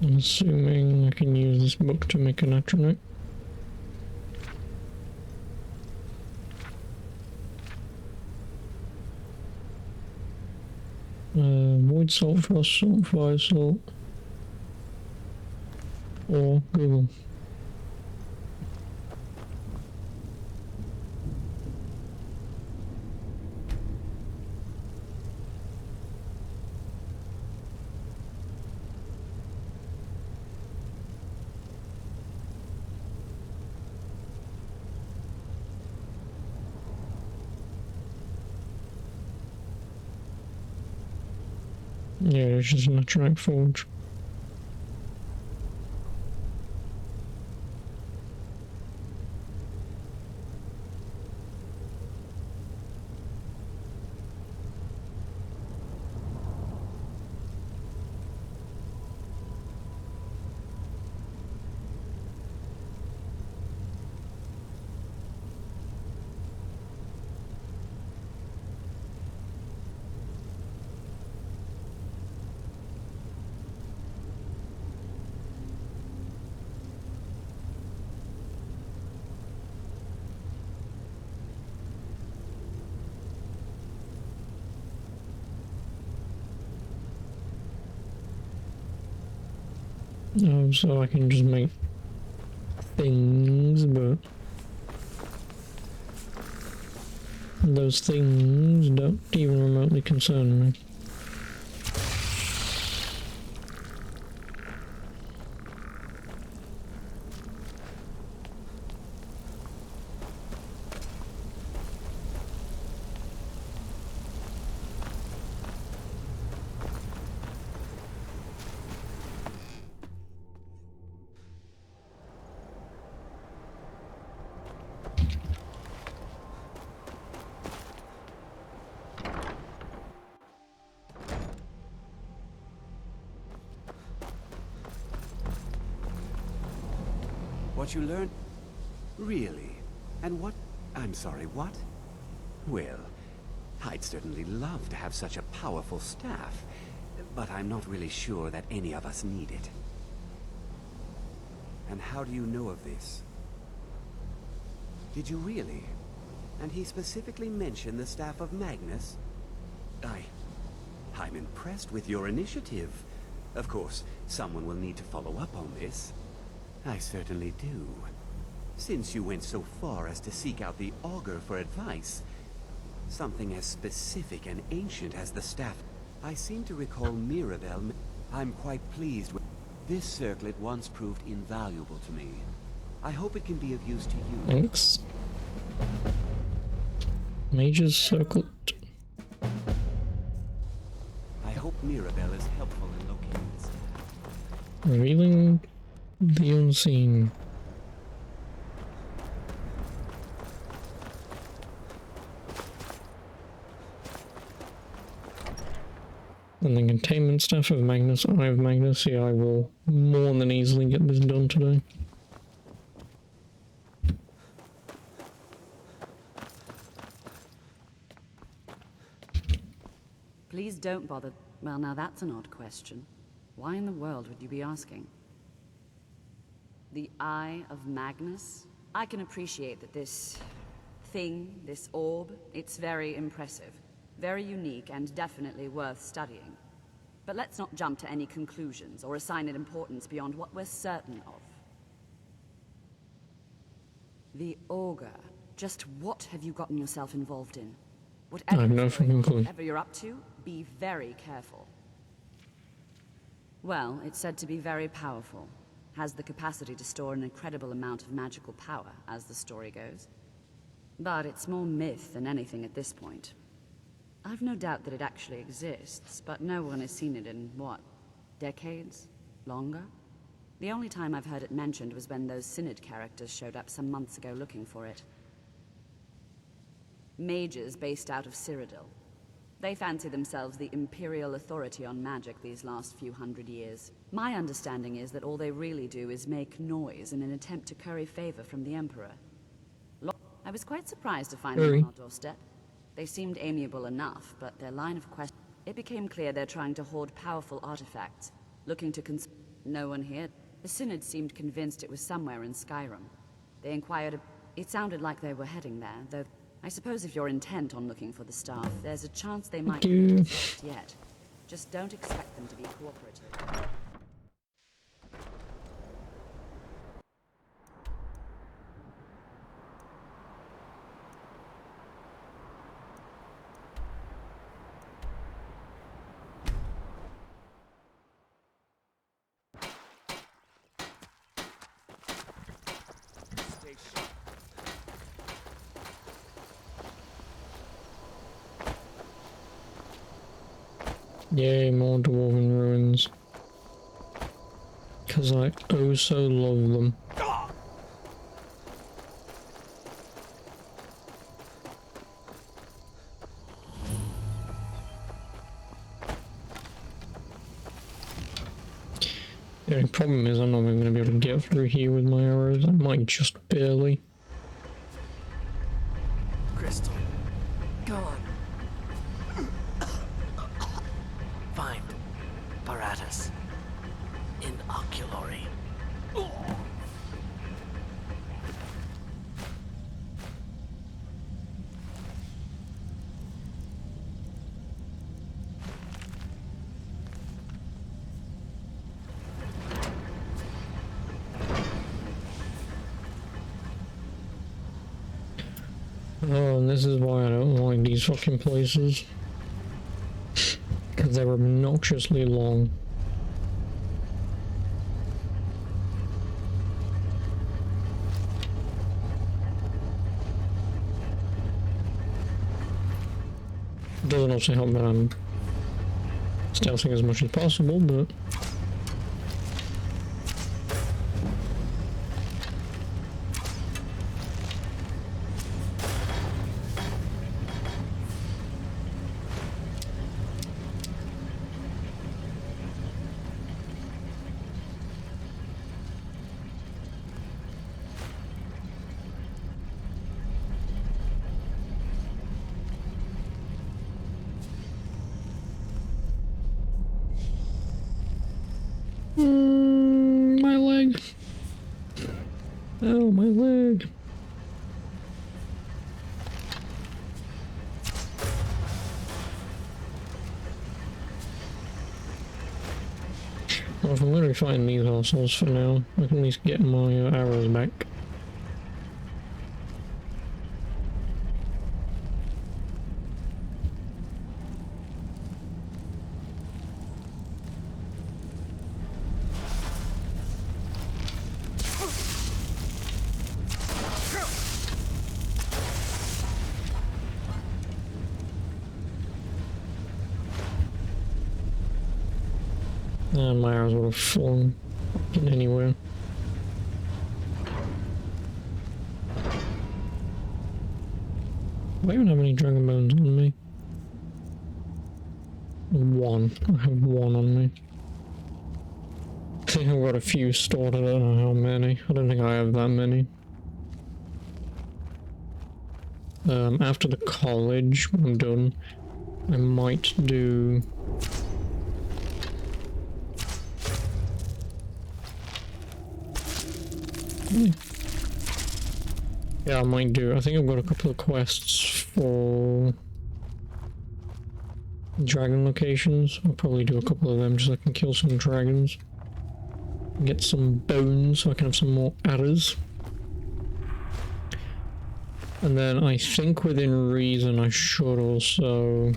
I'm assuming I can use this book to make an atronach. Void salt, frost salt, fire salt, or Google. Yeah, it's just an atronach forge. So I can just make things, but Those things don't even remotely concern me. What you learned? Really? And what? I'm sorry, what? Well, I'd certainly love to have such a powerful staff, but I'm not really sure that any of us need it. And how do you know of this? Did you really? And he specifically mentioned the staff of Magnus? I'm impressed with your initiative. Of course, someone will need to follow up on this. I certainly do. Since you went so far as to seek out the Augur for advice, something as specific and ancient as the staff, I seem to recall Mirabelle. I'm quite pleased with this circlet. Once proved invaluable to me. I hope it can be of use to you. Thanks. Mage's circlet. I hope Mirabelle is helpful in locating the staff. Revealing the unseen. And the containment staff of Magnus, Eye of Magnus. Yeah, I will more than easily get this done today. Please don't bother. Well, now that's an odd question. Why in the world would you be asking? The Eye of Magnus? I can appreciate that this thing, this orb, it's very impressive. Very unique and definitely worth studying. But let's not jump to any conclusions or assign it importance beyond what we're certain of. The Augur. Just what have you gotten yourself involved in? I have no fucking clue. Whatever you're up to, be very careful. Well, it's said to be very powerful. Has the capacity to store an incredible amount of magical power, as the story goes. But it's more myth than anything at this point. I've no doubt that it actually exists, but no one has seen it in, what, decades? Longer? The only time I've heard it mentioned was when those Synod characters showed up some months ago looking for it. Mages based out of Cyrodiil. They fancy themselves the imperial authority on magic these last few hundred years. My understanding is that all they really do is make noise in an attempt to curry favor from the Emperor. I was quite surprised to find them on our doorstep. They seemed amiable enough, but their line of question... It became clear they're trying to hoard powerful artifacts, looking to No one here. The Synod seemed convinced it was somewhere in Skyrim. They inquired... It sounded like they were heading there, though... I suppose if you're intent on looking for the staff, there's a chance they might not have yet. Just don't expect them to be cooperative. Yay, more dwarven ruins. Because I oh so love them. The only problem is I'm not even going to be able to get through here with my arrows. I might just barely. Crystal, go on. Find Baratus in Oculory. Oh, and this is why I don't like these fucking places. Because they're obnoxiously long. Doesn't also help that I'm stealthing as much as possible, but... my leg. Oh, my leg. Well, if I'm going to be fighting these assholes for now, I can at least get my arrows back. My arrows would have fallen in anywhere. Do I even have any dragon bones on me? One. I have one on me. I think I've got a few stored. I don't know how many. I don't think I have that many. After the college, when I'm done, I might do... Yeah, I might do. I think I've got a couple of quests for dragon locations. I'll probably do a couple of them just so I can kill some dragons. Get some bones so I can have some more arrows. And then I think within reason I should also...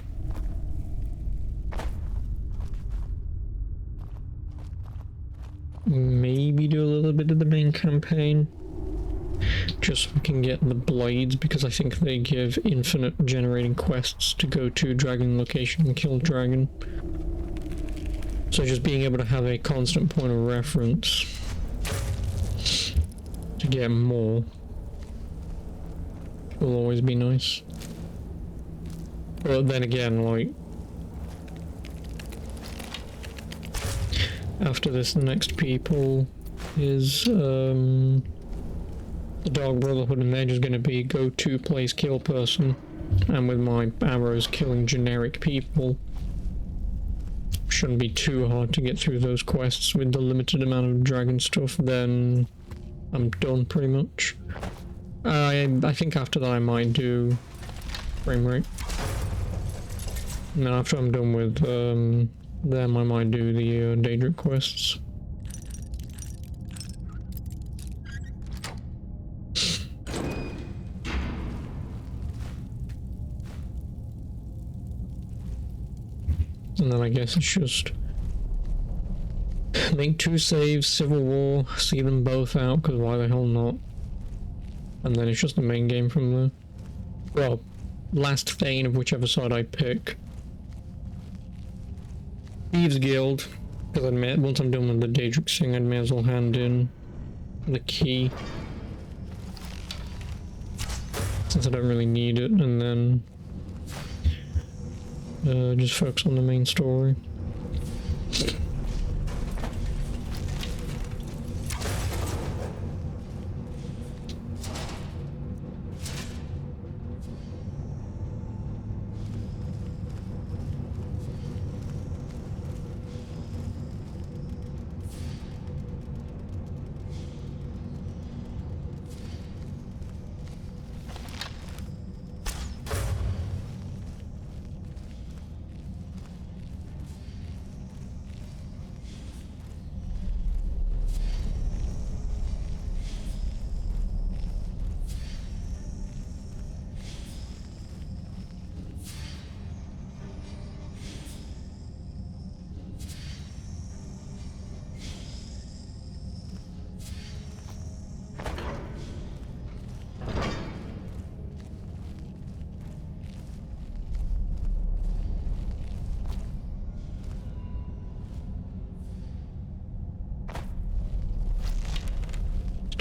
maybe do a little bit of the main campaign. Just so we can get the blades, because I think they give infinite generating quests to go to dragon location and kill dragon. So just being able to have a constant point of reference to get more will always be nice. But then again, like, after this, the next people is the Dark Brotherhood, and they're just going to be go to place, kill person, and with my arrows killing generic people. Shouldn't be too hard to get through those quests with the limited amount of dragon stuff. Then I'm done pretty much. I think after that I might do frame rate. And then after I'm done with them, I might do the Daedric quests. And then I guess it's just make 2 saves, Civil War, see them both out, because why the hell not? And then it's just the main game from there. Well, last Thane of whichever side I pick. Thieves Guild, because once I'm done with the Daedric thing, I may as well hand in the key. Since I don't really need it, and then just focus on the main story.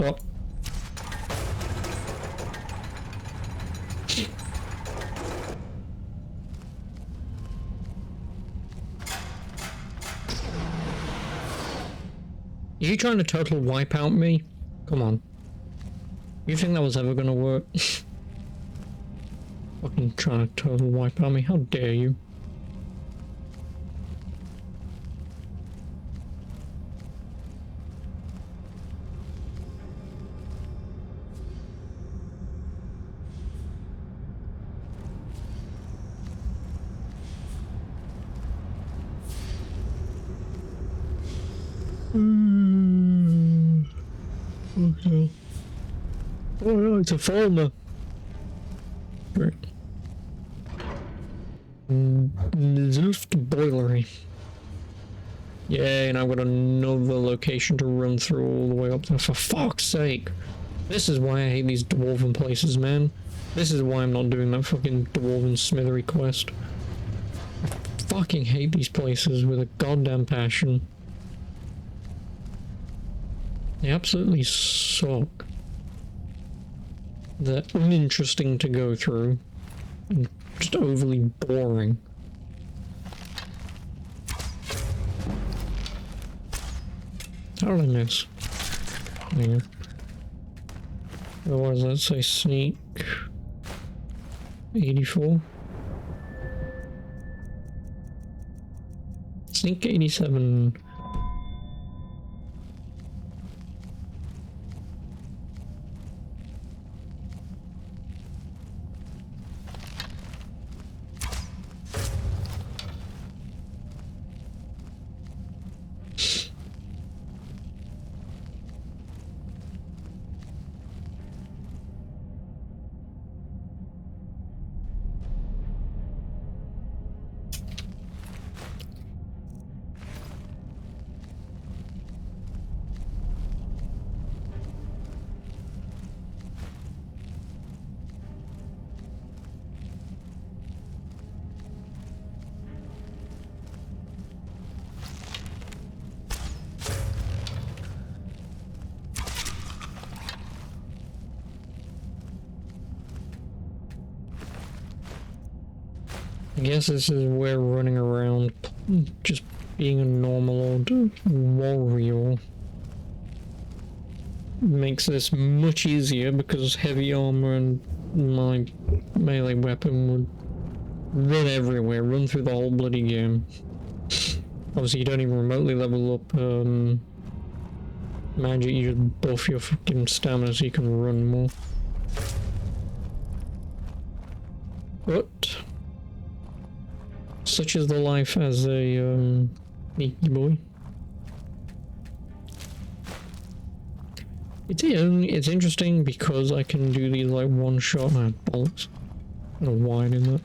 Stop. Are you trying to total wipe out me? Come on. You think that was ever gonna work? Fucking trying to total wipe out me, how dare you? Okay. Oh no, it's a farmer. Right. Boilery. Yay, and I've got another location to run through all the way up there, for fuck's sake. This is why I hate these dwarven places, man. This is why I'm not doing that fucking dwarven smithery quest. I fucking hate these places with a goddamn passion. They absolutely suck. They're uninteresting to go through. And just overly boring. How did I miss? Yeah. Otherwise, let's say sneak 84. Sneak 87. I guess this is where running around, just being a normal old warrior makes this much easier, because heavy armor and my melee weapon would run everywhere, run through the whole bloody game. Obviously you don't even remotely level up magic, you just buff your fucking stamina so you can run more. But such is the life as a sneaky boy. It's interesting because I can do these like one shot. No, bollocks. I don't know why I did that.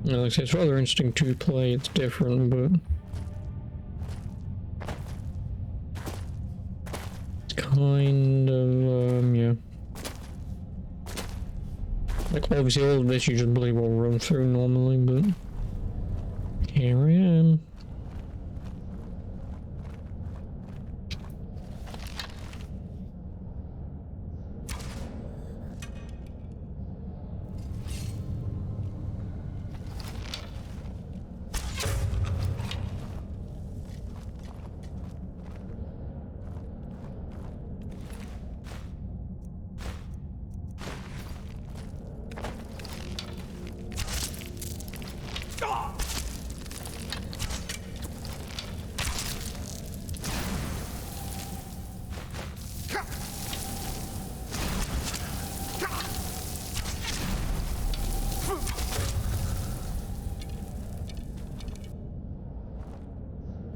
No, like I say, it's rather interesting to play. It's different, but kind of, yeah. Like, obviously all of this you just believe will run through normally, but here I am.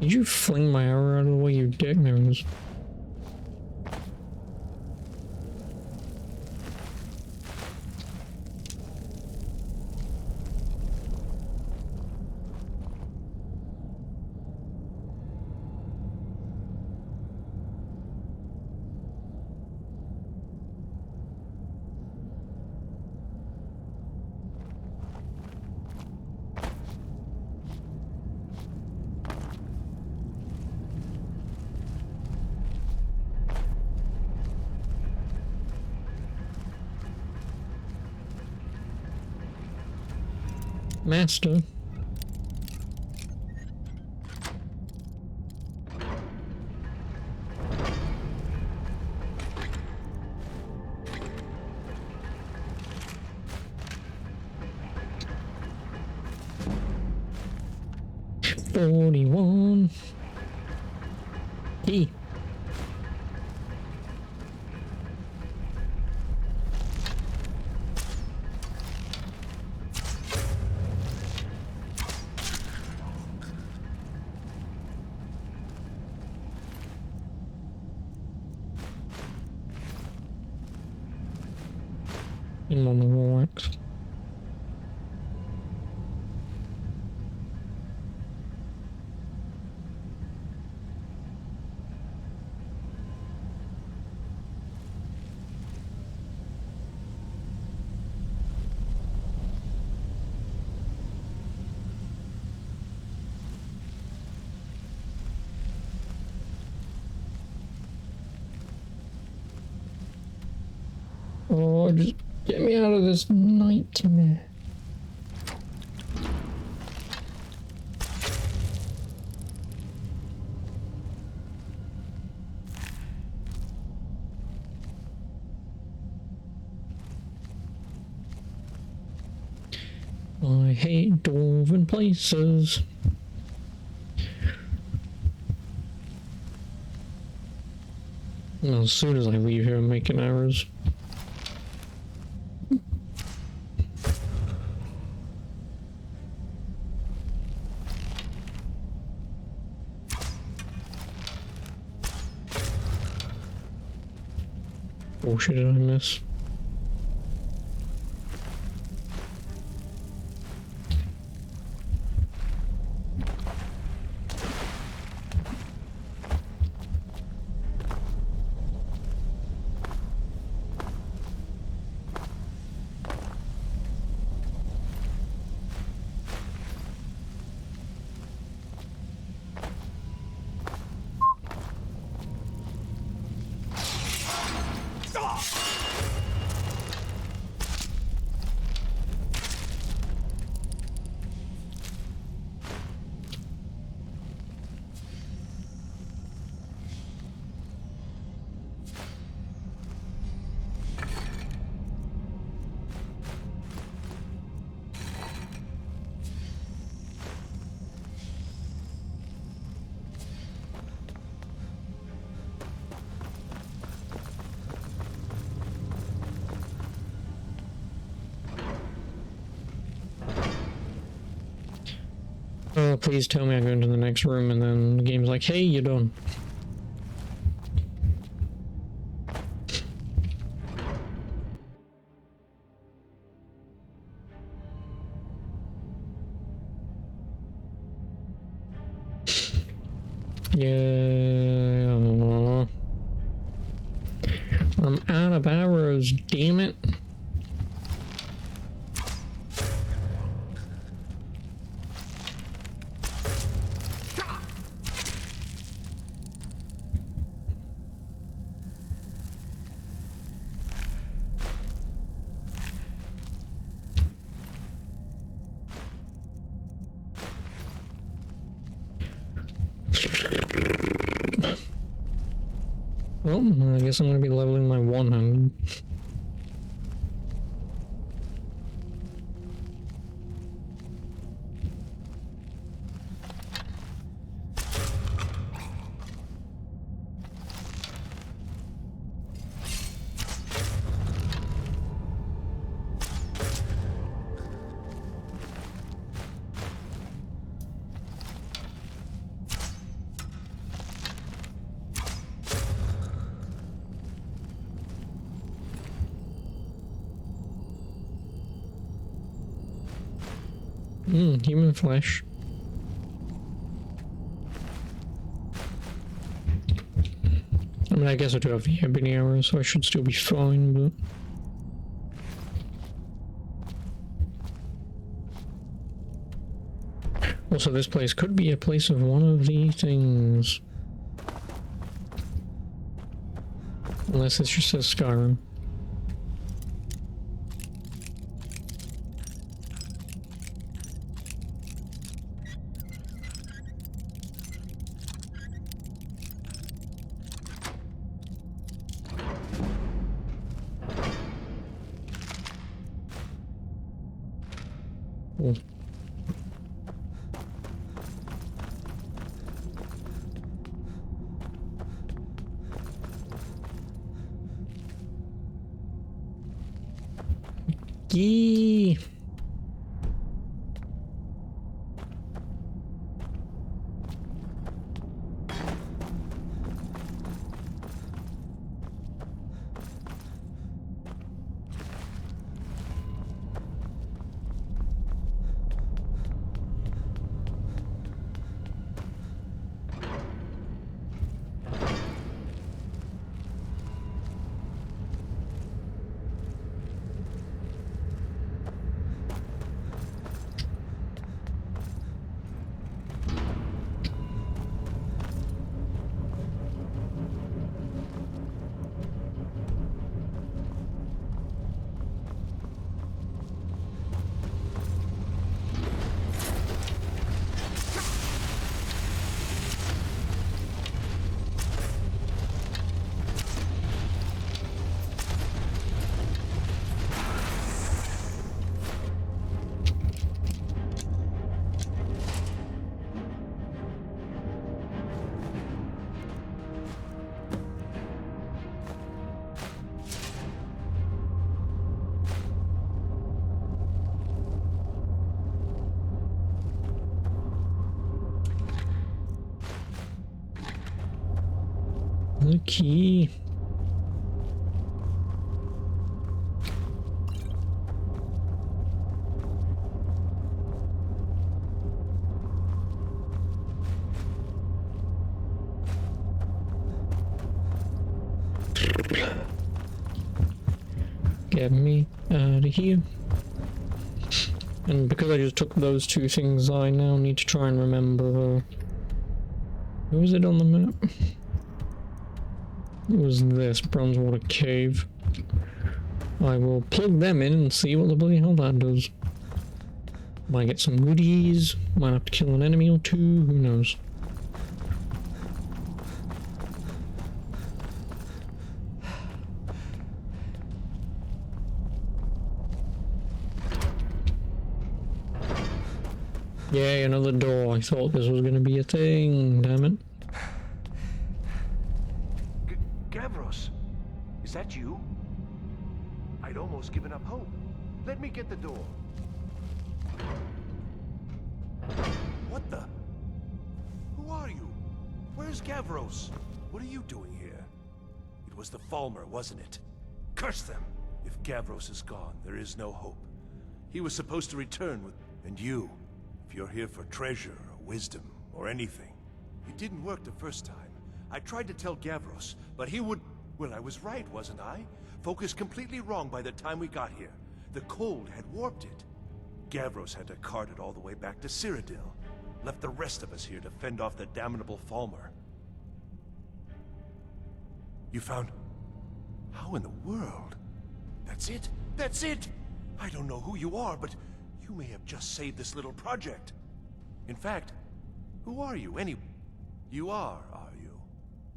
Did you fling my arrow out of the way, you dick? There it is. Master. $41. Key. In on the rocks. Oh, just get me out of this nightmare. I hate dwarven places. As soon as I leave here, I'm making errors. Oh shit, did I miss? Oh, please tell me I go into the next room and then the game's like, hey, you're done. Yeah. I'm out of arrows, damn it. Well, I guess I'm gonna be leveling my 100. Human flesh. I mean, I guess I do have the ebony arrow, so I should still be fine, but... Also, this place could be a place of one of the things. Unless it just says Skyrim. Cool. Yee. The key. Get me out of here. And because I just took those two things, I now need to try and remember. Who was it on the map? It was this Bronzewater Cave. I will plug them in and see what the bloody hell that does. Might get some goodies, might have to kill an enemy or two, who knows. Yay, another door. I thought this was going to be a thing, damn it. Gavros, is that you? I'd almost given up hope. Let me get the door. What the? Who are you? Where's Gavros? What are you doing here? It was the Falmer, wasn't it? Curse them! If Gavros is gone, there is no hope. He was supposed to return with... And you, if you're here for treasure or wisdom or anything. It didn't work the first time. I tried to tell Gavros, but he would... Well, I was right, wasn't I? Focused completely wrong by the time we got here. The cold had warped it. Gavros had to cart it all the way back to Cyrodiil. Left the rest of us here to fend off the damnable Falmer. You found... How in the world? That's it? That's it! I don't know who you are, but you may have just saved this little project. In fact, who are you anyway? You are you?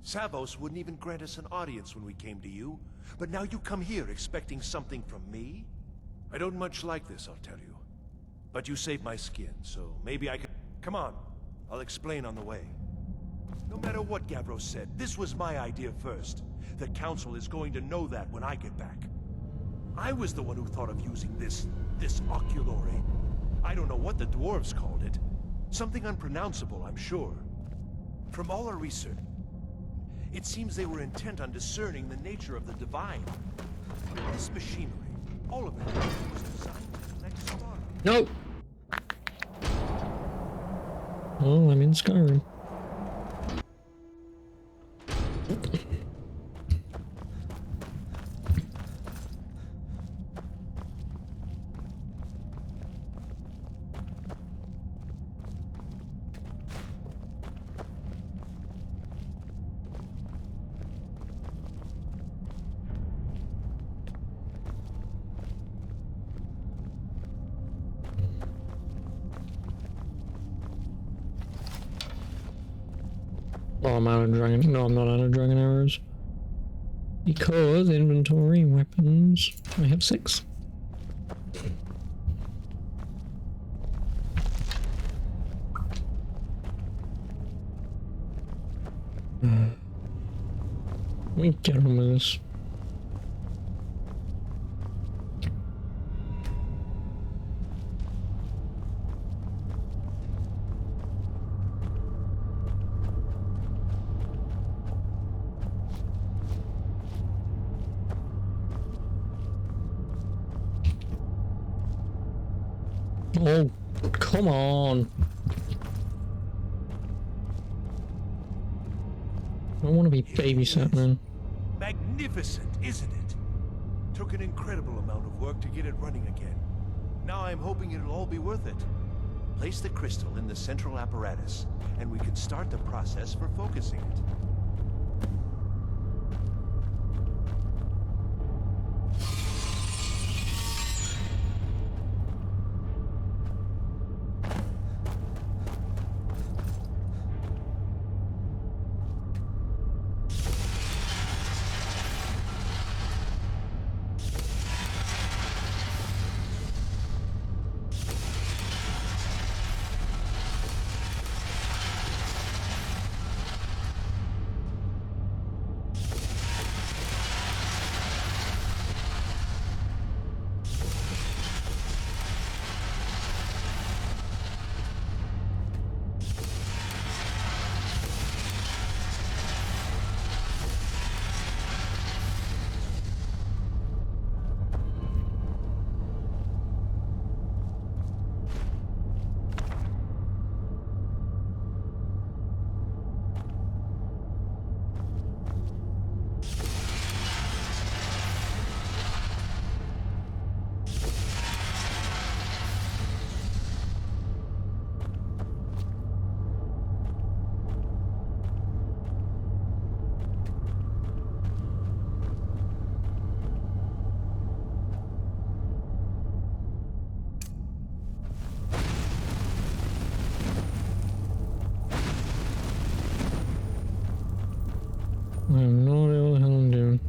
Savos wouldn't even grant us an audience when we came to you, but now you come here expecting something from me? I don't much like this, I'll tell you. But you saved my skin, so maybe I can... Come on, I'll explain on the way. No matter what Gavros said, this was my idea first. The Council is going to know that when I get back. I was the one who thought of using this oculore. I don't know what the dwarves called it. Something unpronounceable, I'm sure. From all our research, it seems they were intent on discerning the nature of the divine. This machinery, all of it, was designed to connect stars. No! Well, I'm in Skyrim. Oh, I'm out of dragon. No, I'm not out of dragon arrows. Because inventory, weapons, I have 6. We get on with this. Oh, come on. I don't want to be babysat, man. Magnificent, isn't it? Took an incredible amount of work to get it running again. Now I'm hoping it'll all be worth it. Place the crystal in the central apparatus, and we can start the process for focusing it. I have no idea what the hell I'm doing.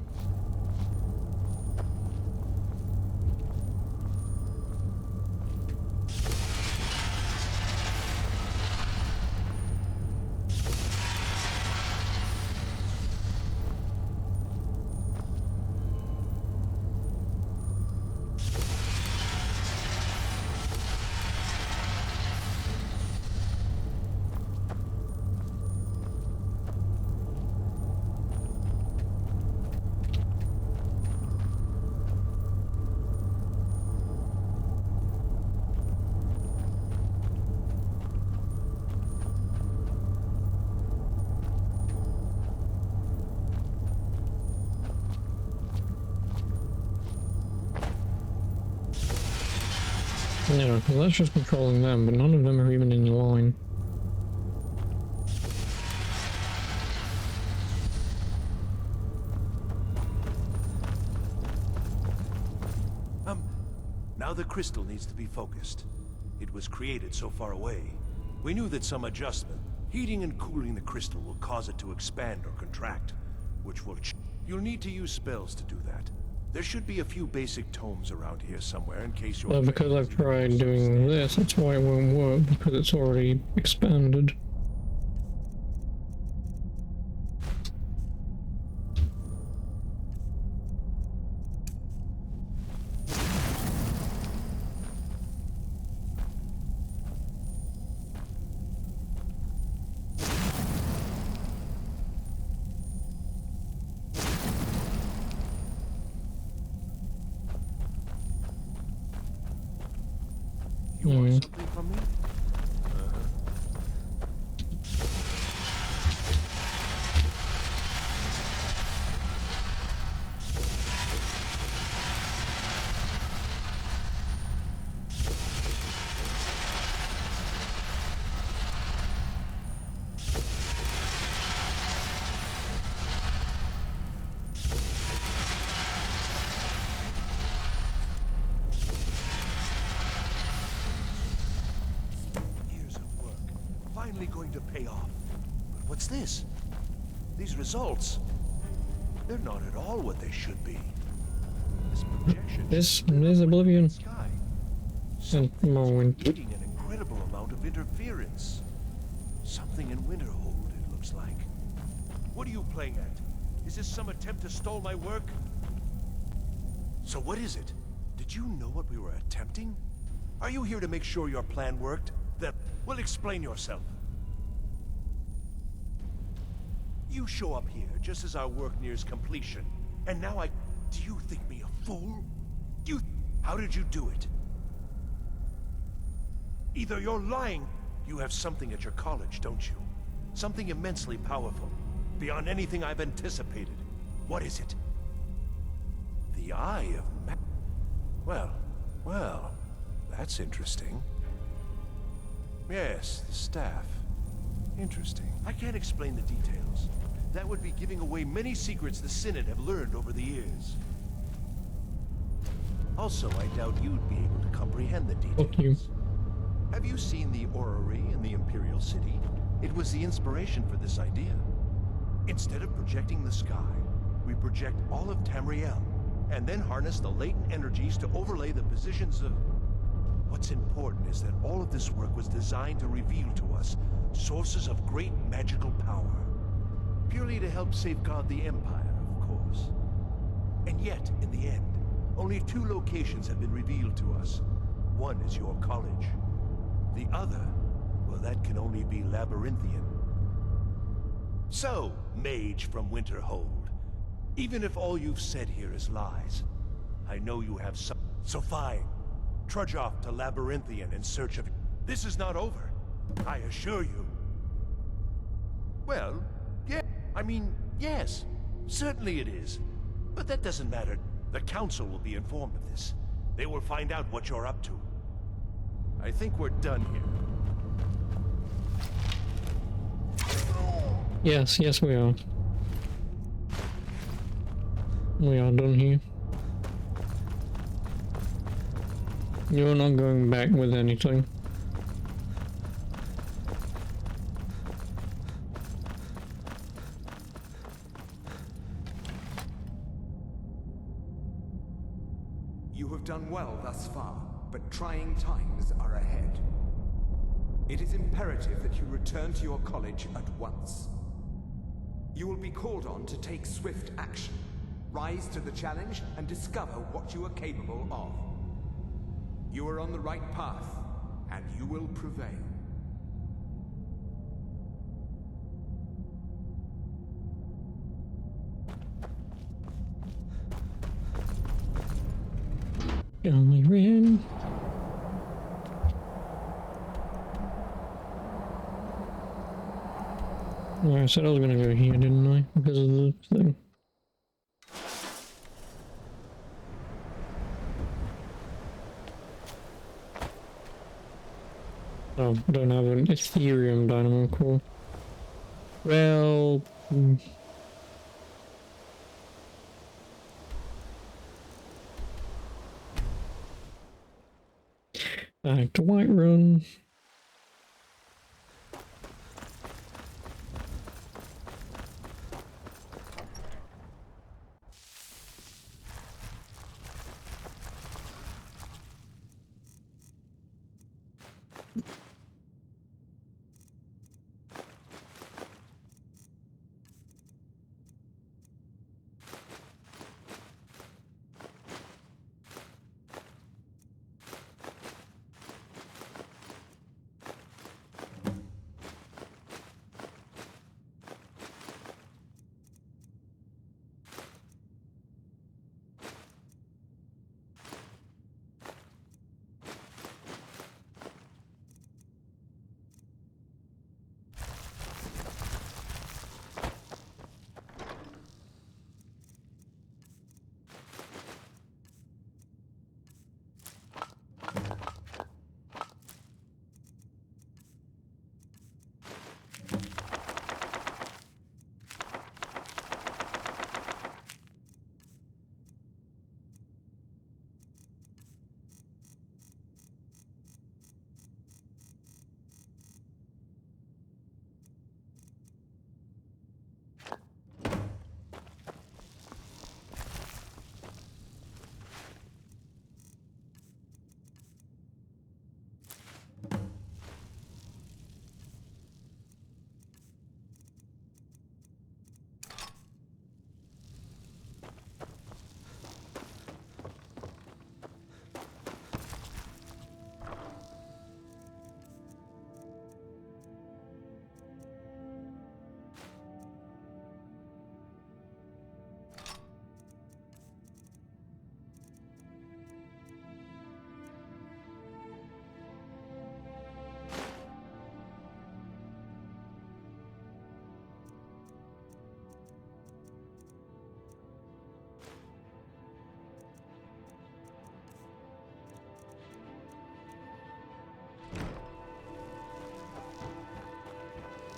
Yeah, because that's just controlling them, but none of them are even in line. Now the crystal needs to be focused. It was created so far away. We knew that some adjustment, heating and cooling the crystal will cause it to expand or contract, which will You'll need to use spells to do that. There should be a few basic tomes around here somewhere in case you're... Well, because I've tried doing this, that's why it won't work, because it's already expanded. You want something from me? Going to pay off. But what's this? These results, they're not at all what they should be. This projection... This is Oblivion. Moment. Getting an incredible amount of interference. Something in Winterhold, it looks like. What are you playing at? Is this some attempt to stall my work? So what is it? Did you know what we were attempting? Are you here to make sure your plan worked? Then, well, explain yourself. You show up here just as our work nears completion. And now do you think me a fool? How did you do it? Either you're lying, you have something at your college, don't you? Something immensely powerful, beyond anything I've anticipated. What is it? The Eye of Well, that's interesting. Yes, the staff. Interesting. I can't explain the details. That would be giving away many secrets the Synod have learned over the years. Also, I doubt you'd be able to comprehend the details. Have you seen the orrery in the Imperial City? It was the inspiration for this idea. Instead of projecting the sky, we project all of Tamriel, and then harness the latent energies to overlay the positions of... What's important is that all of this work was designed to reveal to us sources of great magical power. Purely to help safeguard the Empire, of course. And yet, in the end, only 2 locations have been revealed to us. One is your college. The other, well, that can only be Labyrinthian. So, mage from Winterhold, even if all you've said here is lies, I know you have some... So fine, trudge off to Labyrinthian in search of... This is not over, I assure you. Well, yeah, I mean, yes, certainly it is. But that doesn't matter. The Council will be informed of this. They will find out what you're up to. I think we're done here. Yes, we are. We are done here. You're not going back with anything. You have done well thus far, but trying times are ahead. It is imperative that you return to your college at once. You will be called on to take swift action, rise to the challenge, and discover what you are capable of. You are on the right path, and you will prevail. Only ran. Well, I said I was gonna go here, didn't I? Because of the thing. Oh, I don't have an Ethereum dynamo core. Well... Back to Whiterun.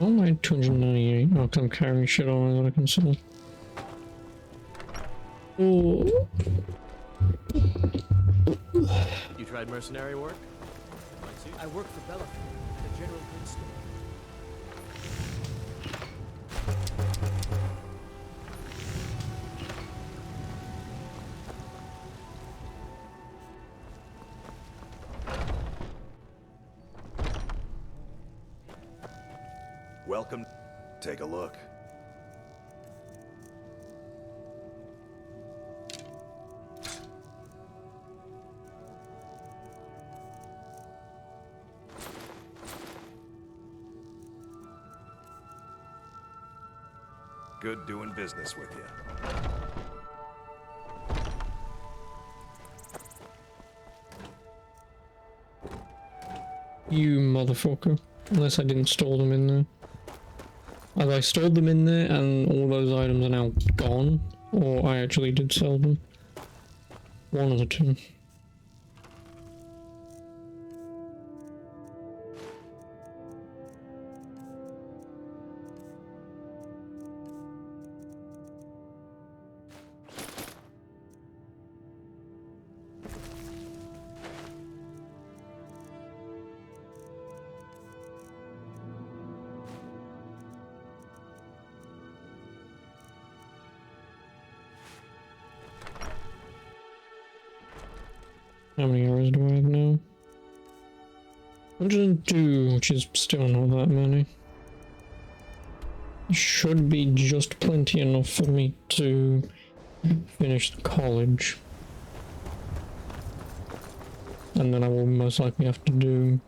Oh my 298. Oh, 'cause I'm carrying shit on that I can sell. Oh. You tried mercenary work? I work for Bella, the general goods store. Welcome. Take a look. Good doing business with you. You motherfucker. Unless I didn't store them in there. Either I stored them in there and all those items are now gone, or I actually did sell them. One of the two. How many hours do I have now? 102, which is still not that many. Should be just plenty enough for me to finish the college. And then I will most likely have to do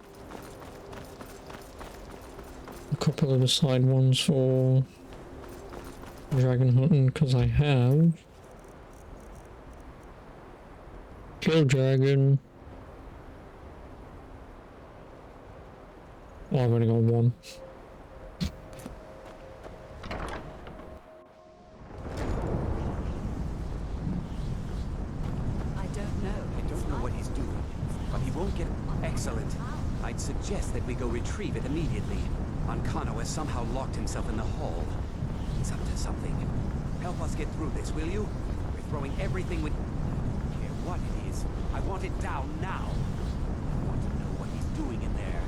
a couple of the side ones for dragon hunting, because I have kill dragon. Oh, I've only got one. I don't know what he's doing, but he won't get... Excellent. I'd suggest that we go retrieve it immediately. Ancano has somehow locked himself in the hall. He's up to something. Help us get through this, will you? We're throwing everything we... I don't care what it is. I want it down now. I want to know what he's doing in there.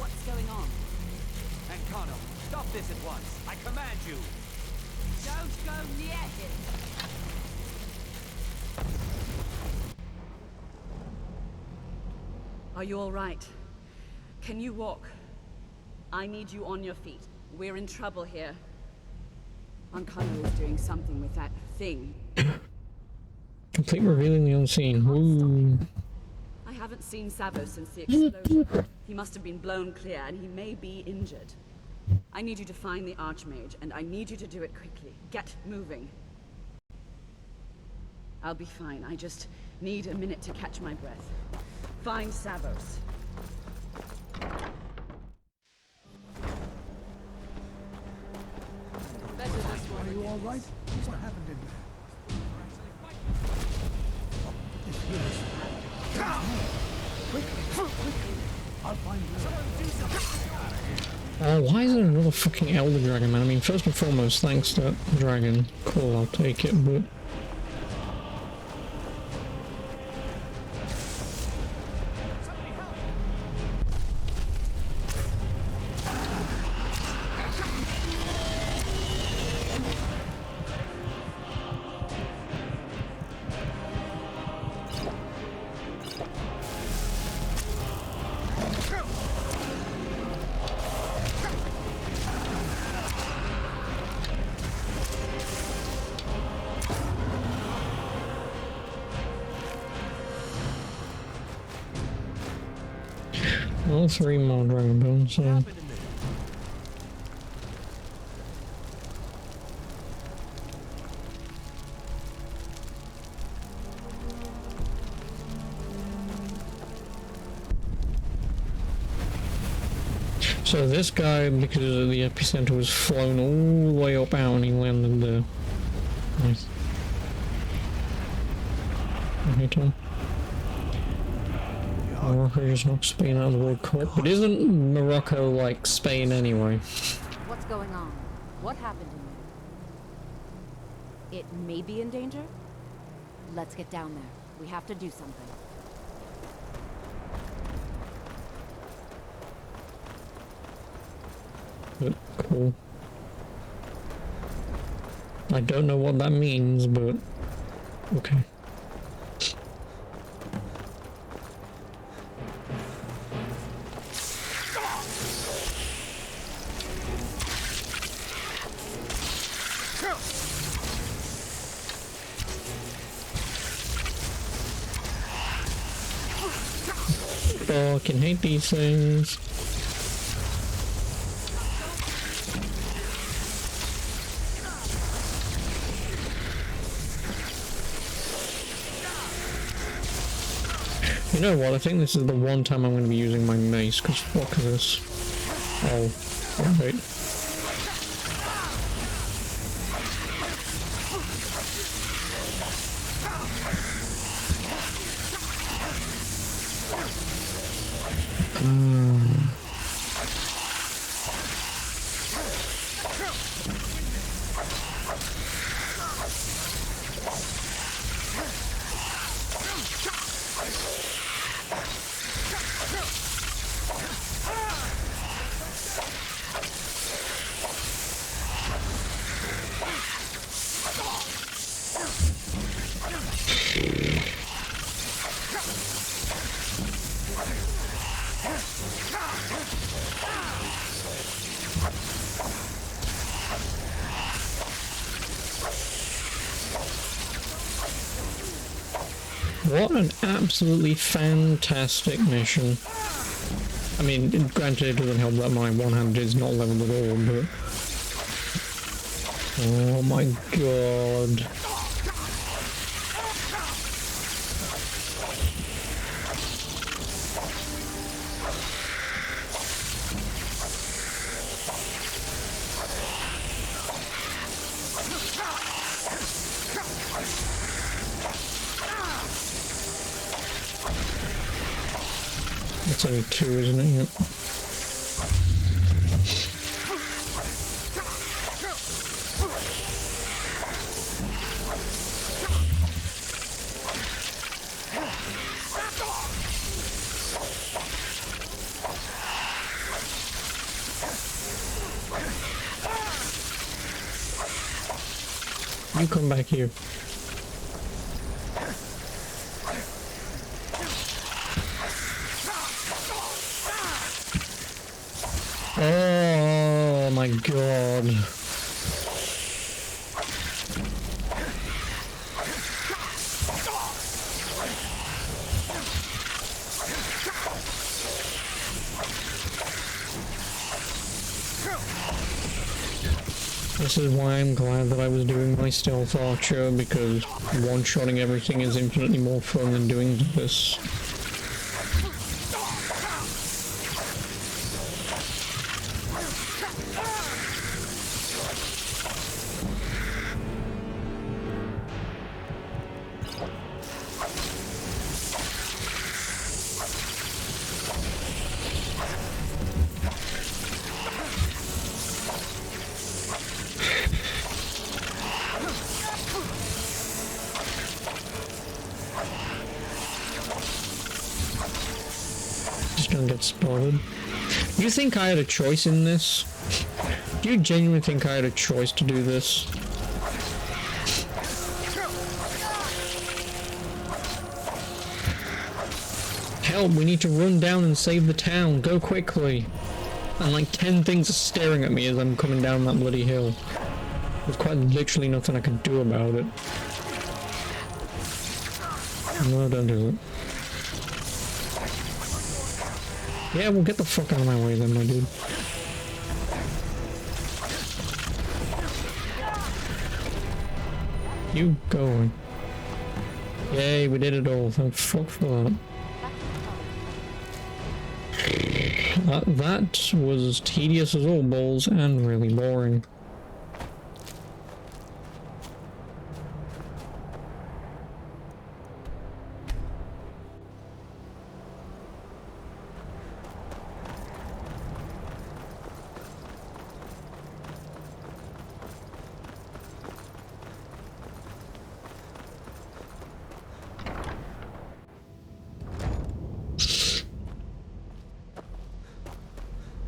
what's going on. Ancano, stop this at once. I command you. Don't go near him. Are you all right? Can you walk? I need you on your feet. We're in trouble here. Ancano is doing something with that thing. Complete revealing the unseen. Ooh. I haven't seen Savo since the explosion. He must have been blown clear, and he may be injured. I need you to find the Archmage, and I need you to do it quickly. Get moving. I'll be fine. I just need a minute to catch my breath. Find Savos. Are you all right? What happened in there? Quickly! I'll find you. Why is there another fucking Elder Dragon, man? I mean, first and foremost, thanks to that dragon. Cool, I'll take it, but... Well, 3 more dragon bones, so... So this guy, because the epicenter was flown all the way up out and he landed there. Nice. Okay, Tom. Morocco just knocked Spain out of the World Cup, but isn't Morocco like Spain anyway? What's going on? What happened in there? It may be in danger? Let's get down there. We have to do something. But cool. I don't know what that means, but okay. Fucking hate these things. You know what, I think this is the one time I'm going to be using my mace, because fuck this. Oh, alright. What an absolutely fantastic mission. I mean, granted it doesn't help that my one-handed is not leveled at all, but... Oh my god. It's only two, isn't it? Yep. You come back here. Oh my god. This is why I'm glad that I was doing my stealth archer, because one-shotting everything is infinitely more fun than doing this. Don't get spotted. Do you think I had a choice in this? Do you genuinely think I had a choice to do this? Help, we need to run down and save the town. Go quickly. And like 10 things are staring at me as I'm coming down that bloody hill. There's quite literally nothing I can do about it. No, don't do it. Yeah, well, get the fuck out of my way then, my dude. You go. Yay, we did it all. Thank fuck for that. That was tedious as all balls and really boring.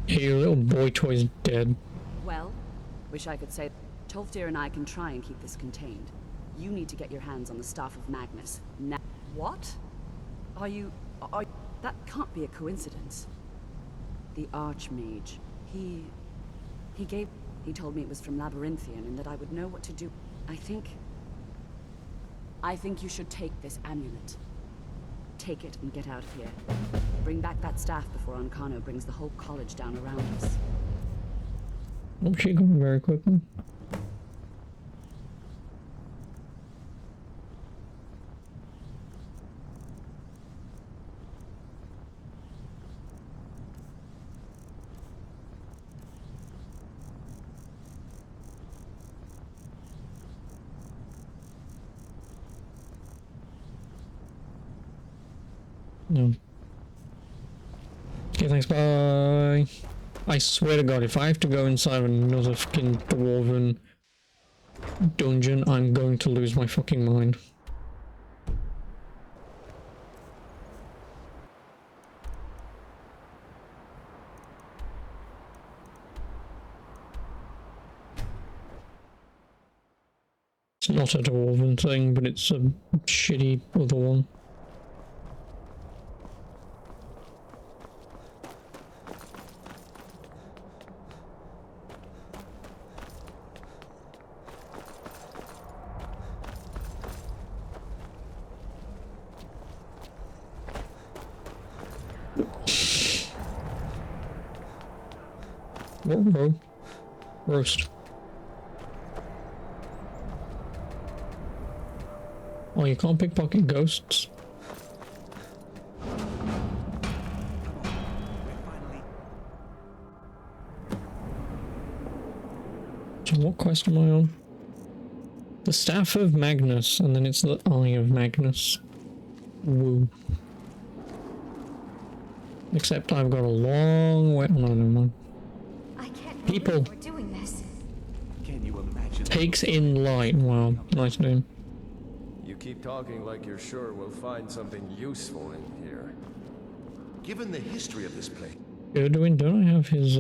Your little boy toy's dead. Well, wish I could say. Tolfdir and I can try and keep this contained. You need to get your hands on the staff of Magnus. Now, what? Are you... That can't be a coincidence. The Archmage. He told me it was from Labyrinthian and that I would know what to do. I think you should take this amulet. Take it and get out of here. Bring back that staff before Ancano brings the whole college down around us. Oh, she going very quickly. No. Okay, thanks, bye. I swear to God, if I have to go inside another fucking dwarven dungeon, I'm going to lose my fucking mind. It's not a dwarven thing, but it's a shitty other one. Whoa. Roast. Oh, you can't pickpocket ghosts? So what quest am I on? The Staff of Magnus, and then it's the Eye of Magnus. Woo. Except I've got a long way. Oh, no, never mind. People. We're doing this. Can you imagine? Takes in light. Wow, nice name. You keep talking like you're sure we'll find something useful in here. Given the history of this place. Erdogan, don't I have his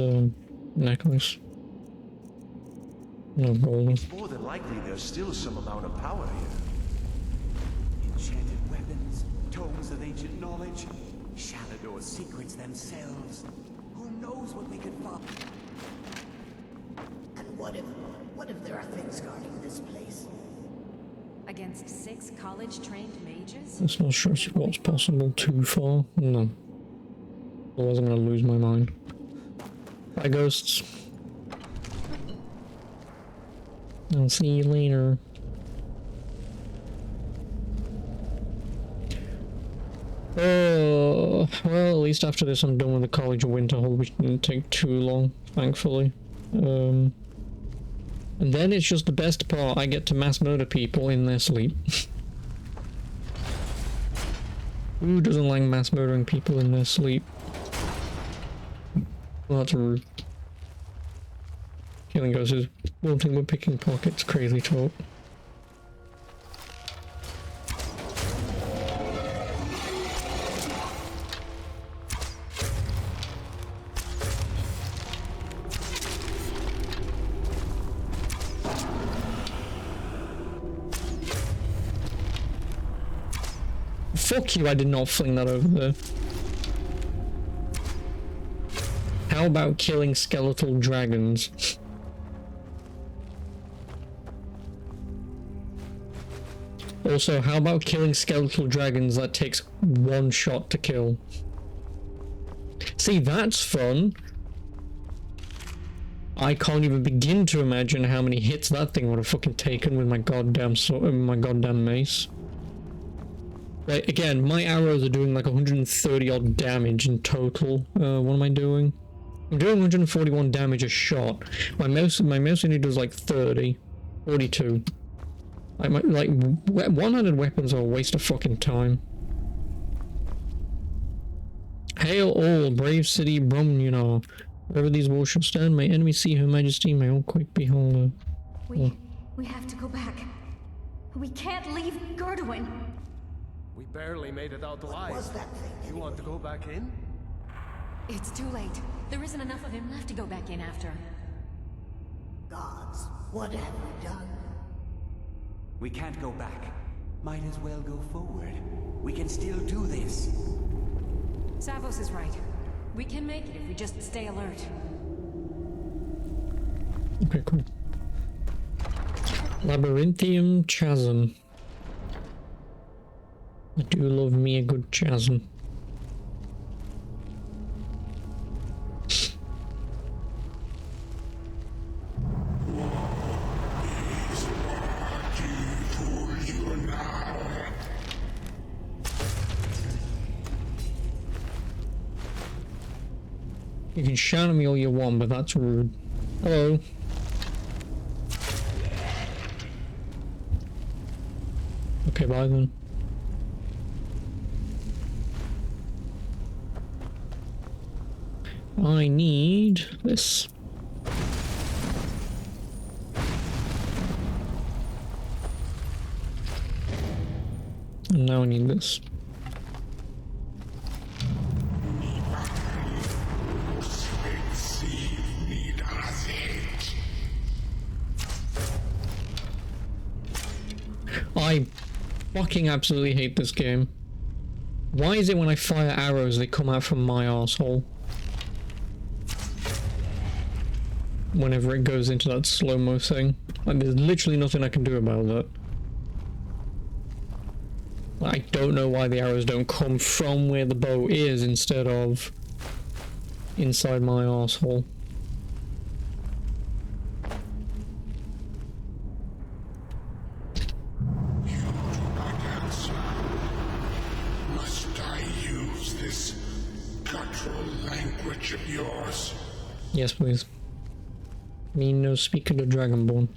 necklace? No, golden. It's more than likely there's still some amount of power here. Enchanted weapons, tomes of ancient knowledge, Shalador's secrets themselves. Who knows what we could find? And what if there are things guarding this place? Against 6 college-trained mages? Let's not stretch what's possible too far. No. Otherwise I'm gonna lose my mind. Bye, ghosts. I'll see you later. Oh, well, at least after this I'm done with the College of Winterhold, which didn't take too long, thankfully. And then it's just the best part, I get to mass murder people in their sleep. Who doesn't like mass murdering people in their sleep? Well, that's rude. Killing ghosts is wanting with picking pockets, crazy talk. Fuck you, I did not fling that over there. How about killing skeletal dragons? Also, how about killing skeletal dragons that takes 1 shot to kill? See, that's fun. I can't even begin to imagine how many hits that thing would have fucking taken with my goddamn sword, my goddamn mace. Right, again, my arrows are doing like 130 odd damage in total. What am I doing? I'm doing 141 damage a shot. My mouse only does like 30, 42. Like one-handed weapons are a waste of fucking time. Hail all, brave city Bromnunar. Wherever these walls shall stand, may enemies see her majesty, may all quick behold her. We have to go back. We can't leave Gerduin. We barely made it out alive. What was that thing? You want to go back in? It's too late. There isn't enough of him left to go back in after. Gods, what have we done? We can't go back. Might as well go forward. We can still do this. Savos is right. We can make it if we just stay alert. Okay, cool. Labyrinthium Chasm. I do love me a good chasm. You can shout at me all you want, but that's rude. Hello. Okay, bye then. I need this. And now I need this. I fucking absolutely hate this game. Why is it when I fire arrows they come out from my arsehole? Whenever it goes into that slow-mo thing. Like, there's literally nothing I can do about that. I don't know why the arrows don't come from where the bow is instead of inside my arsehole. Must I use this guttural language of yours? Yes, please. Me no speak of the Dragonborn.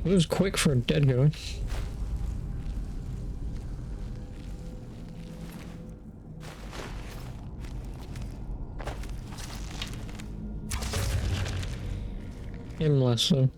It was quick for a dead guy. Him less so.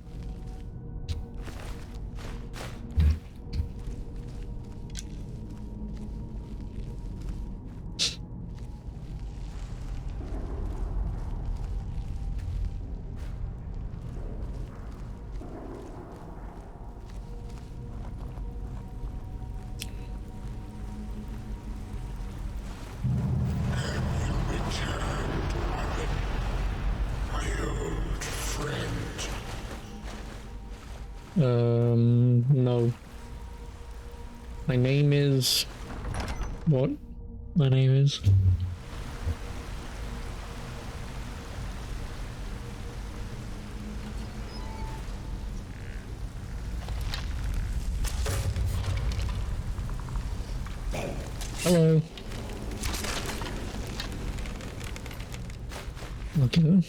No. My name is... What? My name is... Hello. Okay then.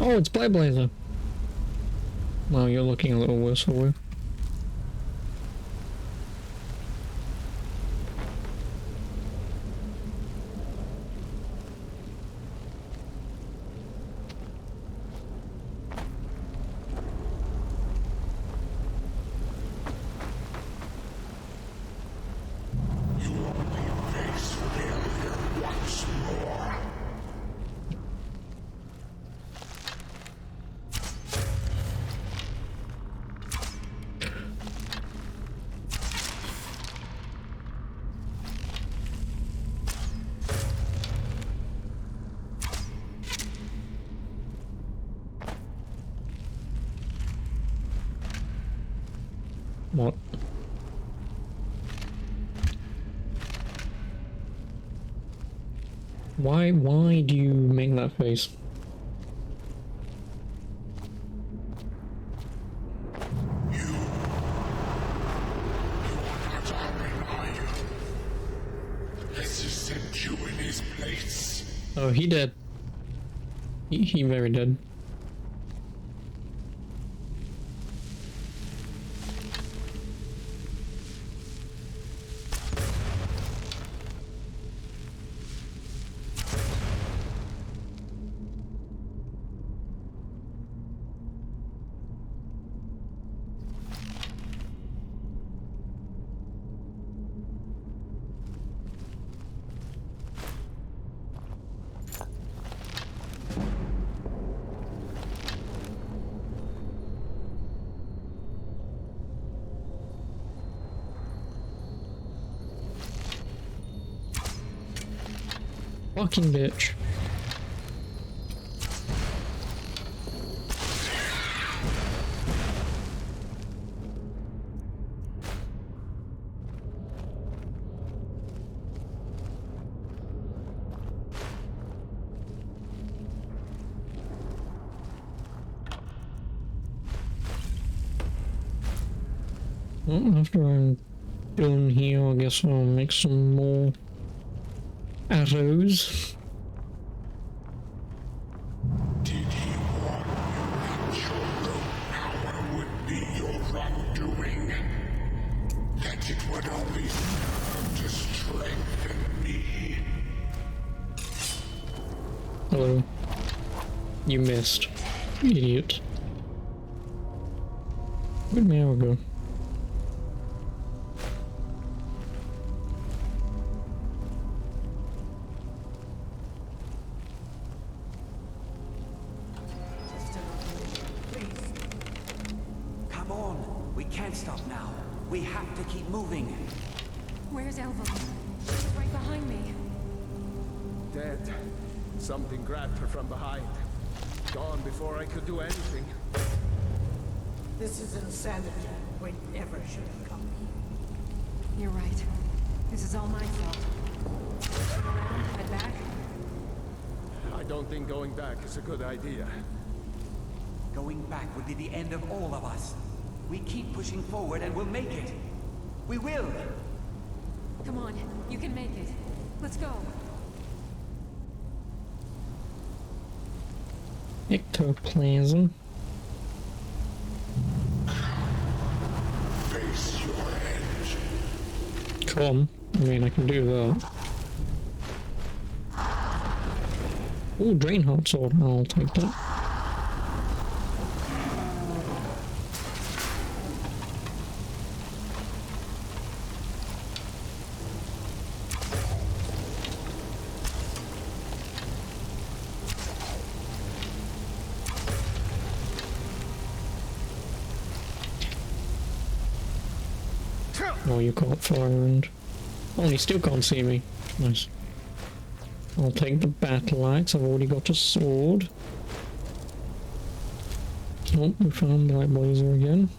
Oh, it's Blade Blazer. Well, you're looking a little worse for wear. What? Why do you make that face? Oh, he dead. He very dead. Fucking bitch. Well, after I'm done here, I guess I'll make some more arrows. Did he warn you that your own power would be your wrongdoing? That it would only serve to strengthen me? Hello. You missed. Idiot. Where'd my arrow go? Come on, we can't stop now. We have to keep moving. Where's Elva? She's right behind me. Dead. Something grabbed her from behind. Gone before I could do anything. This is insanity. We never should have come here. You're right. This is all my fault. Head back? I don't think going back is a good idea. Going back would be the end of all of us. We keep pushing forward and we'll make it. We will! Come on, you can make it. Let's go. Ectoplasm. Face your end. Come. I mean, I can do that. Ooh, drain heart sword. I'll take that. Oh, you caught fire and... Oh, he still can't see me. Nice. I'll take the battle axe. I've already got a sword. Oh, we found Black Blazer again.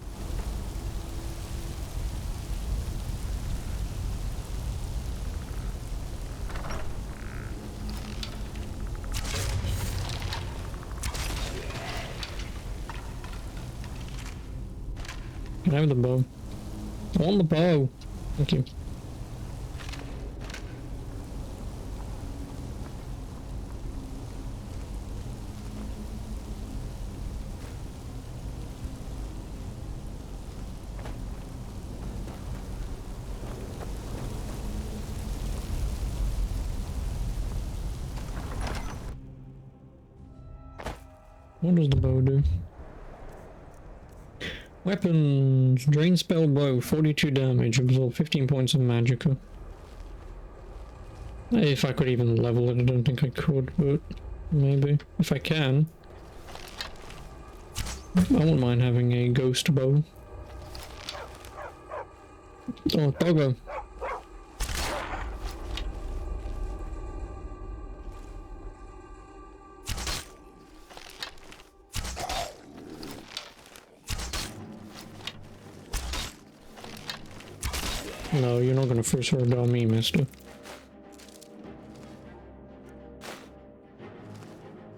Can I have the bow? I want the bow. Thank you. What does the bow do? Weapons. Drain spell bow. 42 damage. Absorb 15 points of magicka. If I could even level it, I don't think I could, but maybe. If I can. I wouldn't mind having a ghost bow. Oh, doggo. No, you're not gonna first word on me, mister.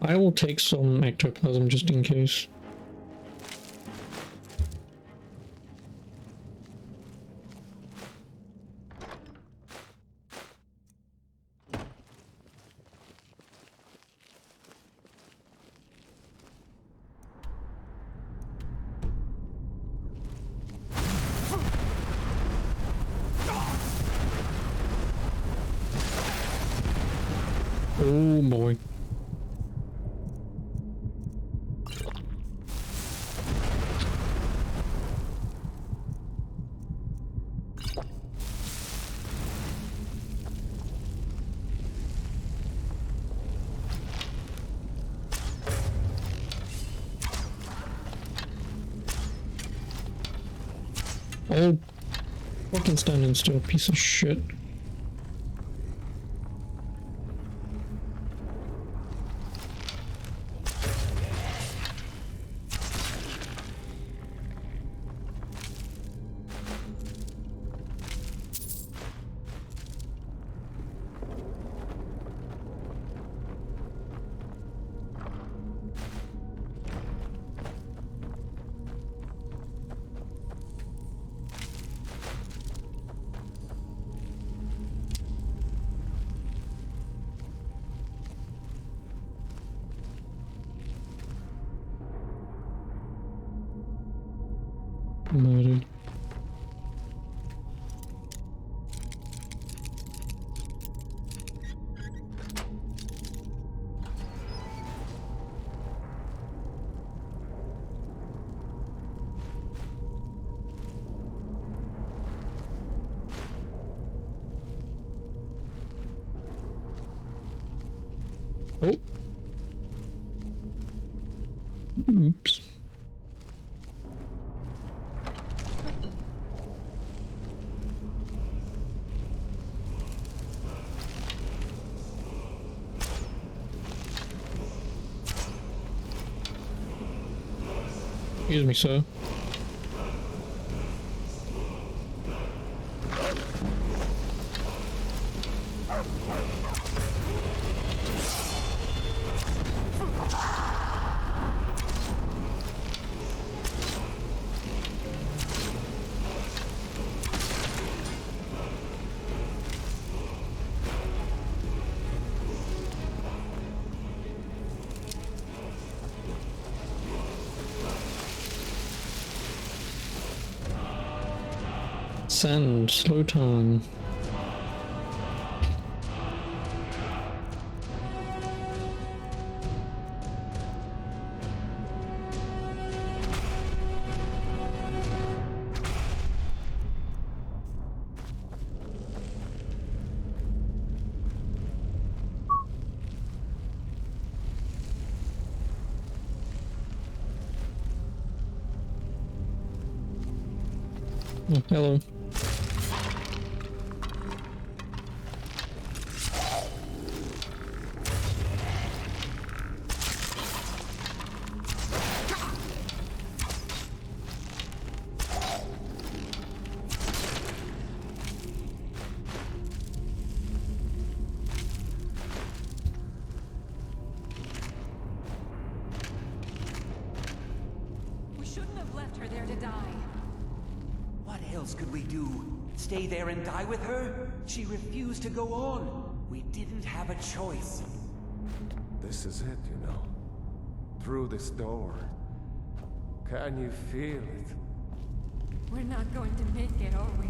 I will take some ectoplasm just in case. Oh boy. Oh, fucking standing still, piece of shit. Murdered. Oh. Oops. Excuse me, sir. Sand, slow time. Oh, hello. We shouldn't have left her there to die. What else could we do? Stay there and die with her? She refused to go on. We didn't have a choice. This is it, you know. Through this door. Can you feel it? We're not going to make it, are we?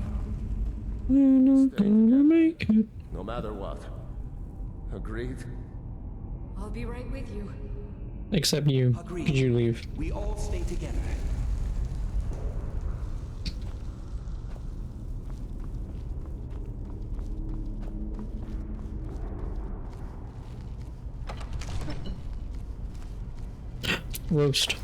We're not gonna make it. No matter what. Agreed? I'll be right with you. Except you. Agreed. Could you leave? We all stay together. Roast.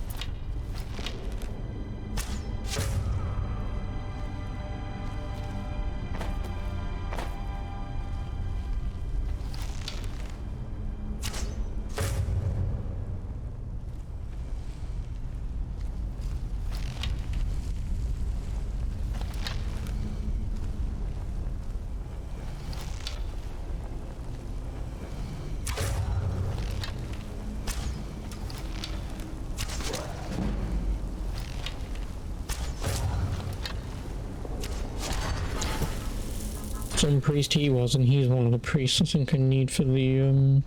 Some priest he was, and he's one of the priests I think I need for the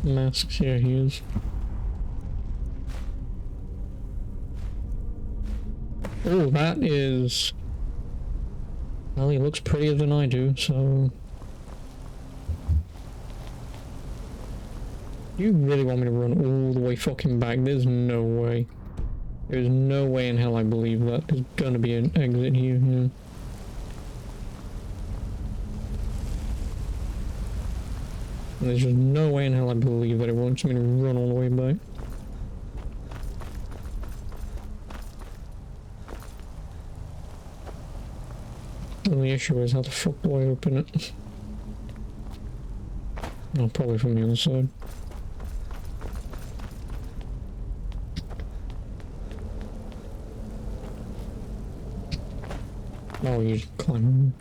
masks. Here he is. Oh, that is... Well, he looks prettier than I do, so... You really want me to run all the way fucking back? There's no way. There's no way in hell I believe that. There's gonna be an exit here. Yeah. There's just no way in hell I believe that it wants me to run all the way back. The only issue is how the fuck do I open it? Oh, probably from the other side. Oh, you just climb.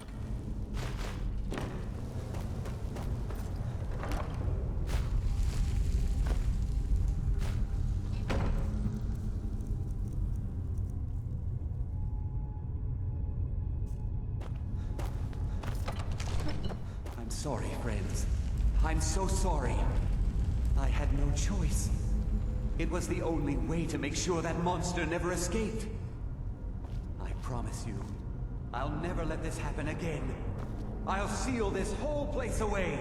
I'm sorry, friends. I'm so sorry. I had no choice. It was the only way to make sure that monster never escaped. I promise you, I'll never let this happen again. I'll seal this whole place away.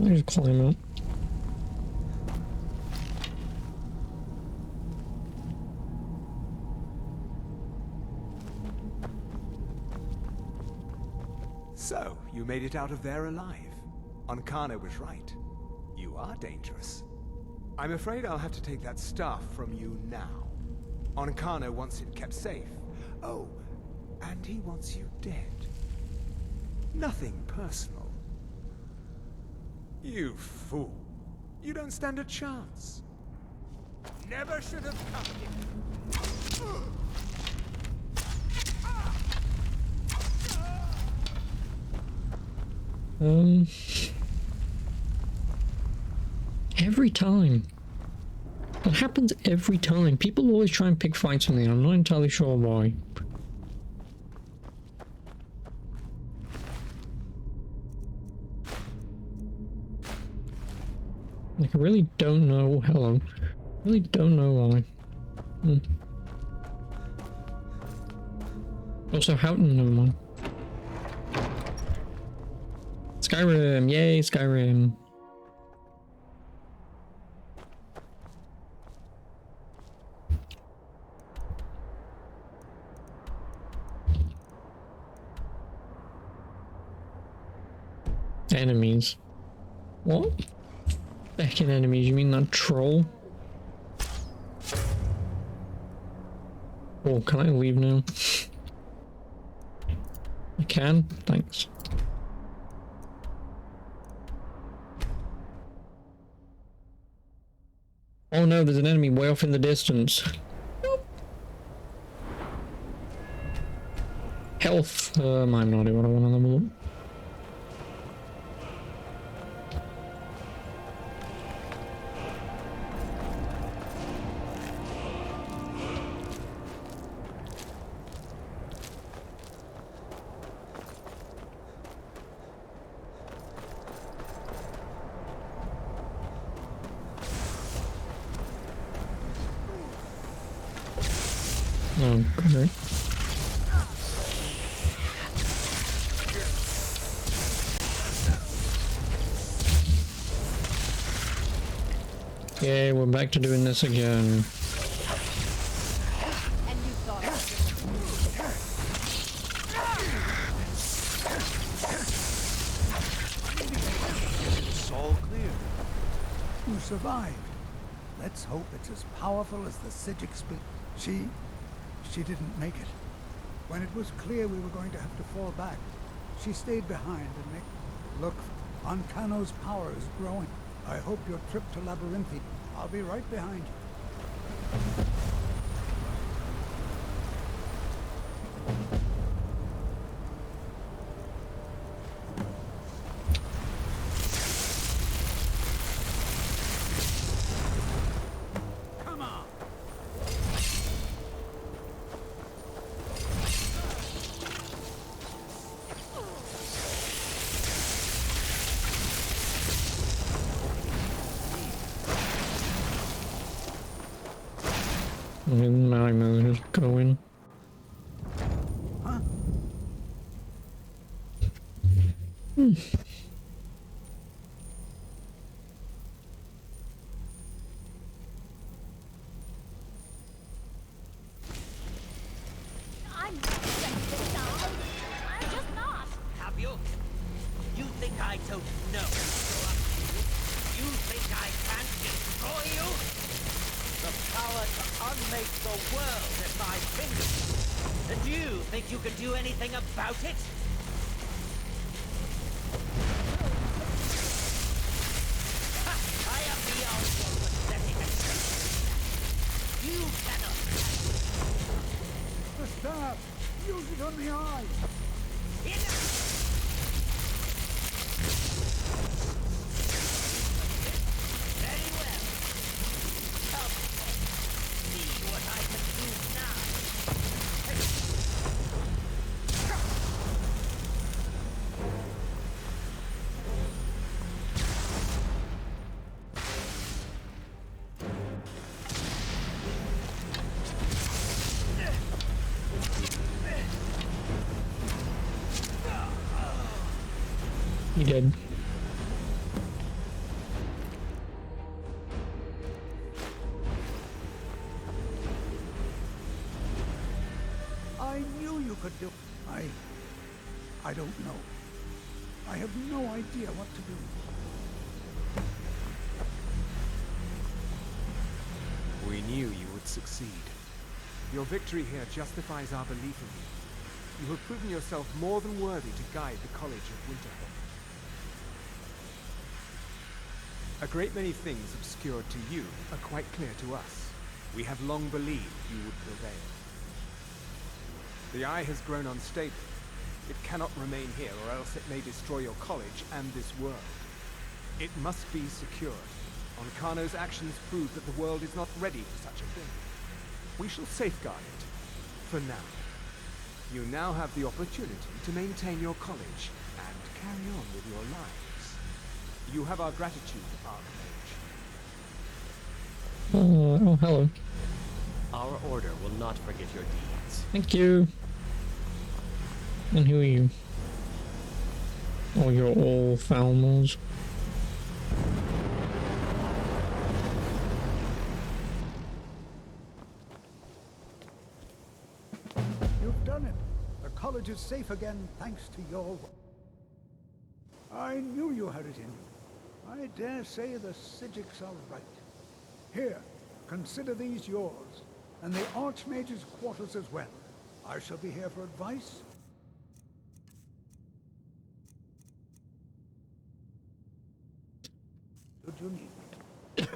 I just climb up. So, you made it out of there alive. Ankana was right. You are dangerous. I'm afraid I'll have to take that staff from you now. Ankana wants it kept safe. Oh, and he wants you dead. Nothing personal. You fool. You don't stand a chance. Never should have come here. Every time. It happens every time. People always try and pick fights with me. I'm not entirely sure why. Like, I really don't know. Hello. Really don't know why. Also, how? Never mind. Skyrim! Yay, Skyrim! Enemies. What? Becking enemies, you mean that troll? Oh, can I leave now? I can? Thanks. Oh no, there's an enemy way off in the distance. Health. I might not do what I want to level up. Oh, great. Yeah, we're back to doing this again. It's all clear. You survived. Let's hope it's as powerful as the Psijic split. She didn't make it. When it was clear we were going to have to fall back, she stayed behind and look, Ankano's power is growing. I hope your trip to Labyrinthi. I'll be right behind you. And my moon is going. Huh? I'm not ready to die. I'm just not. Have you? You think I don't know? You think I can't destroy you? The power to unmake the world at my fingers. And you think you can do anything about it? Ha! I am beyond your pathetic attempt. You cannot. The staff! Use it on the eye! Very well. Come, see what I can do now. He did. I knew you could do. I don't know. I have no idea what to do. We knew you would succeed. Your victory here justifies our belief in you. You have proven yourself more than worthy to guide the College of Winterhold. A great many things obscured to you are quite clear to us. We have long believed you would prevail. The Eye has grown unstable. It cannot remain here, or else it may destroy your college and this world. It must be secured. Onkano's actions prove that the world is not ready for such a thing. We shall safeguard it, for now. You now have the opportunity to maintain your college and carry on with your lives. You have our gratitude, Archmage. Oh, hello. Our order will not forget your deeds. Thank you. And who are you? Oh, you're all Falmors. You've done it. The college is safe again, thanks to your work. I knew you had it in you. I dare say the Psijics are right. Here, consider these yours, and the Archmage's quarters as well. I shall be here for advice. Should you need me?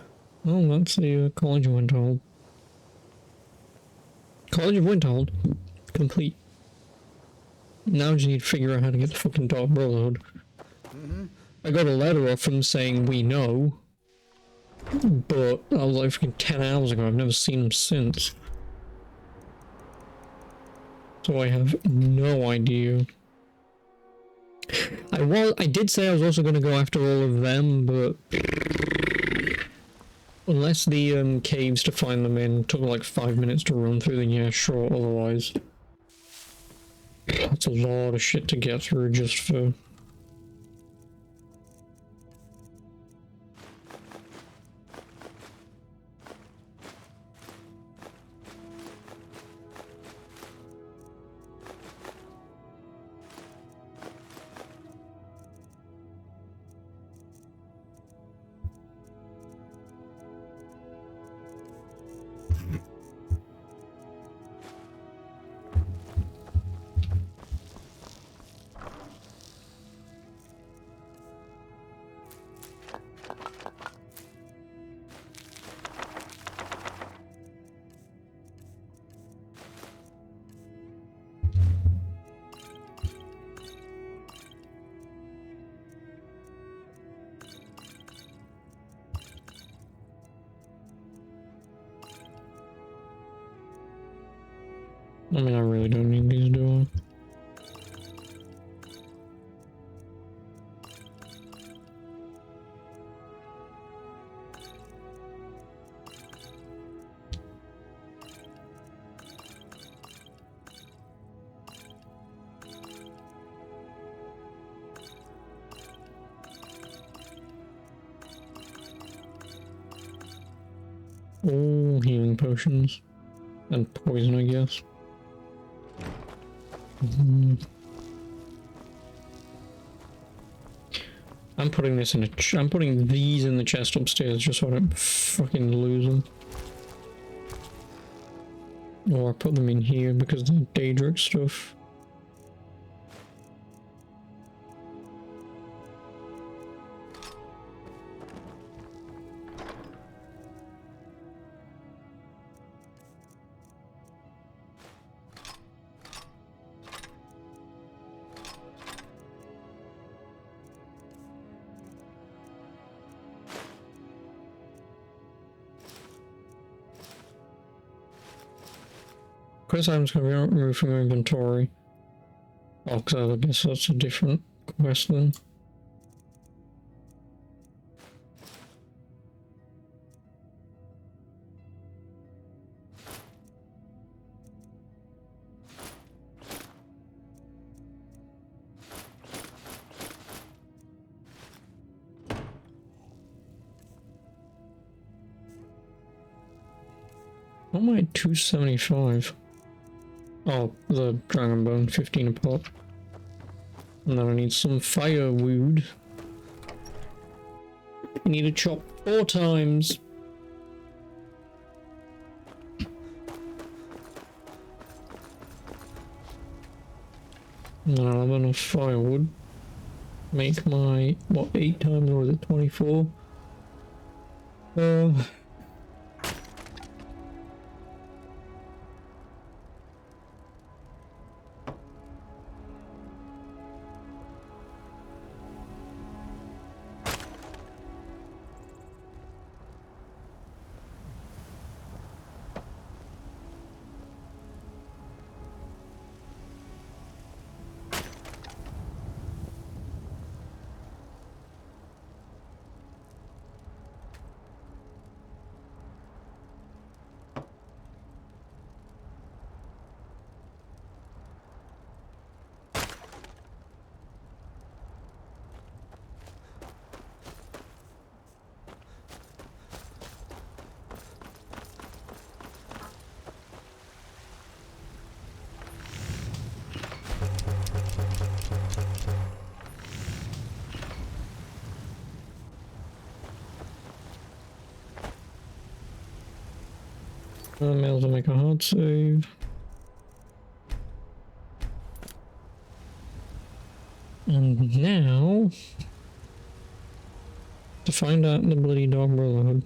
Oh, that's the College of Winterhold. College of Winterhold. Complete. Now I just need to figure out how to get the fucking Dark Brotherhood. I got a letter off them saying we know. But that was like fucking 10 hours ago. I've never seen them since. So I have no idea. I did say I was also going to go after all of them, but unless the caves to find them in took like 5 minutes to run through, then yeah, sure. Otherwise, that's a lot of shit to get through just for. I mean, I really don't need these, do I? all healing potions. And poison, I guess. I'm putting this in a I'm putting these in the chest upstairs just so I don't fucking lose them. Or I put them in here because they're Daedric stuff. Quest items can be removed from your inventory. Oh, because I guess that's a different quest then. What am I at 275? Oh, the dragon bone, 15 a pop. And then I need some firewood. I need to chop 4 times. No, I have enough firewood. Make my, what, 8 times, or is it 24? I may as well make a hard save. And now, to find out the Bloody Dog Brotherhood.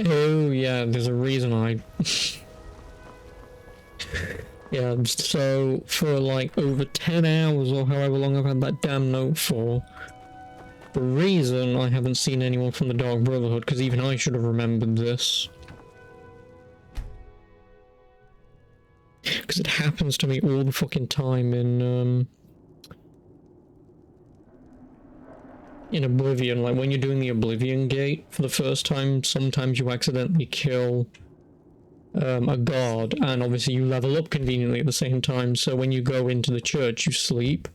Oh yeah, there's a reason I... Yeah, so for like over 10 hours or however long I've had that damn note for, the reason I haven't seen anyone from the Dark Brotherhood, because even I should have remembered this. Because it happens to me all the fucking time in Oblivion. Like, when you're doing the Oblivion Gate for the first time, sometimes you accidentally kill a guard, and obviously you level up conveniently at the same time, so when you go into the church, you sleep,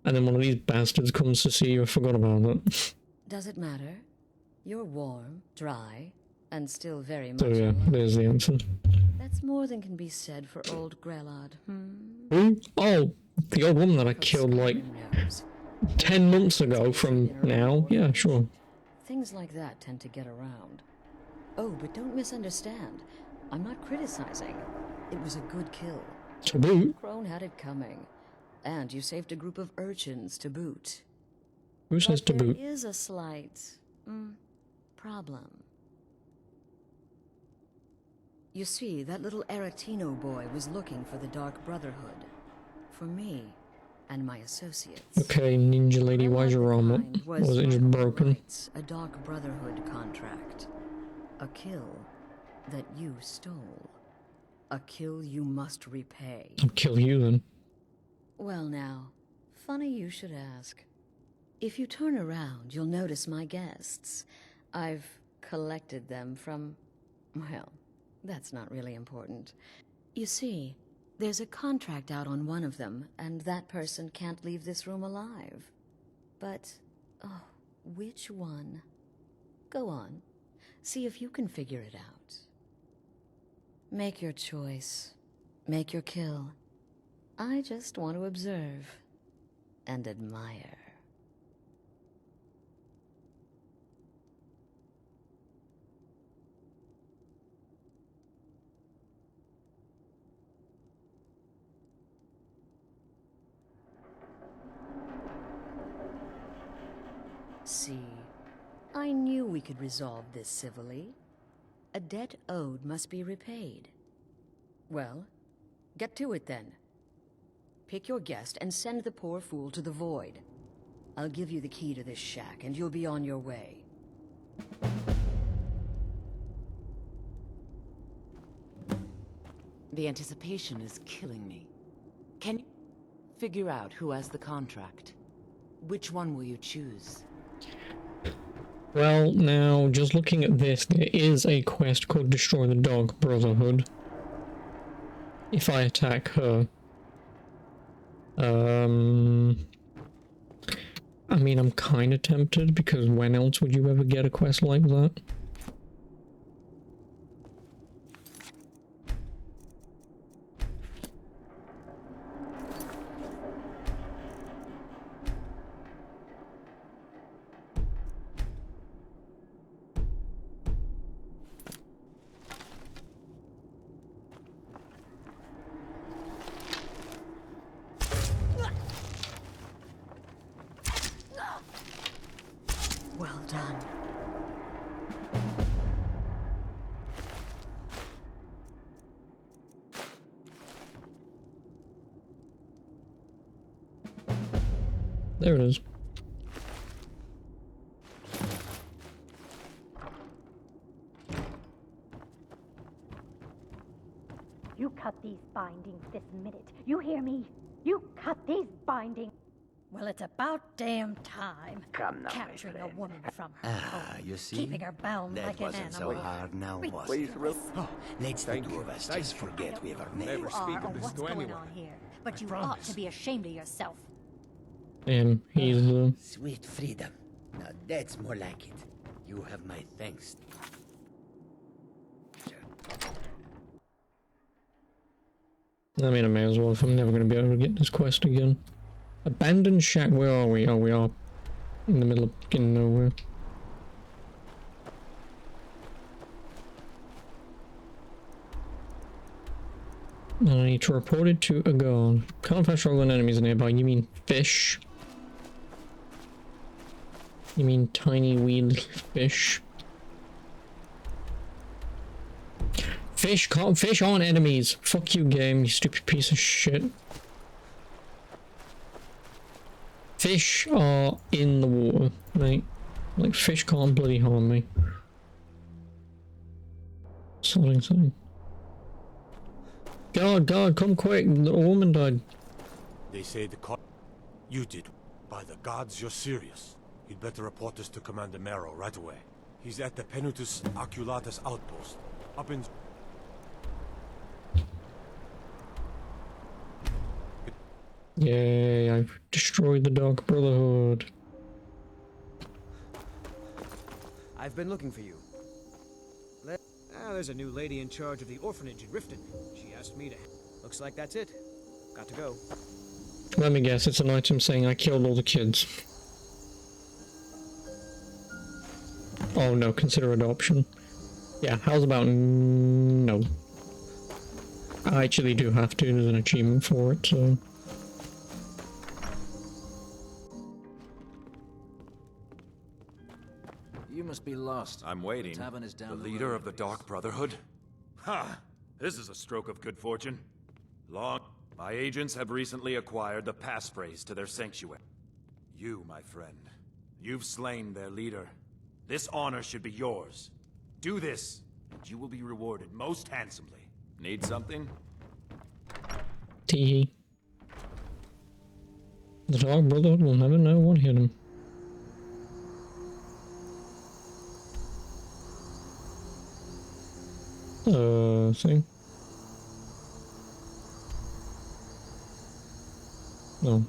and then one of these bastards comes to see you. I forgot about that. Does it matter? You're warm, dry, and still very much So yeah, alive. there's the answer. That's more than can be said for old Grelod, Who? Oh, the old woman that I killed like 10 months ago from now? Yeah, sure. Things like that tend to get around. Oh, but don't misunderstand. I'm not criticizing. It was a good kill. To boot? Crone had it coming. And you saved a group of urchins to boot. Who says to boot? There is a slight problem. You see, that little Aretino boy was looking for the Dark Brotherhood. For me and my associates. Okay, Ninja Lady, why's your arm up? Or was it just broken? A Dark Brotherhood contract. A kill that you stole. A kill you must repay. I'll kill you then. Well now, funny you should ask. If you turn around, you'll notice my guests. I've collected them from... well, that's not really important. You see, there's a contract out on one of them, and that person can't leave this room alive. But, oh, which one? Go on. See if you can figure it out. Make your choice. Make your kill. I just want to observe and admire. See, I knew we could resolve this civilly. A debt owed must be repaid. Well, get to it then. Pick your guest and send the poor fool to the void. I'll give you the key to this shack and you'll be on your way. The anticipation is killing me. Can you figure out who has the contract? Which one will you choose? Well, now, just looking at this, there is a quest called Destroy the Dark Brotherhood. If I attack her. I mean, I'm kind of tempted, because when else would you ever get a quest like that? Well done. There it is. You cut these bindings this minute. You hear me? You cut these bindings. Well, it's about damn time. Come now, capturing a woman from her home, you see? keeping her bound That like an wasn't animal. so hard now, was it? Please, Oh, let's the two of us just forget we ever met. You are, or what's going on here? But you ought to be ashamed of yourself. And he's Sweet freedom. Now that's more like it. You have my thanks. I mean, I may as well if I'm never going to be able to get this quest again. Abandoned shack, where are we? Oh, we are in the middle of fucking nowhere. And I need to report it to a guard. Can't find struggling enemies nearby. You mean fish? You mean tiny wee little fish? Fish aren't enemies. Fuck you, game, you stupid piece of shit. Fish are in the water, mate. Like, fish can't bloody harm me. Something. God, come quick, the woman died. They say the You did. By the gods, you're serious. You'd better report this to Commander Mero right away. He's at the Penutus Oculatus outpost. Up in... Yay, I've destroyed the Dark Brotherhood. I've been looking for you. There's a new lady in charge of the orphanage in Riften. She asked me to... Looks like that's it. Got to go. Let me guess, it's an item saying I killed all the kids. Oh no, consider adoption. Yeah, how's about no? I actually do have to, there's an achievement for it, so... You must be lost. I'm waiting. The tavern is down the the leader road. of the Dark Brotherhood? Ha! This is a stroke of good fortune. My agents have recently acquired the passphrase to their sanctuary. You, my friend, you've slain their leader. This honor should be yours. Do this, and you will be rewarded most handsomely. Need something? Teehee. The Dark Brotherhood will never know what hit him. Thing? No.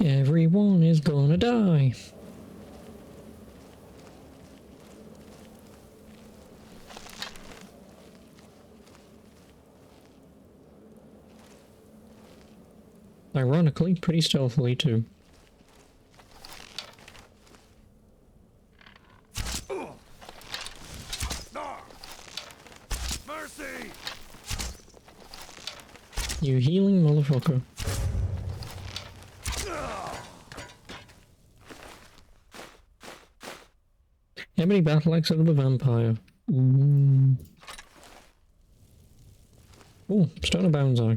Everyone is gonna die. Ironically, pretty stealthily too. Mercy! You healing motherfucker. Ebony battle axe of the vampire. Oh, stone of bounds eye.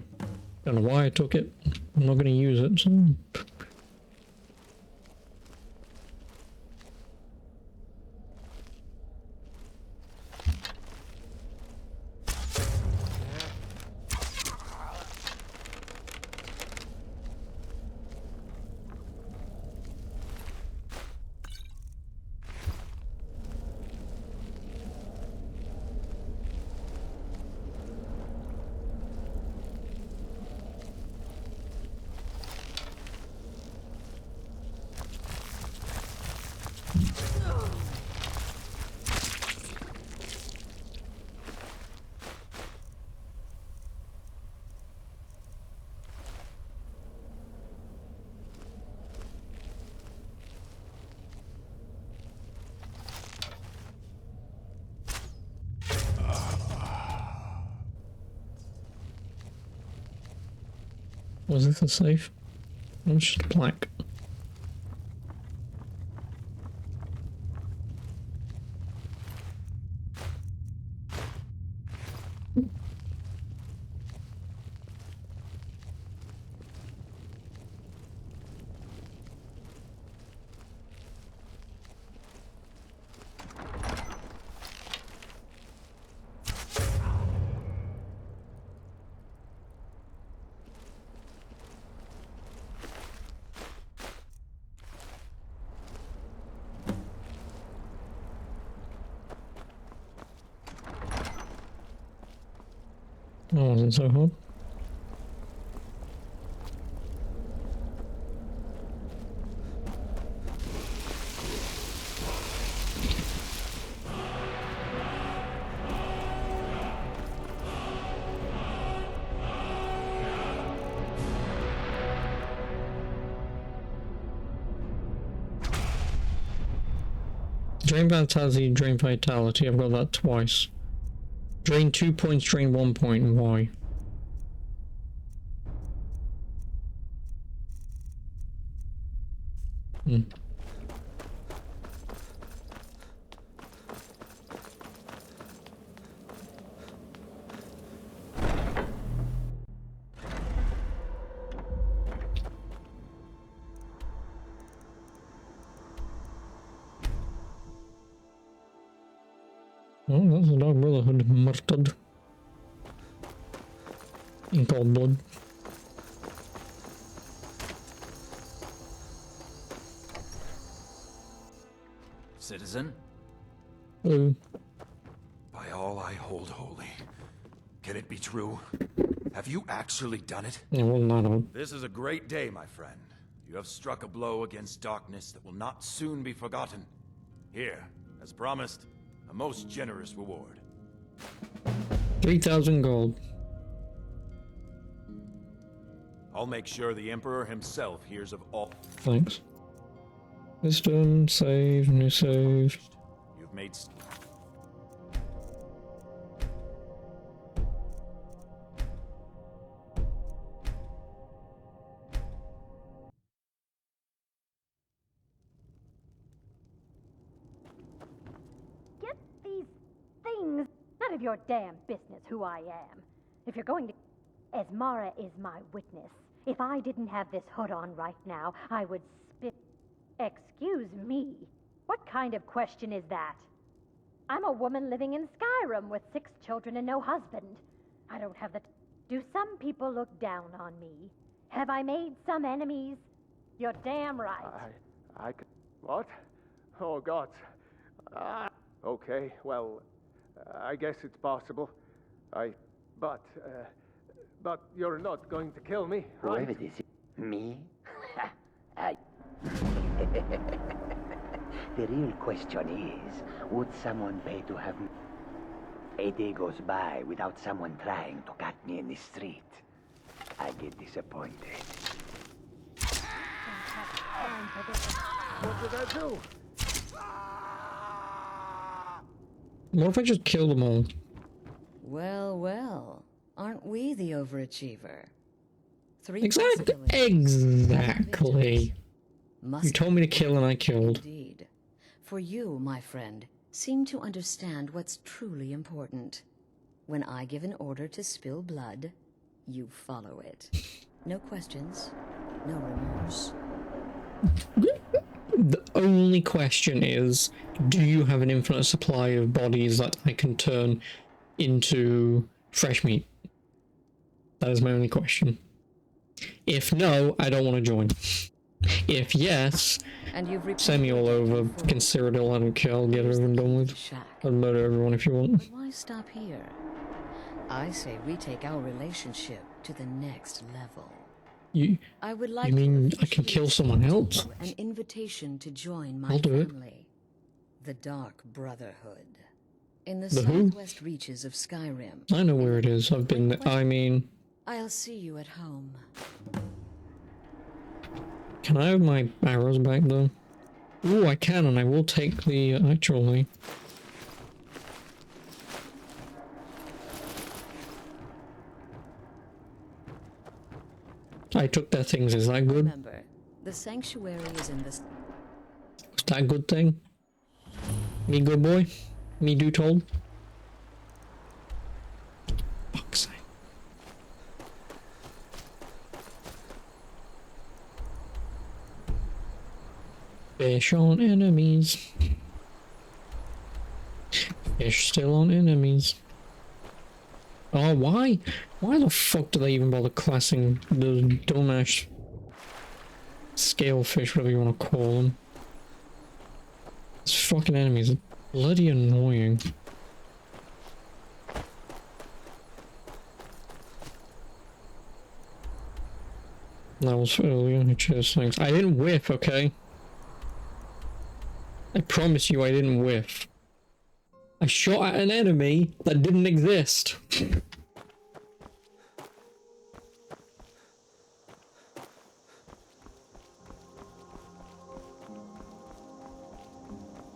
Don't know why I took it. I'm not going to use it, so... Was this a safe? It was just a plaque. That wasn't so hard. Drain Vitality, Drain Vitality. I've got that twice. Drain 2 points, drain 1 point. Why? Oh, that's a Dark Brotherhood murdered in cold blood. Citizen? Hello. By all I hold holy, can it be true? Have you actually done it? Yeah, well, not all. This is a great day, my friend. You have struck a blow against darkness that will not soon be forgotten. Here, as promised, a most generous reward. 3,000 gold. I'll make sure the Emperor himself hears of all. Thanks. Wisdom, save, new save. You've made. Get these things. None of your damn business who I am. If you're going to... Esmara is my witness. If I didn't have this hood on right now, I would spit... Excuse me. What kind of question is that? I'm a woman living in Skyrim with 6 children and no husband. I don't have the... Do some people look down on me? Have I made some enemies? You're damn right. What? Oh, God. Okay, well, I guess it's possible. But you're not going to kill me, right? Whoever this is, me? The real question is, would someone pay to have me? A day goes by without someone trying to cut me in the street. I get disappointed. What did I do? What if I just kill them all? Well, well. Aren't we the overachiever? 3 Exactly. You told me to kill and I killed. Indeed. For you, my friend, seem to understand what's truly important. When I give an order to spill blood, you follow it. No questions, no remorse. The only question is, do you have an infinite supply of bodies that I can turn into fresh meat? That is my only question. If no, I don't want to join. If yes, send me all over, consider it all, I don't care, I'll get it over and done with. I'll murder everyone if you want. But why stop here? I say we take our relationship to the next level. I mean I can kill someone else? An invitation to join my I'll do it. family. The Dark Brotherhood. In the who? southwest reaches of Skyrim. I know where it is, I've been there, I mean... I'll see you at home. Can I have my arrows back though? Ooh, I can, and I will take the actually. I took their things, is that good? Remember, the sanctuary is in this. Is that a good thing? Me good boy? Me do told? Fuck's sake. Fish on enemies. Fish still on enemies. Oh, why? Why the fuck do they even bother classing the dumbass scale fish, whatever you want to call them? These fucking enemies are bloody annoying. That was earlier. Cheers, thanks. I didn't whiff, okay? I promise you I didn't whiff. I shot at an enemy that didn't exist.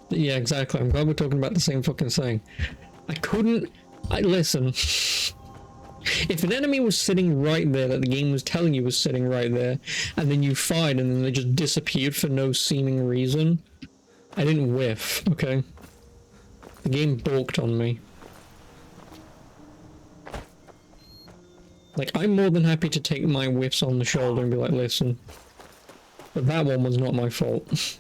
Yeah, exactly. I'm glad we're talking about the same fucking thing. Listen. If an enemy was sitting right there, that the game was telling you was sitting right there, and then you fired and then they just disappeared for no seeming reason, I didn't whiff, okay? The game balked on me. Like, I'm more than happy to take my whiffs on the shoulder and be like, listen. But that one was not my fault.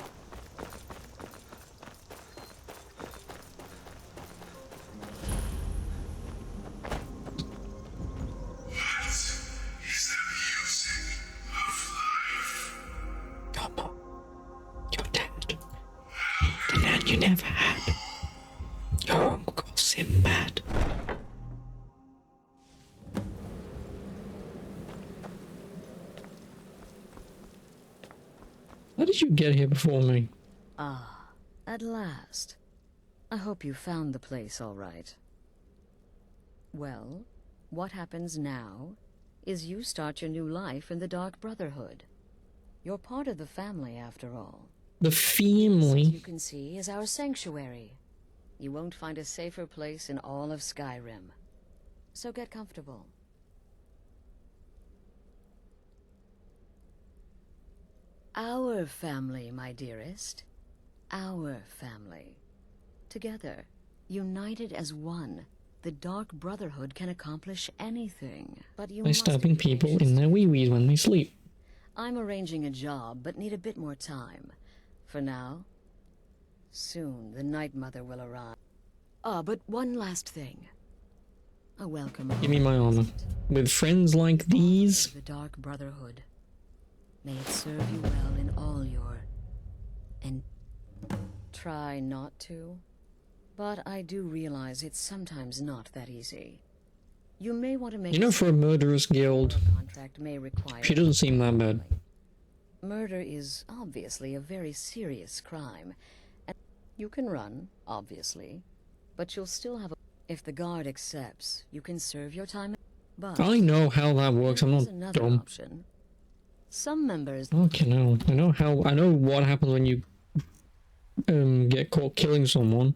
You never had. Your uncle Sinbad. How did you get here before me? Ah, at last. I hope you found the place all right. Well, what happens now is you start your new life in the Dark Brotherhood. You're part of the family, after all. The family? This, as you can see, is our sanctuary. You won't find a safer place in all of Skyrim. So get comfortable. Our family, my dearest. Our family. Together, united as one, the Dark Brotherhood can accomplish anything. But you by stabbing people in their wee-wees when they sleep. I'm arranging a job, but need a bit more time. For now, soon the Night Mother will arrive. Ah, but one last thing. A welcome. Give me my armor. With friends like these. The Dark Brotherhood. May it serve you well in all your... and try not to. But I do realize it's sometimes not that easy. You may want to make... You know, for a murderous guild, contract may require... she doesn't seem that bad. Murder is obviously a very serious crime. And you can run, obviously, but you'll still have a... If the guard accepts, you can serve your time. But I know how that works. I'm not another dumb. option. Some members... Okay, no. I know what happens when you get caught killing someone.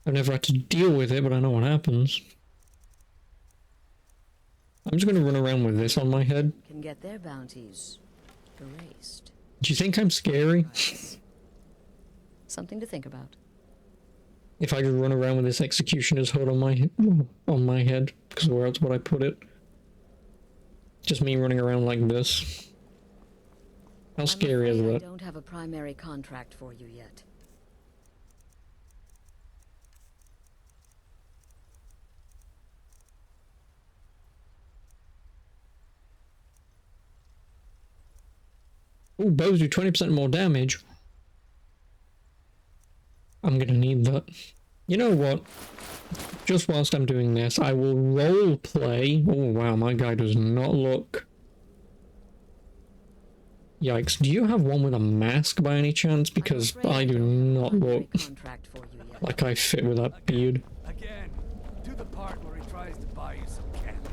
I've never had to deal with it, but I know what happens. I'm just gonna run around with this on my head. Can get their bounties erased. Do you think I'm scary? Something to think about. If I just run around with this executioner's hood on my head, because where else would I put it? Just me running around like this. How scary is that? I don't have a primary contract for you yet. Ooh, bows do 20% more damage. I'm gonna need that. You know what? Just whilst I'm doing this, I will role play. Oh wow, my guy does not look. Yikes. Do you have one with a mask by any chance? Because I do not look like I fit with that beard. Again, to the part where he tries to buy you some candy.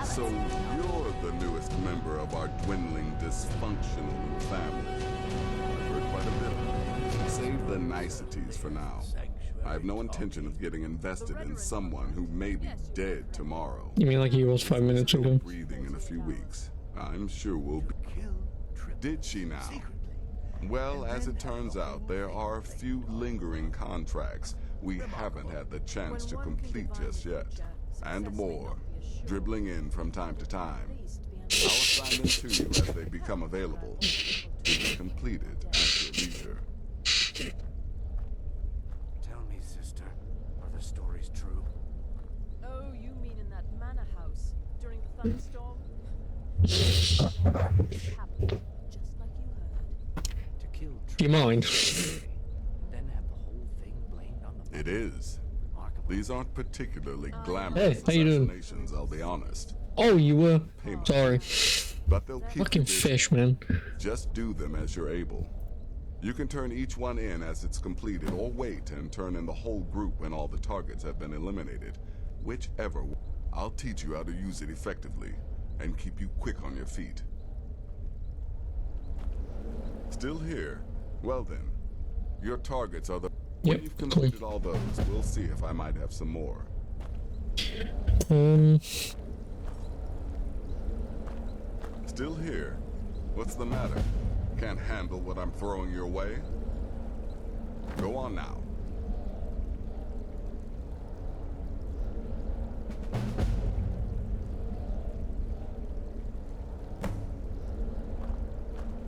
So you're the newest member of our dwindling, dysfunctional family. I've heard quite a bit. Save the niceties for now. I have no intention of getting invested in someone who may be dead tomorrow. You mean like he was 5 minutes ago? Breathing in a few weeks. I'm sure we'll be... Did she now? Well, as it turns out, there are a few lingering contracts we haven't had the chance to complete just yet. And more, dribbling in from time to time. I'll assign them to you as they become available, to be completed at your leisure. Tell me, sister, are the stories true? Oh, you mean in that manor house during the thunderstorm? Do you mind? It is. These aren't particularly glamorous how you doing? assassinations, I'll be honest. Oh, you were? Payment. Sorry. But they'll keep Fucking you busy. fish, man. Just do them as you're able. You can turn each one in as it's completed, or wait and turn in the whole group when all the targets have been eliminated. Whichever. I'll teach you how to use it effectively, and keep you quick on your feet. Still here? Well then, your targets are the... When you've completed all those, we'll see if I might have some more. Still here? What's the matter? Can't handle what I'm throwing your way? Go on now.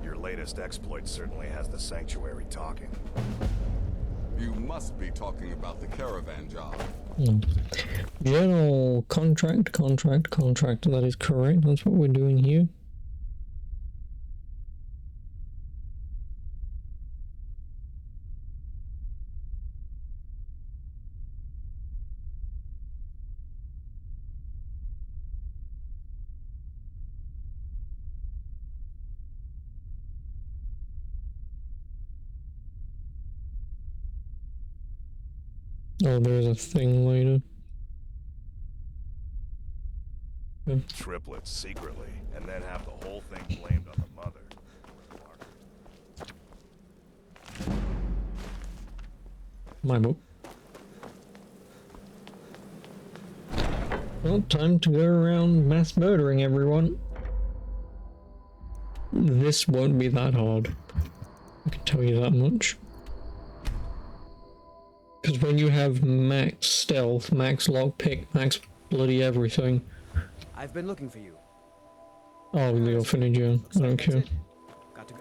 Your latest exploit certainly has the Sanctuary talking. You must be talking about the caravan job. General contract. That is correct. That's what we're doing here. Oh, there's a thing later. Triplets secretly, and then have the whole thing blamed on the mother. My book. Well, time to go around mass murdering everyone. This won't be that hard. I can tell you that much. Because when you have max stealth, max lockpick, max bloody everything. I've been looking for you. Oh, the orphanage, yeah. I don't care. Got to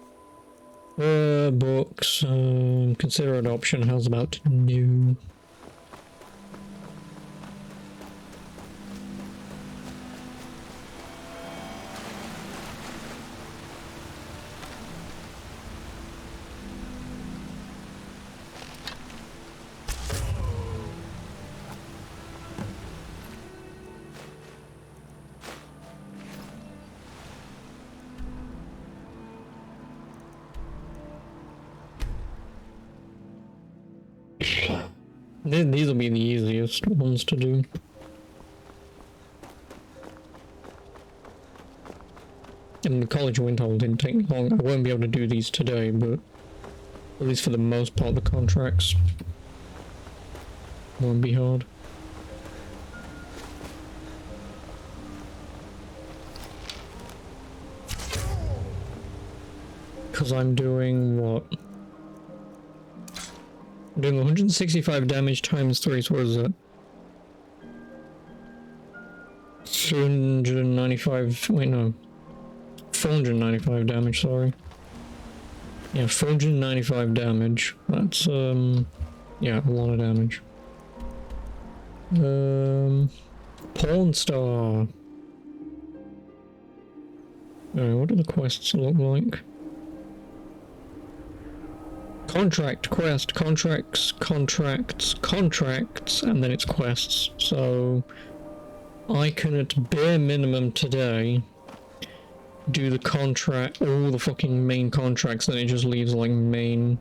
go. Books. Consider adoption. How's about new? These will be the easiest ones to do. And the College of Windhole didn't take long. I won't be able to do these today, but at least for the most part, the contracts won't be hard. Because I'm doing what? I'm doing 165 damage times 3, so what is that? 395, wait no. 495 damage, sorry. Yeah, 495 damage. That's, yeah, a lot of damage. Porn star. Alright, what do the quests look like? Contract, quest, contracts, and then it's quests. So I can at bare minimum today do the contract, all the fucking main contracts, then it just leaves like main,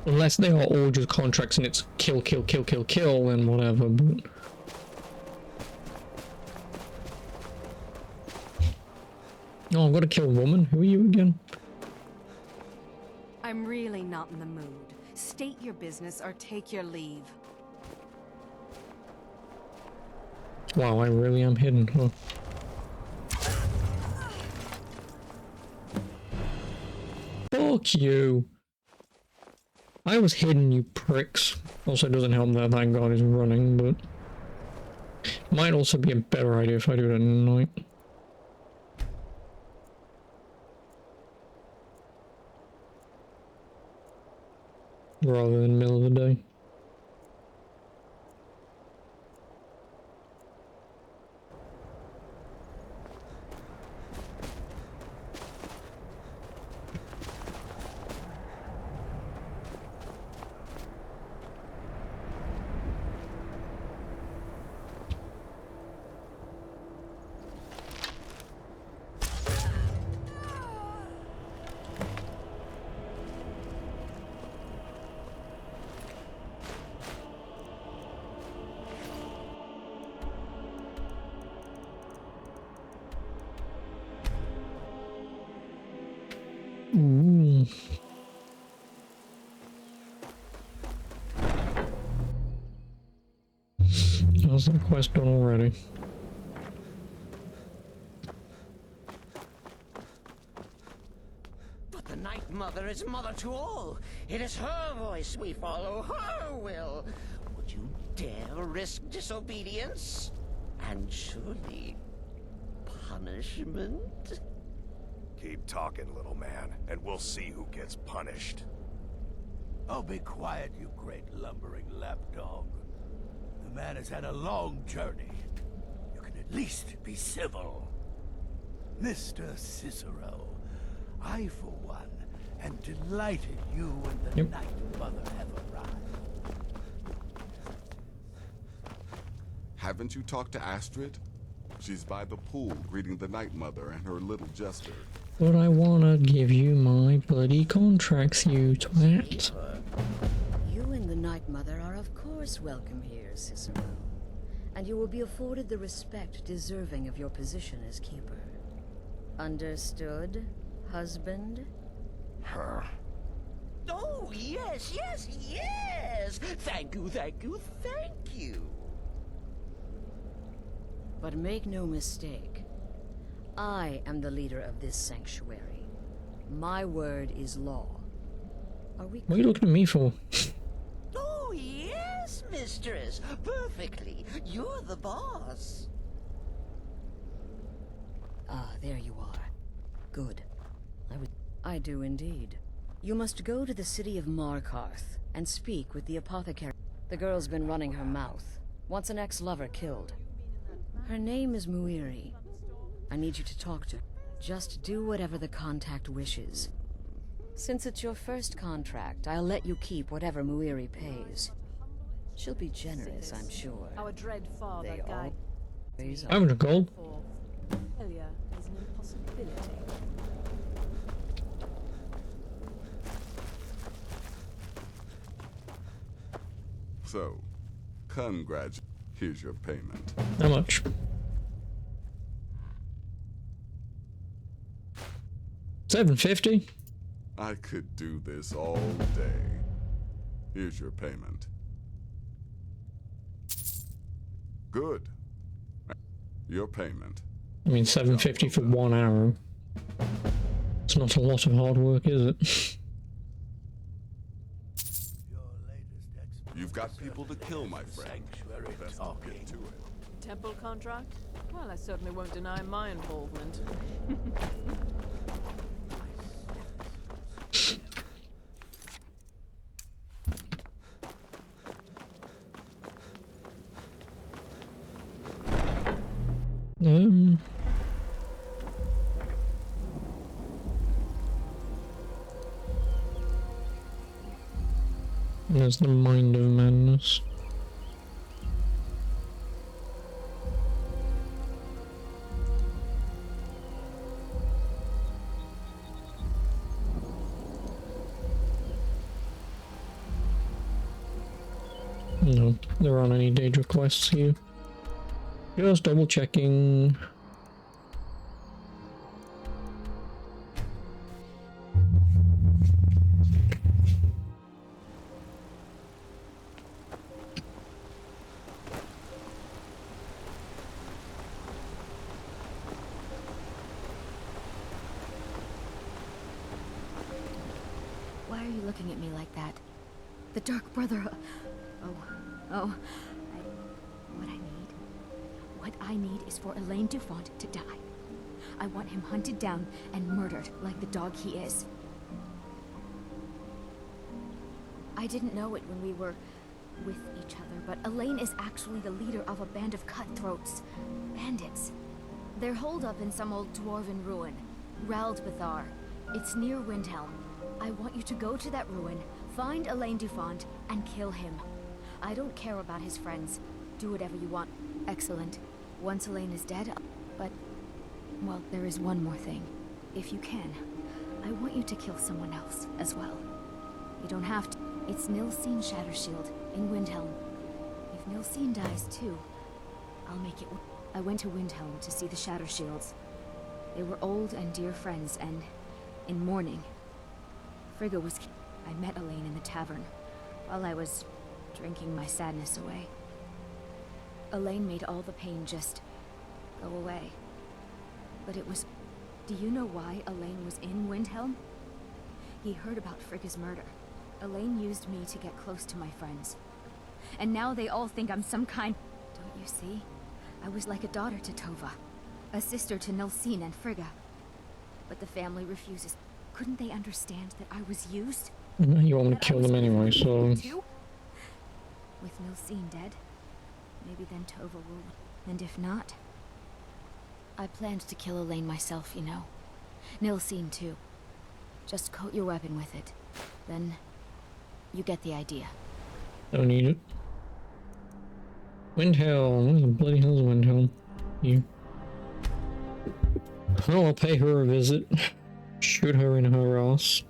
unless they are all just contracts and it's kill, then whatever, but oh, I've got to kill a woman. Who are you again? I'm really not in the mood. State your business or take your leave. Wow, I really am hidden, huh? Fuck you. I was hidden, you pricks. Also, it doesn't help that that guard is running, but might also be a better idea if I do it at night. Rather than middle of the day. How's that quest done already? But the Night Mother is mother to all. It is her voice we follow, her will. Would you dare risk disobedience? And surely punishment? Keep talking, little man, and we'll see who gets punished. Oh, be quiet, you great lumbering lapdog. The man has had a long journey. You can at least be civil. Mr. Cicero, I, for one, am delighted you and the Night Mother have arrived. Haven't you talked to Astrid? She's by the pool greeting the Night Mother and her little jester. But I wanna give you my bloody contracts, you twat. You and the Night Mother are of course welcome here, Cicero. And you will be afforded the respect deserving of your position as keeper. Understood, husband? Her. Oh, yes, yes, yes! Thank you, thank you, thank you! But make no mistake, I am the leader of this sanctuary. My word is law. Are we? What are you looking at me for? Oh, yes, mistress. Perfectly. You're the boss. Ah, there you are. Good. I do indeed. You must go to the city of Markarth and speak with the apothecary. The girl's been running her mouth. Wants an ex-lover killed. Her name is Muiri. I need you to talk to her. Just do whatever the contact wishes. Since it's your first contract, I'll let you keep whatever Muiri pays. She'll be generous, I'm sure. Our dread father They guide. always I'm gonna gold. Failure is an impossibility. So, congratulations. Here's your payment. How much? $750? I could do this all day. Here's your payment. Good. Your payment. I mean, $750 for 1 arrow. It's not a lot of hard work, is it? You've got people to kill, my friend. Best get to it. Temple contract? Well, I certainly won't deny my involvement. There's the Mind of Madness. No, there aren't any Daedra quests here. Just double checking. Why are you looking at me like that? The Dark Brother. What I need is for Elaine Dufont to die. I want him hunted down and murdered like the dog he is. I didn't know it when we were with each other, but Elaine is actually the leader of a band of cutthroats. Bandits. They're holed up in some old dwarven ruin. Raldbethar. It's near Windhelm. I want you to go to that ruin, find Elaine Dufont, and kill him. I don't care about his friends. Do whatever you want. Excellent. Once Elaine is dead, but... well, there is one more thing. If you can, I want you to kill someone else as well. You don't have to. It's Nilsine Shattershield in Windhelm. If Nilsine dies too, I'll make it. I went to Windhelm to see the Shattershields. They were old and dear friends, and in mourning. Frigga was... I met Elaine in the tavern, while I was drinking my sadness away. Elaine made all the pain just go away. But it was... Do you know why Elaine was in Windhelm? He heard about Frigga's murder. Elaine used me to get close to my friends. And now they all think I'm some kind... Don't you see? I was like a daughter to Tova. A sister to Nilsine and Frigga. But the family refuses. Couldn't they understand that I was used? No, you want me to kill them anyway, so... With Nilsine dead, maybe then Tova will... And if not... I planned to kill Elaine myself, you know. Nilsine too. Just coat your weapon with it. Then... you get the idea. Don't need it. Windhelm. What the bloody hell's Windhelm? You. Oh, I'll pay her a visit. Shoot her in her ass.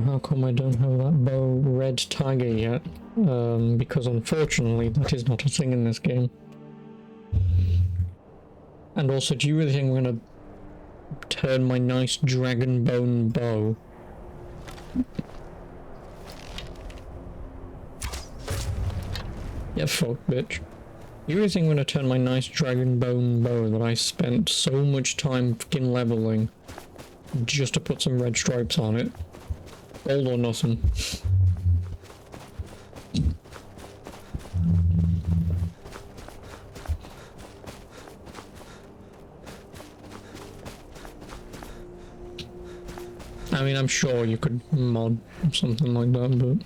How come I don't have that bow red tiger yet? Because unfortunately that is not a thing in this game. And also, do you really think I'm gonna turn my nice dragon bone bow? Yeah, fuck, bitch. You really think I'm gonna turn my nice dragon bone bow that I spent so much time fucking leveling just to put some red stripes on it? Gold or nothing. I mean, I'm sure you could mod something like that, but...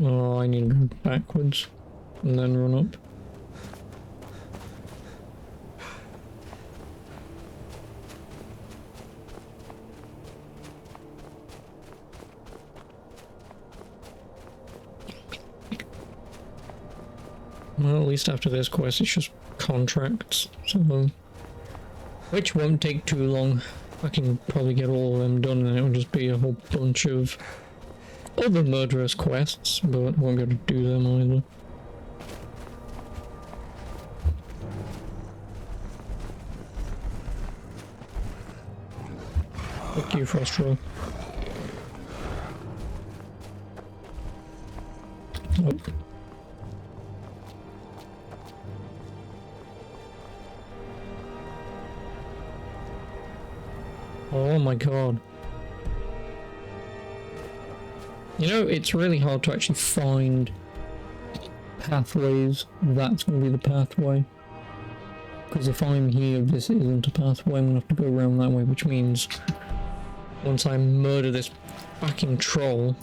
Oh, I need to go backwards and then run up. Well, at least after this quest it's just contracts, so... Which won't take too long. I can probably get all of them done and it'll just be a whole bunch of other murderous quests, but I won't be able to do them either. Fuck you, Frostro. Oh. Oh my god. You know, it's really hard to actually find pathways. That's going to be the pathway. Because if I'm here, this isn't a pathway, I'm going to have to go around that way, which means once I murder this fucking troll...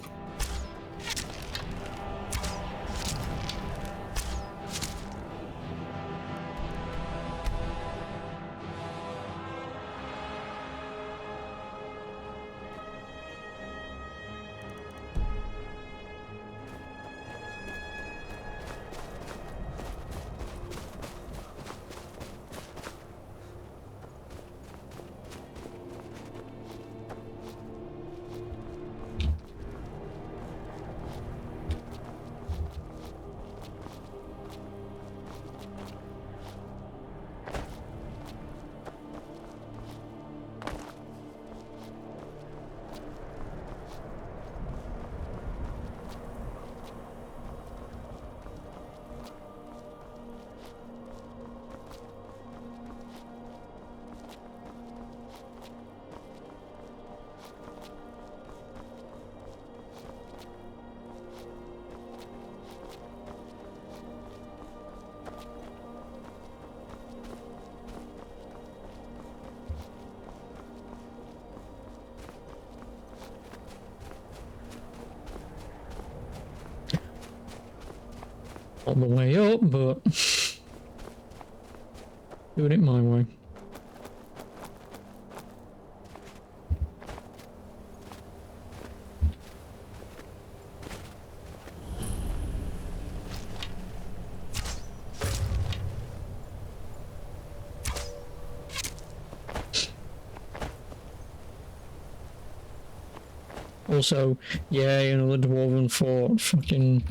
Not the way up, but doing it my way. Also, yeah, you know, the Dwarven Fort, fucking...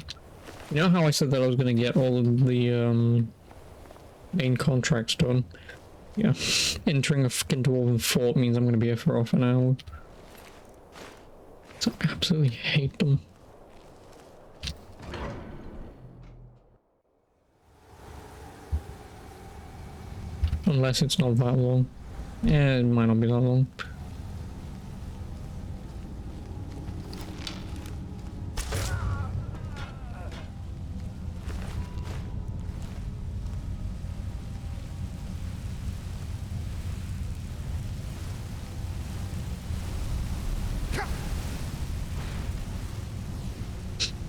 You know how I said that I was gonna get all of the, main contracts done? Yeah. Entering a fucking Dwarven Fort means I'm gonna be here for half an hour. So I absolutely hate them. Unless it's not that long. Yeah, it might not be that long.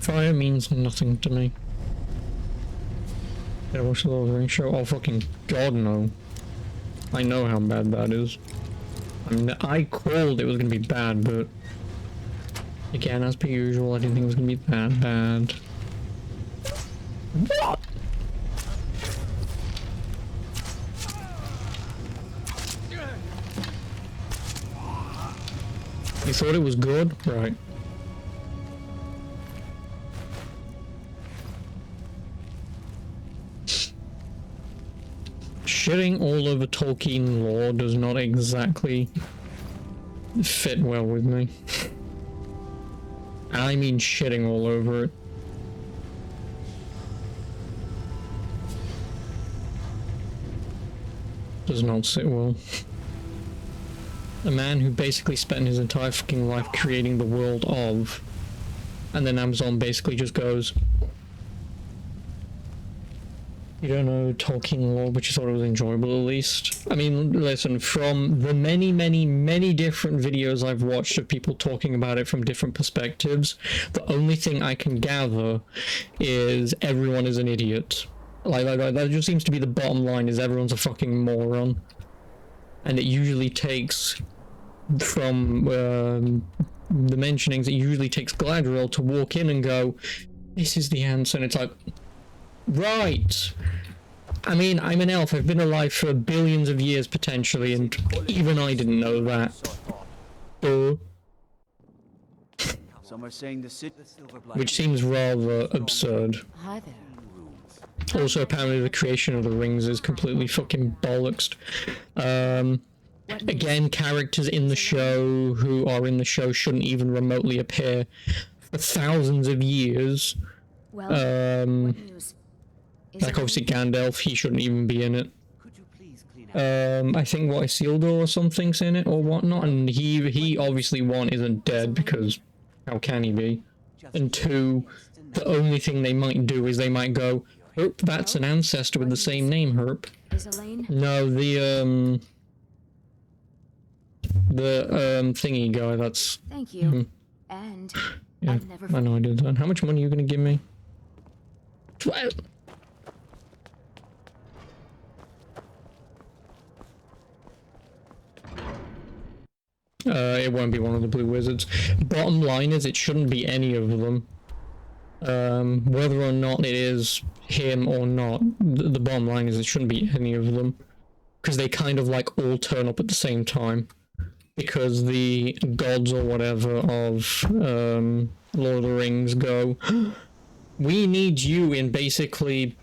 Fire means nothing to me. Yeah, watch the Lord of the Rings show? Oh fucking god no. I know how bad that is. I mean, I called it was gonna be bad, but... Again, as per usual, I didn't think it was gonna be that bad. What? You thought it was good? Right. Shitting all over Tolkien lore does not exactly fit well with me. And I mean shitting all over it. Does not sit well. A man who basically spent his entire fucking life creating the world of, and then Amazon basically just goes, you don't know Tolkien lore, but you thought it was enjoyable at least. I mean, listen, from the many different videos I've watched of people talking about it from different perspectives, the only thing I can gather is everyone is an idiot. Like that just seems to be the bottom line, is everyone's a fucking moron. And it usually takes, from the mentionings, it usually takes Galadriel to walk in and go, this is the answer, and it's like, right. I mean, I'm an elf. I've been alive for billions of years, potentially, and even I didn't know that. Some are saying the city... Which seems rather absurd. Hi there. Also, apparently the creation of the rings is completely fucking bollocks. Again, characters in the show who are in the show shouldn't even remotely appear for thousands of years. Well, what news? Like obviously Gandalf, he shouldn't even be in it. I think what Isildur or something's in it or whatnot, and he obviously one isn't dead because how can he be? And two, the only thing they might do is they might go, Herp, that's an ancestor with the same name, Herp. Is Elaine? No, the thingy guy, that's... Thank you. And yeah, I know I did that. How much money are you gonna give me? 12! It won't be one of the blue wizards. Bottom line is, it shouldn't be any of them. Whether or not it is him or not, the bottom line is it shouldn't be any of them. Because they kind of like all turn up at the same time. Because the gods or whatever of Lord of the Rings go, we need you in basically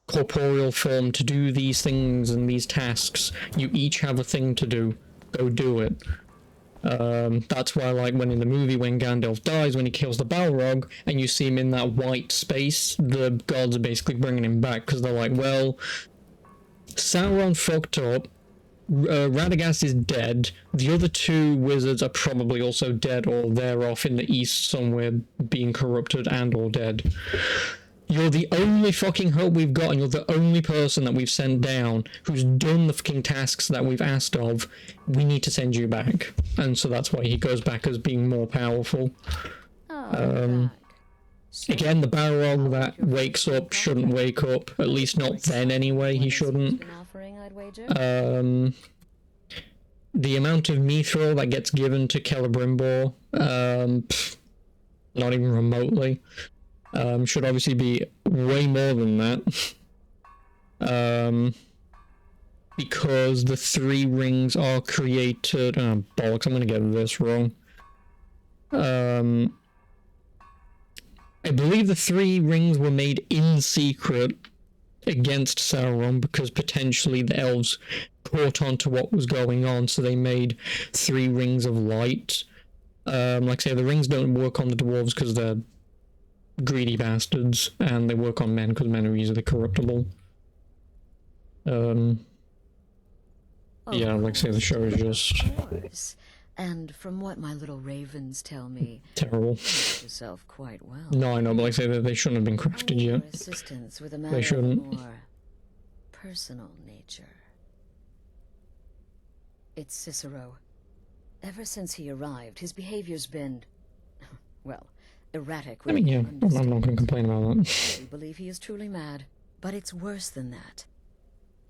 corporeal form to do these things and these tasks. You each have a thing to do. Go do it. That's why, like, when in the movie, when Gandalf dies, when he kills the Balrog, and you see him in that white space, the gods are basically bringing him back, because they're like, well, Sauron fucked up, Radagast is dead, the other two wizards are probably also dead, or they're off in the east somewhere being corrupted and or dead. You're the only fucking hope we've got, and you're the only person that we've sent down who's done the fucking tasks that we've asked of. We need to send you back. And so that's why he goes back as being more powerful. Again, the Balrog that wakes up shouldn't wake up, at least not then anyway, he shouldn't. The amount of mithril that gets given to Celebrimbor, not even remotely, should obviously be way more than that. Because the 3 rings are created... Oh, bollocks, I'm gonna get this wrong. I believe the 3 rings were made in secret against Sauron because potentially the elves caught on to what was going on, so they made 3 rings of light. Like I say, the rings don't work on the dwarves because they're greedy bastards, and they work on men because men are easily corruptible. Yeah, like I say, the show is just... And from what my little ravens tell me, terrible. you did yourself quite well. No, I know, but like I say, they shouldn't have been crafted yet. Assistance with a They matter of shouldn't. more personal nature. It's Cicero. Ever since he arrived, his behavior's been, well, erratic. I mean, yeah, I'm not going to complain about that. I believe he is truly mad, but it's worse than that.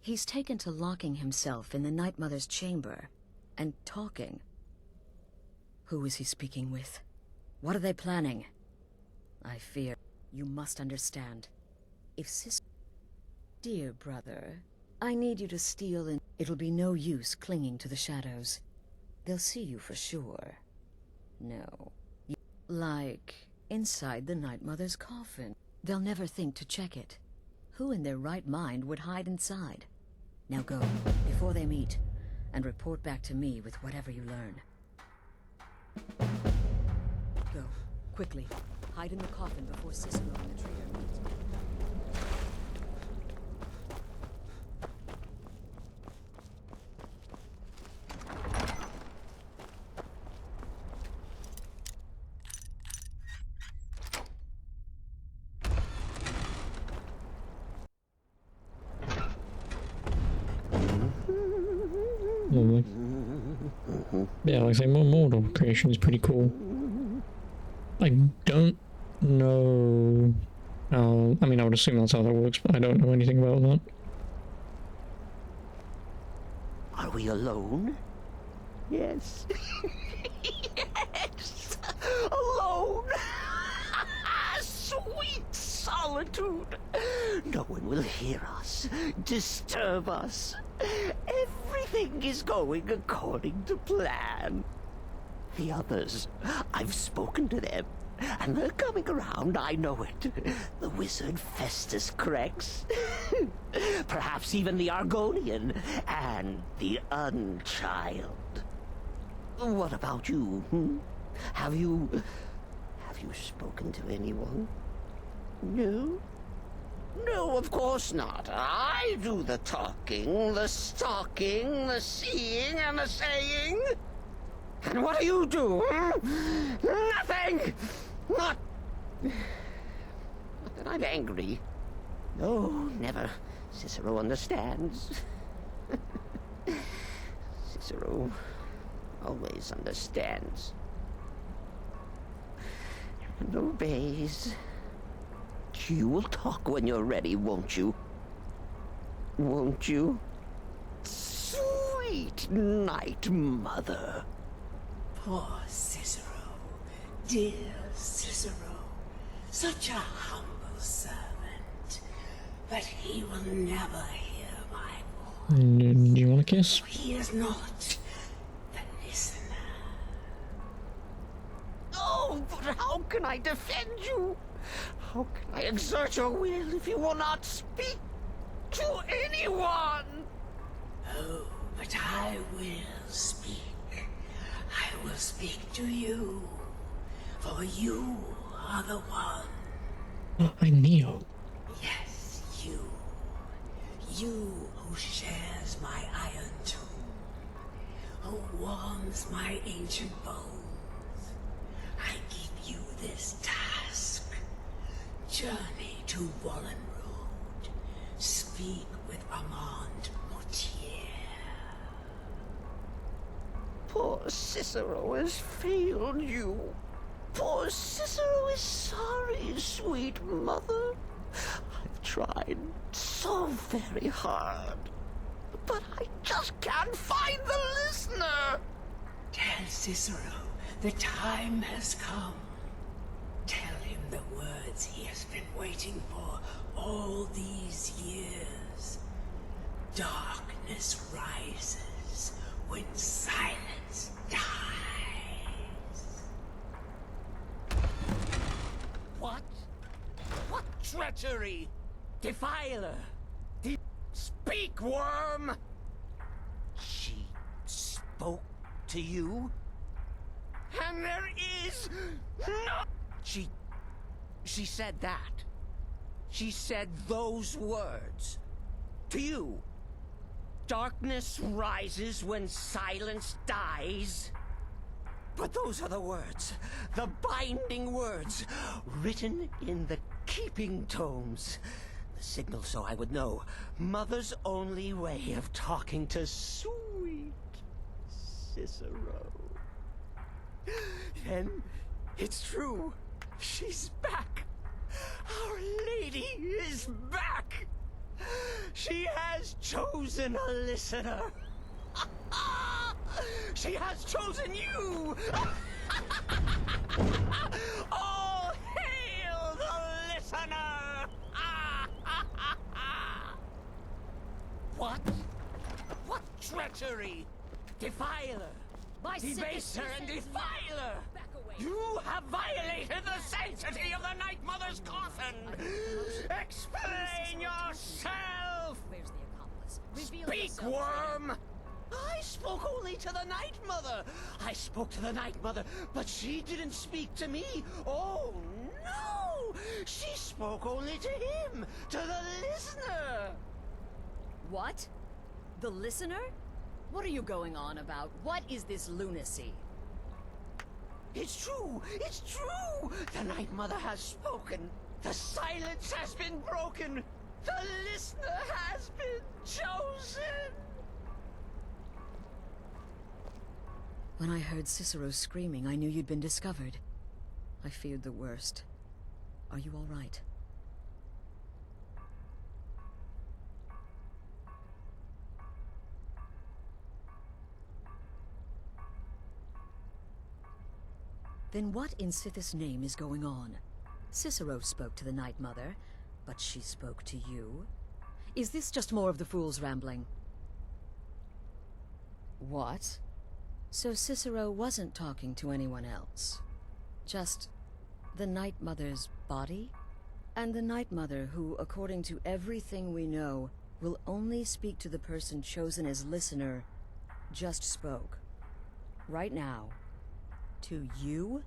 He's taken to locking himself in the Night Mother's chamber and talking. Who is he speaking with? What are they planning? I fear you must understand. If Dear brother, I need you to steal in. It'll be no use clinging to the shadows. They'll see you for sure. No. Like inside the Night Mother's coffin. They'll never think to check it. Who in their right mind would hide inside? Now go, before they meet, and report back to me with whatever you learn. Go, quickly. Hide in the coffin before Cicero and the traitor meet. Lovely. Yeah, like I say, more model creation is pretty cool. I don't know how... I mean, I would assume that's how that works, but I don't know anything about that. Are we alone? Yes. Yes! Alone! Sweet solitude! No one will hear us, disturb us. Everything is going according to plan. The others, I've spoken to them, and they're coming around, I know it. The wizard Festus Crex, perhaps even the Argonian, and the Unchild. What about you, hmm? Have you spoken to anyone? No? No, of course not. I do the talking, the stalking, the seeing, and the saying. And what do you do, hmm? Nothing! Not that I'm angry. No, never. Cicero understands. Cicero always understands. And obeys. You will talk when you're ready, won't you? Won't you? Sweet Night Mother. Poor Cicero. Dear Cicero. Such a humble servant. But he will never hear my voice. Do you want a kiss? He is not the listener. Oh, but how can I defend you? How can I exert your will if you will not speak to anyone? Oh, but I will speak. I will speak to you. For you are the one. Oh, I'm Neo. Yes, you. You who shares my iron tomb. Who warms my ancient bones. I give you this task. Journey to Wallen Road. Speak with Armand Mortier. Poor Cicero has failed you. Poor Cicero is sorry, sweet mother. I've tried so very hard, but I just can't find the listener. Tell Cicero the time has come. Tell him the words he has been waiting for all these years. Darkness rises when silence dies. What? What treachery? Defiler! Speak, worm! She spoke to you? And there is no... She said that. She said those words. To you. Darkness rises when silence dies. But those are the words, the binding words, written in the keeping tomes. The signal so I would know. Mother's only way of talking to sweet Cicero. Then, it's true. She's back. Our Lady is back. She has chosen a listener. She has chosen you! All hail the listener! What? What treachery? Defiler! Debaser and defiler! You have violated the sanctity of the Night Mother's coffin! Explain yourself! Where's the accomplice? Reveal Speak, yourself. worm! I spoke only to the Night Mother. I spoke to the Night Mother, but she didn't speak to me. Oh, no! She spoke only to him, to the listener. What? The listener? What are you going on about? What is this lunacy? It's true! It's true! The Night Mother has spoken. The silence has been broken. The listener has been chosen. When I heard Cicero screaming, I knew you'd been discovered. I feared the worst. Are you all right? Then what in Sithis' name is going on? Cicero spoke to the Night Mother, but she spoke to you? Is this just more of the fool's rambling? What? So Cicero wasn't talking to anyone else? Just the Night Mother's body? And the Night Mother who, according to everything we know, will only speak to the person chosen as listener, just spoke. Right now. To you?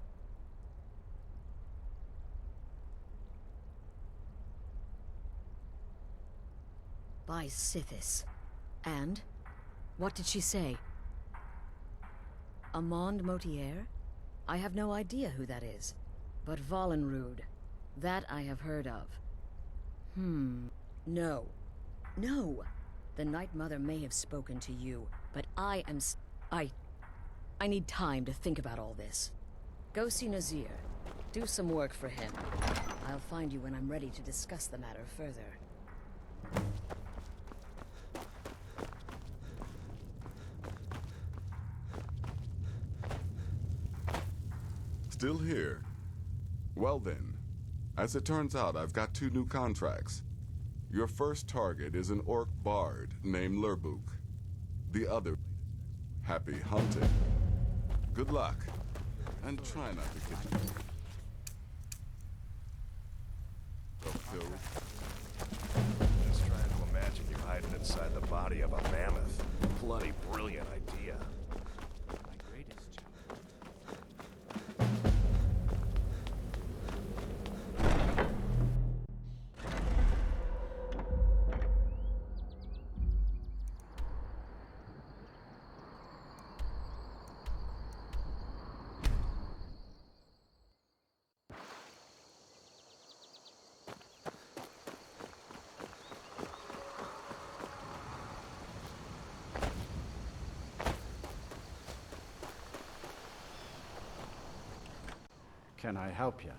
By Sithis. And? What did she say? Amand Motier? I have no idea who that is. But Vollenrud. That I have heard of. No. No! The Night Mother may have spoken to you, but I am I need time to think about all this. Go see Nazir. Do some work for him. I'll find you when I'm ready to discuss the matter further. Still here? Well then, as it turns out, I've got 2 new contracts. Your first target is an orc bard named Lurbuk. The other, happy hunting. Good luck, and try not to get killed. Just trying to imagine you hiding inside the body of a mammoth. Bloody brilliant idea. My greatest challenge. Can I help you?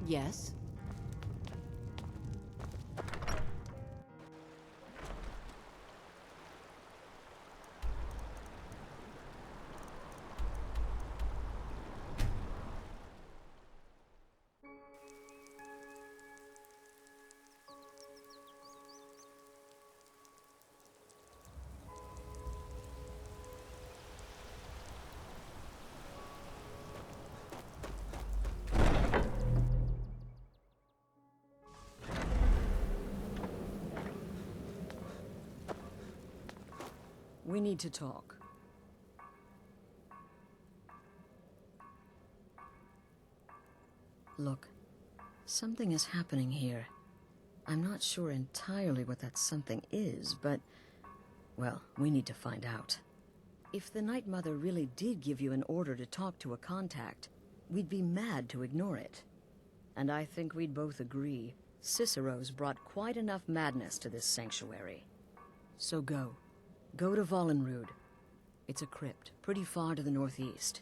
Yes? We need to talk. Look, something is happening here. I'm not sure entirely what that something is, but, well, we need to find out. If the Night Mother really did give you an order to talk to a contact, we'd be mad to ignore it. And I think we'd both agree, Cicero's brought quite enough madness to this sanctuary. So go. Go to Vollenrude. It's a crypt, pretty far to the northeast.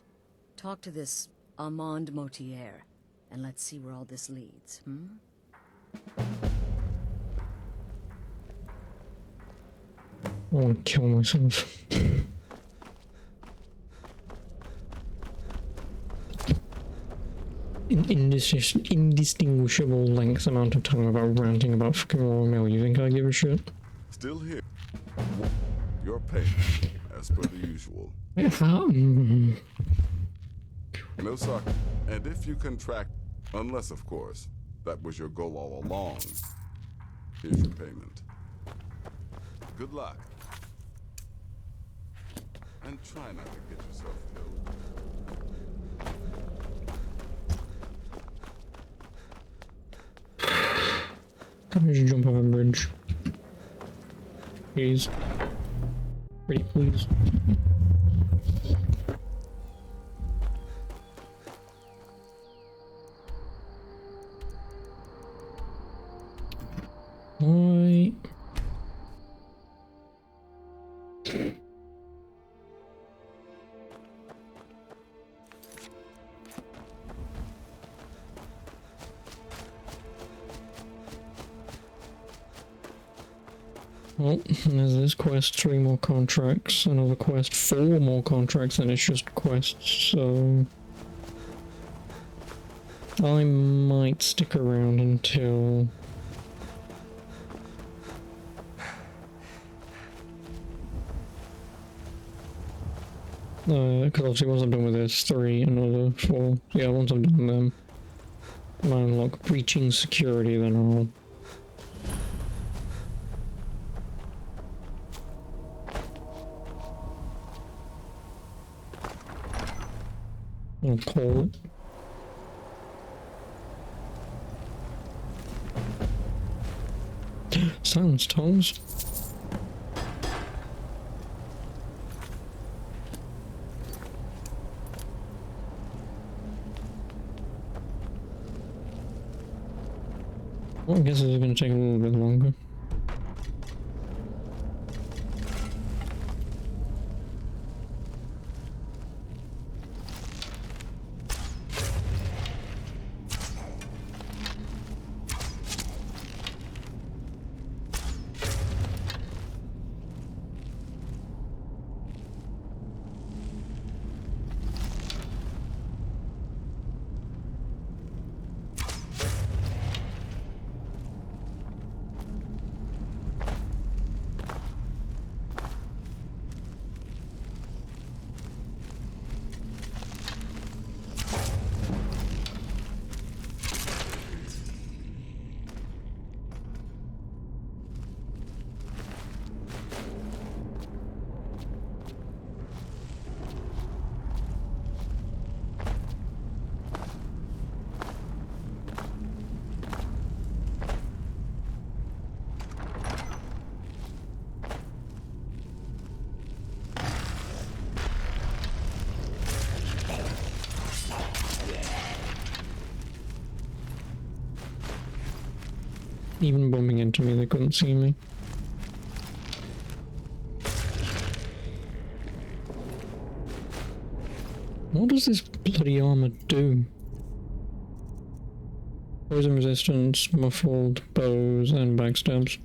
Talk to this Armand Motier, and let's see where all this leads, I want to kill myself. Indistinguishable length amount of time about ranting about fucking Royal Mail. You think I give a shit? Still here. Your payment, as per the usual. No suck. And if you contract, unless of course, that was your goal all along, here's your payment. Good luck. And try not to get yourself killed. Come here, jump off a bridge. Please. Pretty please. Well, there's this quest, 3 more contracts, another quest, 4 more contracts, and it's just quests, so... I might stick around until... because obviously once I'm done with this, 3, another 4. Yeah, once I'm done them, and I unlock breaching security, then I'll call it. Silence tongues. Well, I guess it's going to take a little bit longer. Even bumping into me, they couldn't see me. What does this bloody armor do? Poison resistance, muffled, bows, and backstabs.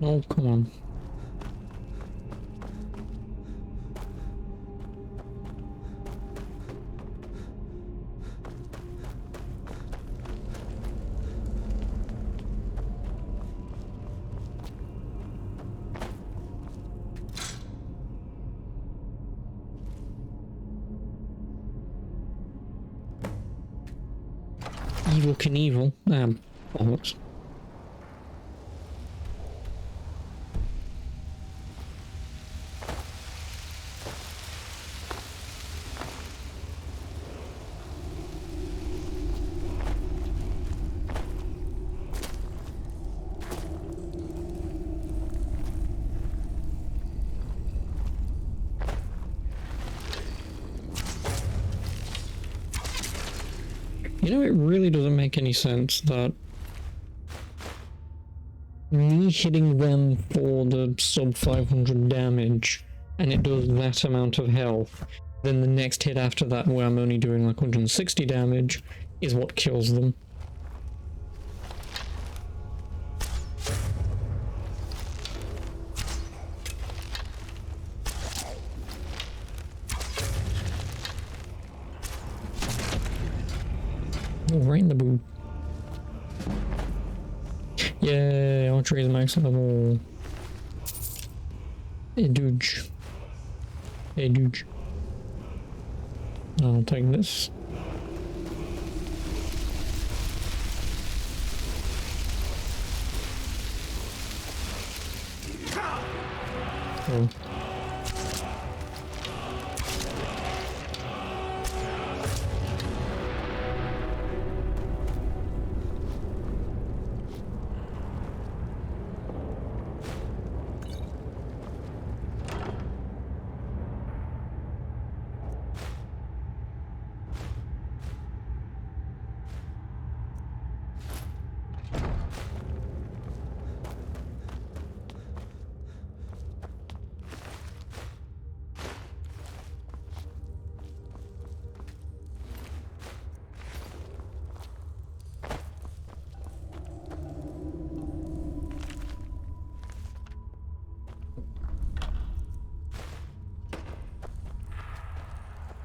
Oh, come on. Evil Knievel. Bollocks. You know, it really doesn't make any sense that me hitting them for the sub 500 damage and it does that amount of health, then the next hit after that where I'm only doing like 160 damage is what kills them. Oh, right in the boob. Yay, archery is max level. Hey, dude. Hey, dude. I'll take this. Oh.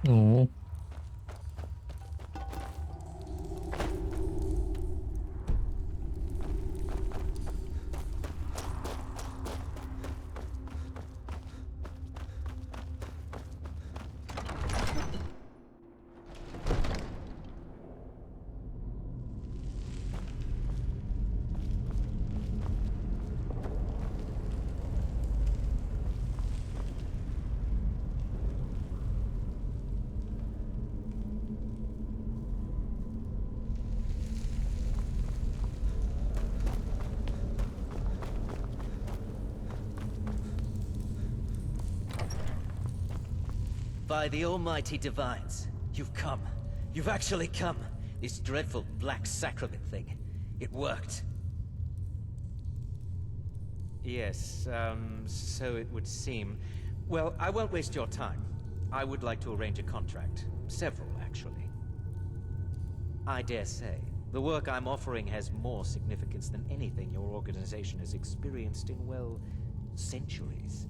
Oh. By the almighty divines, you've come. You've actually come. This dreadful black sacrament thing. It worked. Yes, so it would seem. Well, I won't waste your time. I would like to arrange a contract. Several, actually. I dare say, the work I'm offering has more significance than anything your organization has experienced in, well, centuries.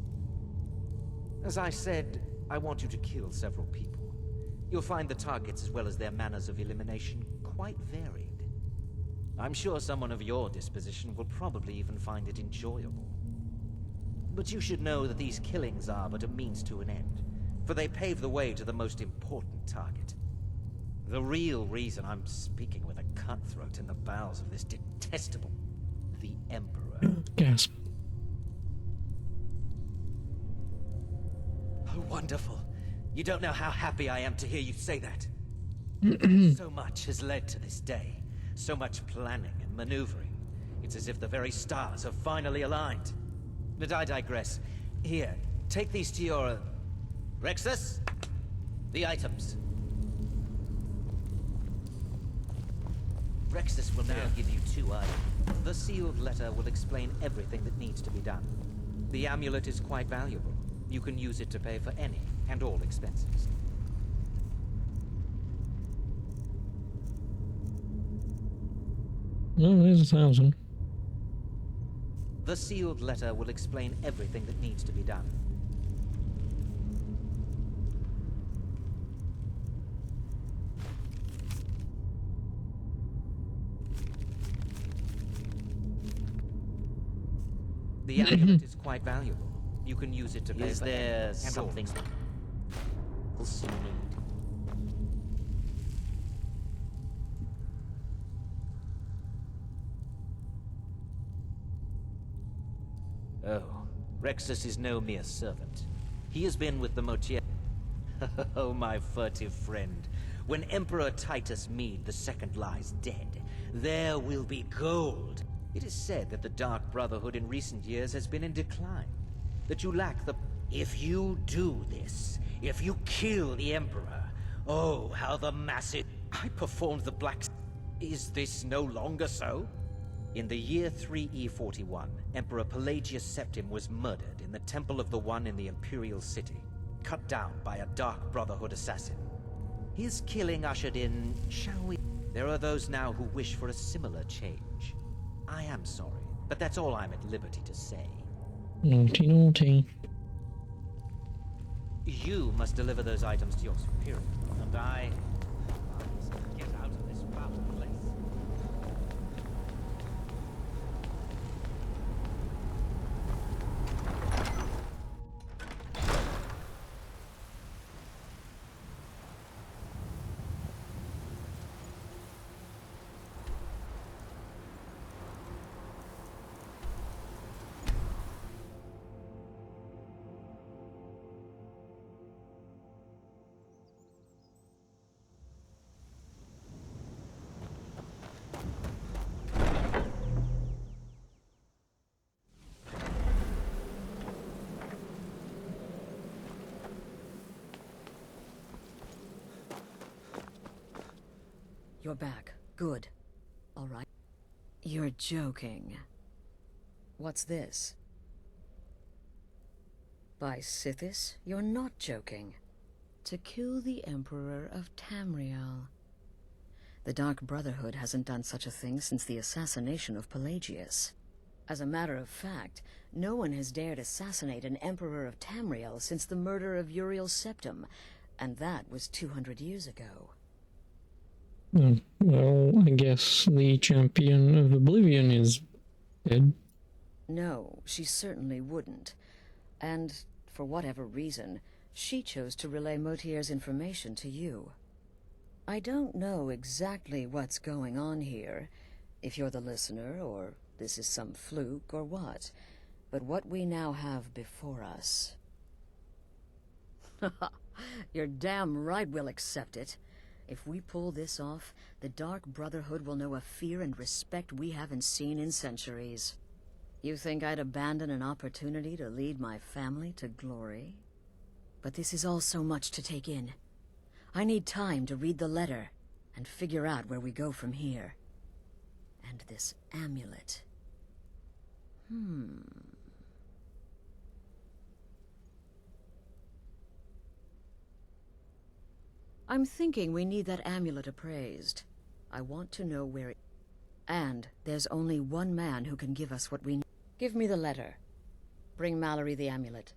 As I said, I want you to kill several people. You'll find the targets as well as their manners of elimination quite varied. I'm sure someone of your disposition will probably even find it enjoyable. But you should know that these killings are but a means to an end, for they pave the way to the most important target. The real reason I'm speaking with a cutthroat in the bowels of this detestable... the Emperor. Gasp. Oh, wonderful. You don't know how happy I am to hear you say that. So much has led to this day. So much planning and maneuvering. It's as if the very stars have finally aligned. But I digress. Here, take these to your... Rexus? The items. Rexus will now give you 2 items. The sealed letter will explain everything that needs to be done. The amulet is quite valuable. You can use it to pay for any and all expenses. Oh, there's 1,000. The sealed letter will explain everything that needs to be done. The amulet is quite valuable. You can use it to pay for any and something else you need? Oh, Rexus is no mere servant. He has been with the Motier. Oh, my furtive friend. When Emperor Titus Mede II lies dead, there will be gold. It is said that the Dark Brotherhood in recent years has been in decline. That you lack the... If you do this, if you kill the Emperor, oh, how the massive... I performed the black... Is this no longer so? In the year 3E41, Emperor Pelagius Septim was murdered in the Temple of the One in the Imperial City, cut down by a Dark Brotherhood assassin. His killing ushered in, shall we... There are those now who wish for a similar change. I am sorry, but that's all I'm at liberty to say. Naughty, naughty. You must deliver those items to your superior, and I must get out of this foul place. You're back. Good. All right. You're joking. What's this? By Sithis, you're not joking. To kill the Emperor of Tamriel. The Dark Brotherhood hasn't done such a thing since the assassination of Pelagius. As a matter of fact, no one has dared assassinate an Emperor of Tamriel since the murder of Uriel Septim, and that was 200 years ago. Well, I guess the champion of Oblivion is dead. No, she certainly wouldn't. And, for whatever reason, she chose to relay Motier's information to you. I don't know exactly what's going on here, if you're the listener, or this is some fluke, or what. But what we now have before us... You're damn right we'll accept it. If we pull this off, the Dark Brotherhood will know a fear and respect we haven't seen in centuries. You think I'd abandon an opportunity to lead my family to glory? But this is all so much to take in. I need time to read the letter and figure out where we go from here. And this amulet. I'm thinking we need that amulet appraised. I want to know where it... And there's only one man who can give us what we need. Give me the letter. Bring Mallory the amulet.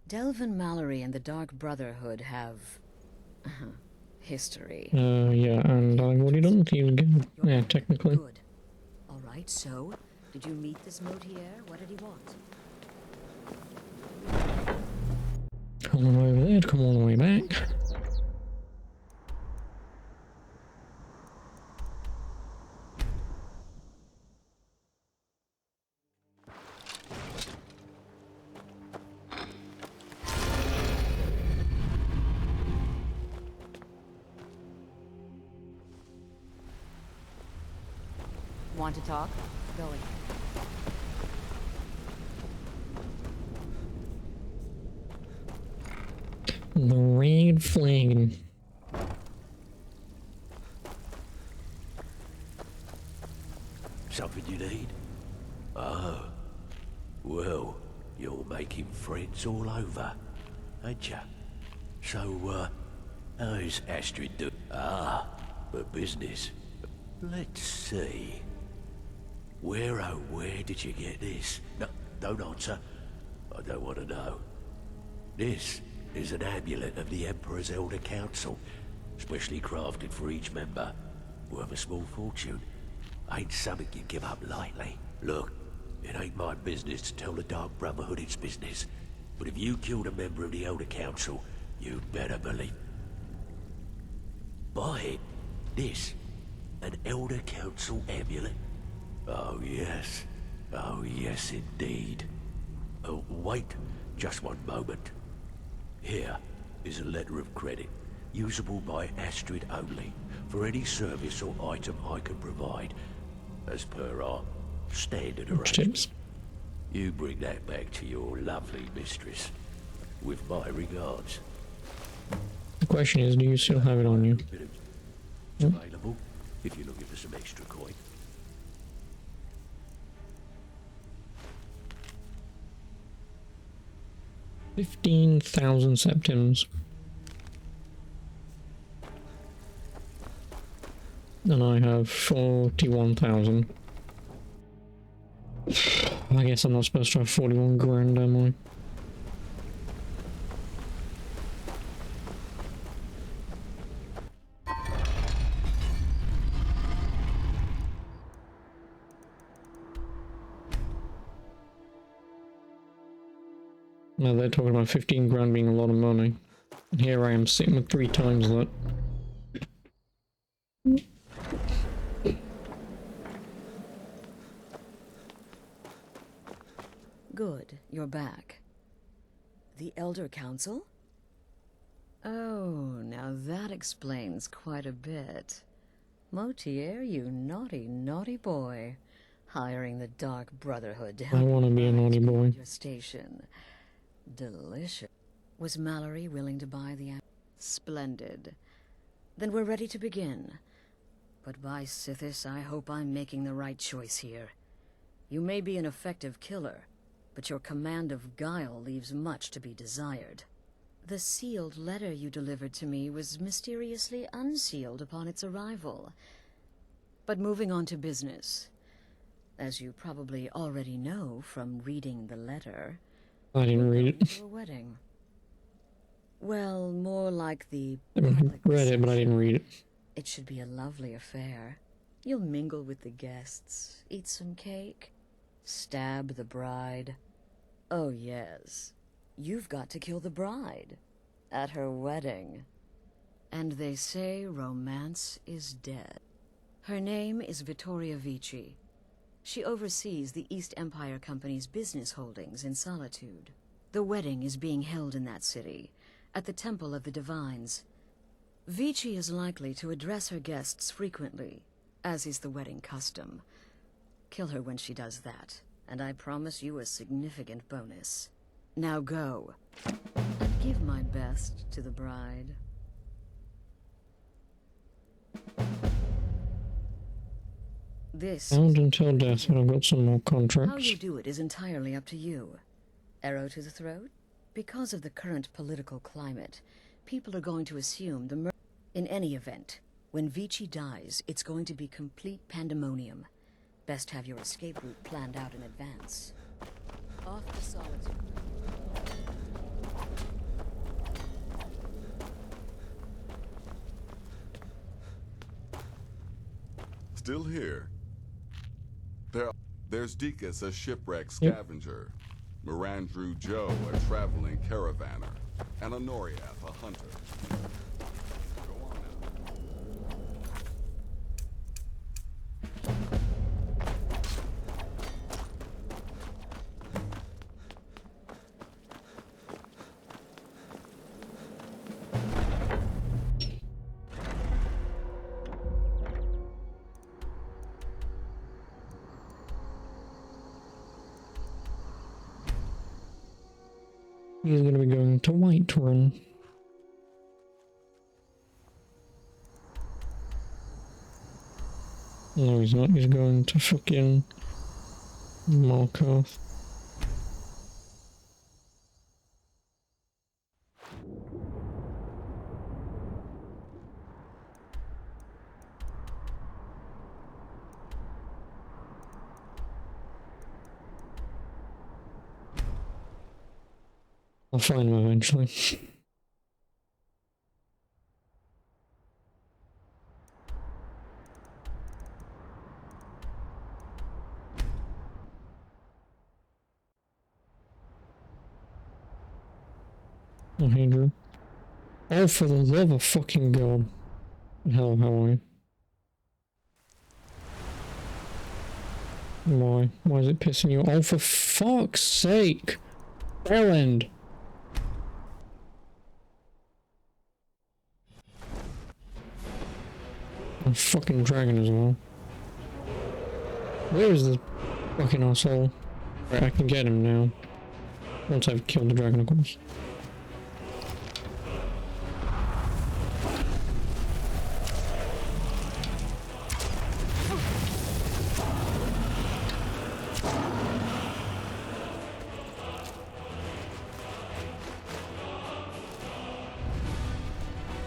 Delvin Mallory and the Dark Brotherhood have... history. Yeah, and I've already done the team again. Yeah, technically. Good. All right, so, did you meet this Motier? What did he want? Come all the way over there, come all the way back. Want to talk? Go ahead. The red flag. Something you need? Oh. Well, you're making friends all over, ain't ya? So, how's Astrid doing? Ah, but business. Let's see. Where, oh, where did you get this? No, don't answer. I don't want to know. This is an amulet of the Emperor's Elder Council, specially crafted for each member. Worth a small fortune. Ain't something you give up lightly. Look, it ain't my business to tell the Dark Brotherhood its business, but if you killed a member of the Elder Council, you'd better believe... Buy it. This. An Elder Council amulet? Oh, yes. Oh, yes, indeed. Oh, wait just one moment. Here is a letter of credit, usable by Astrid only, for any service or item I can provide, as per our standard arrangements. You bring that back to your lovely mistress, with my regards. The question is, do you still have it on you? It's available, if you're looking for some extra coin. $15,000 septims. And I have 41,000. I guess I'm not supposed to have 41 grand, am I? Now they're talking about 15 grand being a lot of money. And here I am sitting with 3 times that. Good, you're back. The Elder Council? Oh, now that explains quite a bit. Motier, you naughty, naughty boy. Hiring the Dark Brotherhood to help I want to be a naughty boy. your station. Delicious. Was Mallory willing to buy the... Splendid. Then we're ready to begin. But by Sithis, I hope I'm making the right choice here. You may be an effective killer, but your command of guile leaves much to be desired. The sealed letter you delivered to me was mysteriously unsealed upon its arrival. But moving on to business. As you probably already know from reading the letter... I didn't read it. A wedding. Well, more like the... I mean, I read it, but I didn't read it. It should be a lovely affair. You'll mingle with the guests, eat some cake, stab the bride. Oh yes, you've got to kill the bride at her wedding. And they say romance is dead. Her name is Vittoria Vici. She oversees the East Empire Company's business holdings in Solitude. The wedding is being held in that city, at the Temple of the Divines. Vici is likely to address her guests frequently, as is the wedding custom. Kill her when she does that, and I promise you a significant bonus. Now go, and give my best to the bride. This Bound until death, but I've got some more contracts. How you do it is entirely up to you. Arrow to the throat? Because of the current political climate, people are going to assume the murder. In any event, when Vici dies, it's going to be complete pandemonium. Best have your escape route planned out in advance. Off to Solitude. Still here. There's Deacus, a shipwreck scavenger. Mirandru Joe, a traveling caravaner. And Honoriath, a hunter. Go on He's gonna be going to Whiterun. No, he's not. He's going to fucking Markarth. I'll find him eventually. Oh, hey, Drew. Oh, for the love of fucking God. Hello, how are you? Why? Why is it pissing you? Oh, for fuck's sake! Erland! A fucking dragon as well. Where is this fucking asshole? Right, I can get him now. Once I've killed the dragon, of course.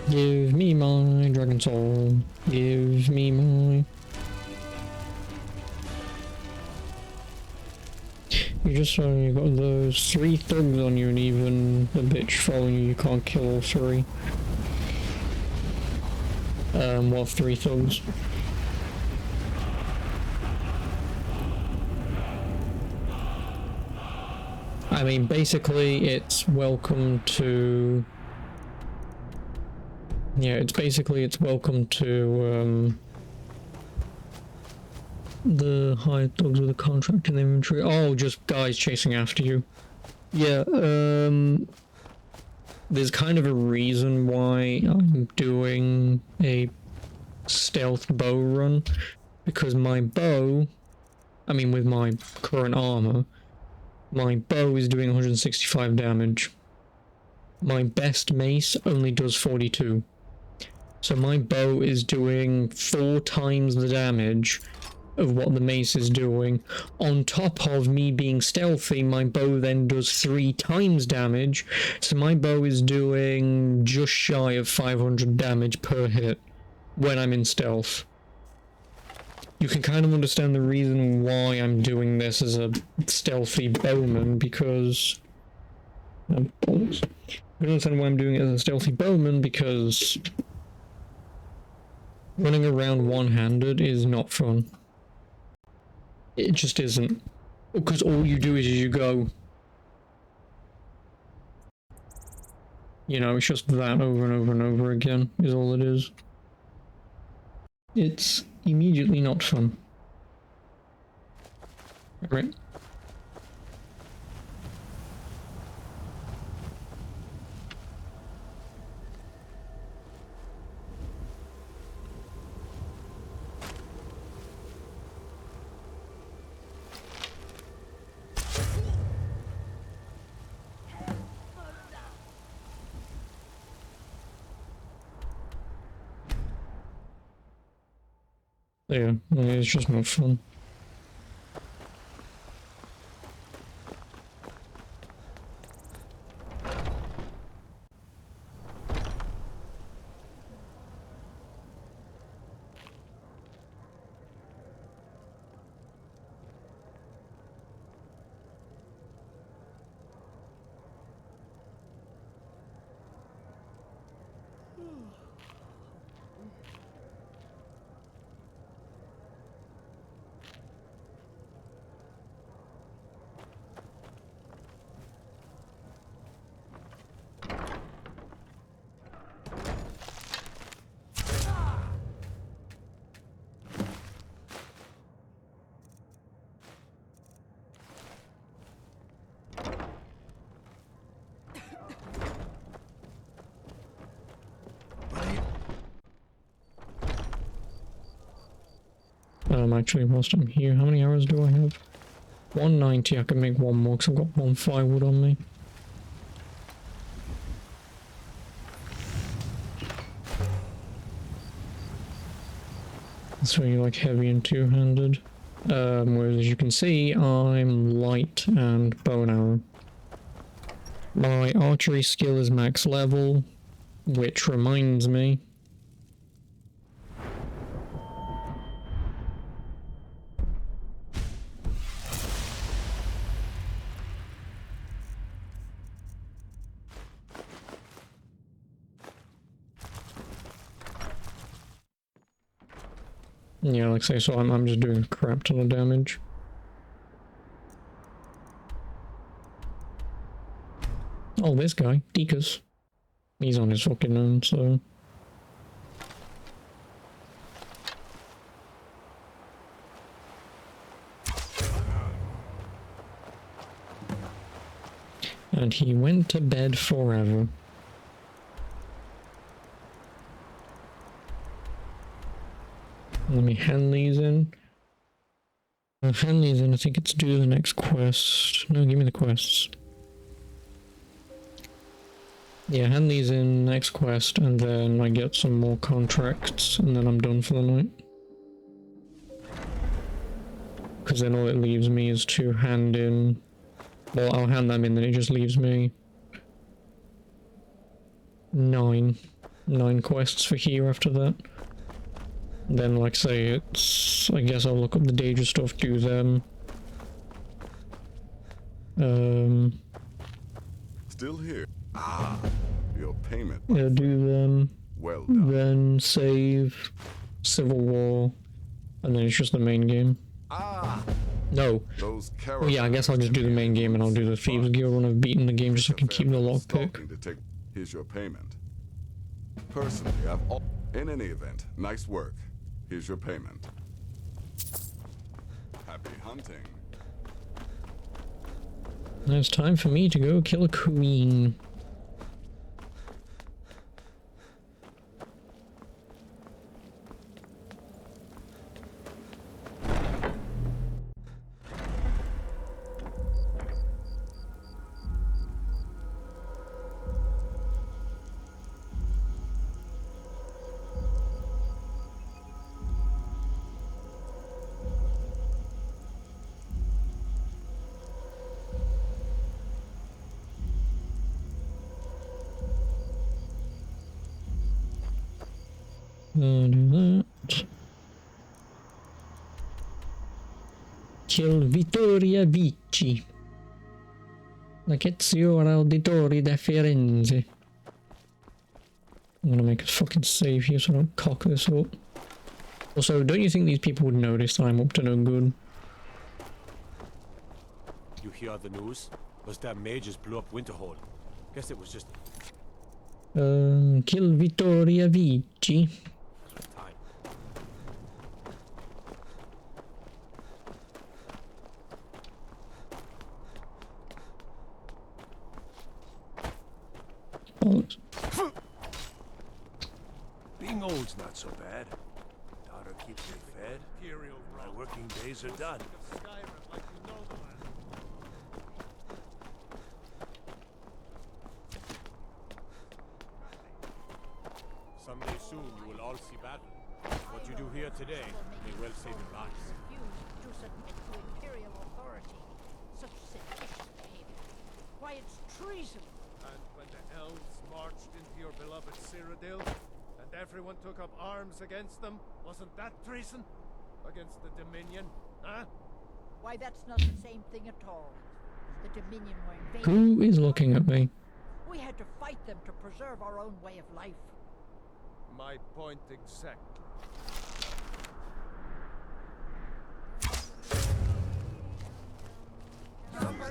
Give me my dragon soul. Give me my... You just saw you got those 3 thugs on you and even the bitch following you, you can't kill all 3. What 3 thugs? I mean, basically, it's welcome to... Yeah, it's welcome to, the hired dogs with a contract in the inventory. Oh, just guys chasing after you. Yeah, there's kind of a reason why I'm doing a stealth bow run, because my bow, I mean with my current armor, my bow is doing 165 damage. My best mace only does 42. So my bow is doing 4 times the damage of what the mace is doing. On top of me being stealthy, my bow then does 3 times damage. So my bow is doing just shy of 500 damage per hit when I'm in stealth. You can kind of understand the reason why I'm doing this as a stealthy bowman, because... You can understand why I'm doing it as a stealthy bowman, because running around one-handed is not fun. It just isn't. Because all you do is you go. You know, it's just that over and over and over again, is all it is. It's immediately not fun. Right? Yeah, it's just not fun. Actually, whilst I'm here, how many arrows do I have? 190, I can make 1 more because I've got 1 firewood on me. That's really like heavy and two-handed. Whereas as you can see, I'm light and bow and arrow. My archery skill is max level, which reminds me. Yeah, like I say, so I'm just doing a crap ton of damage. Oh, this guy, Dekus. He's on his fucking own, so... And he went to bed forever. Let me hand these in. Hand these in, I think it's due the next quest. No, give me the quests. Yeah, hand these in, next quest, and then I get some more contracts, and then I'm done for the night. Because then all it leaves me is to hand in... Well, I'll hand them in, then it just leaves me... 9 9 quests for here after that. Then, like say, it's... I guess I'll look up the Daedra stuff, do them. Still here. Ah, your payment. Yeah, do them. Well done. Then save Civil War, and then it's just the main game. Ah. No. Those Oh yeah, I guess I'll just do the main game and I'll do the Thieves Guild when I've beaten the game just so I can keep the lockpick. Here's your payment. Personally, in any event, nice work. Here's your payment. Happy hunting. Now it's time for me to go kill a queen. I'll do that. Kill Vittoria Vici. La Cheziora Auditori da Firenze. I'm gonna make a fucking save here so I don't cock this up. Also, don't you think these people would notice that I'm up to no good? You hear the news? Was that mage just blew up Winterhold? Guess it was just... Kill Vittoria Vici. Being old's not so bad. Daughter keeps me fed. My working days are done. Someday soon you will all see battle. What you do here today may well save your lives. To submit to imperial authority. Such seditious behavior. Why, it's treason. And when the elves marched into your beloved Cyrodiil, and everyone took up arms against them, wasn't that treason? Against the Dominion, huh? Why, that's not the same thing at all. The Dominion were invaded. Who is looking at me? We had to fight them to preserve our own way of life. My point exactly.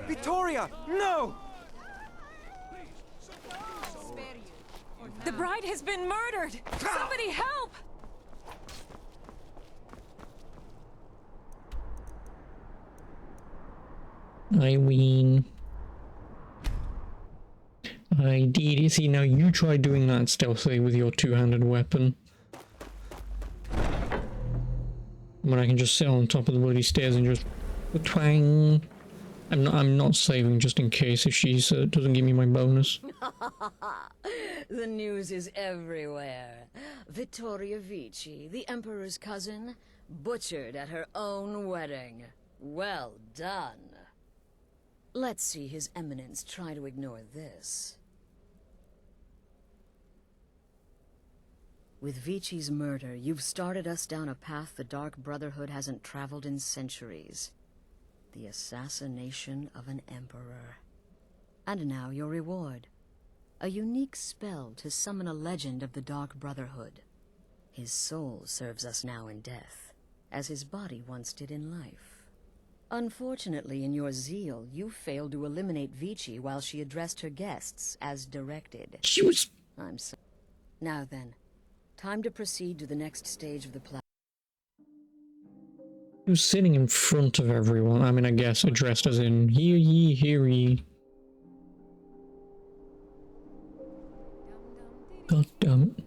Vittoria! No! The bride has been murdered! Somebody help! Irene. I did it. See, now you try doing that stealthily with your two-handed weapon. When I can just sit on top of the bloody stairs and just twang. I'm not saving just in case if she doesn't give me my bonus. The news is everywhere. Vittoria Vici, the Emperor's cousin, butchered at her own wedding. Well done. Let's see His Eminence try to ignore this. With Vici's murder, you've started us down a path the Dark Brotherhood hasn't traveled in centuries. The assassination of an emperor. And now your reward. A unique spell to summon a legend of the Dark Brotherhood. His soul serves us now in death, as his body once did in life. Unfortunately, in your zeal, you failed to eliminate Vici while she addressed her guests as directed. She was... I'm sorry. Now then, time to proceed to the next stage of the plan. He was sitting in front of everyone. I mean, I guess addressed as in, hear ye, hear ye. God damn it.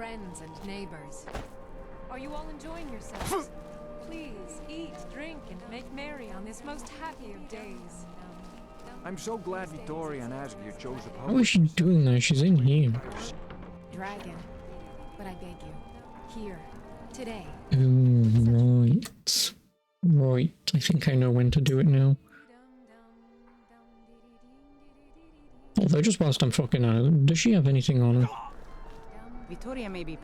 friends and neighbors. Are you all enjoying yourselves? Please eat, drink, and make merry on this most happy of days. I'm so glad Vittoria and Asgeir chose a How is she doing that? She's in here. Dragon, but I beg you, here, today. Right. Right. I think I know when to do it now. Although, just whilst I'm fucking at it, does she have anything on her? Vittoria may be...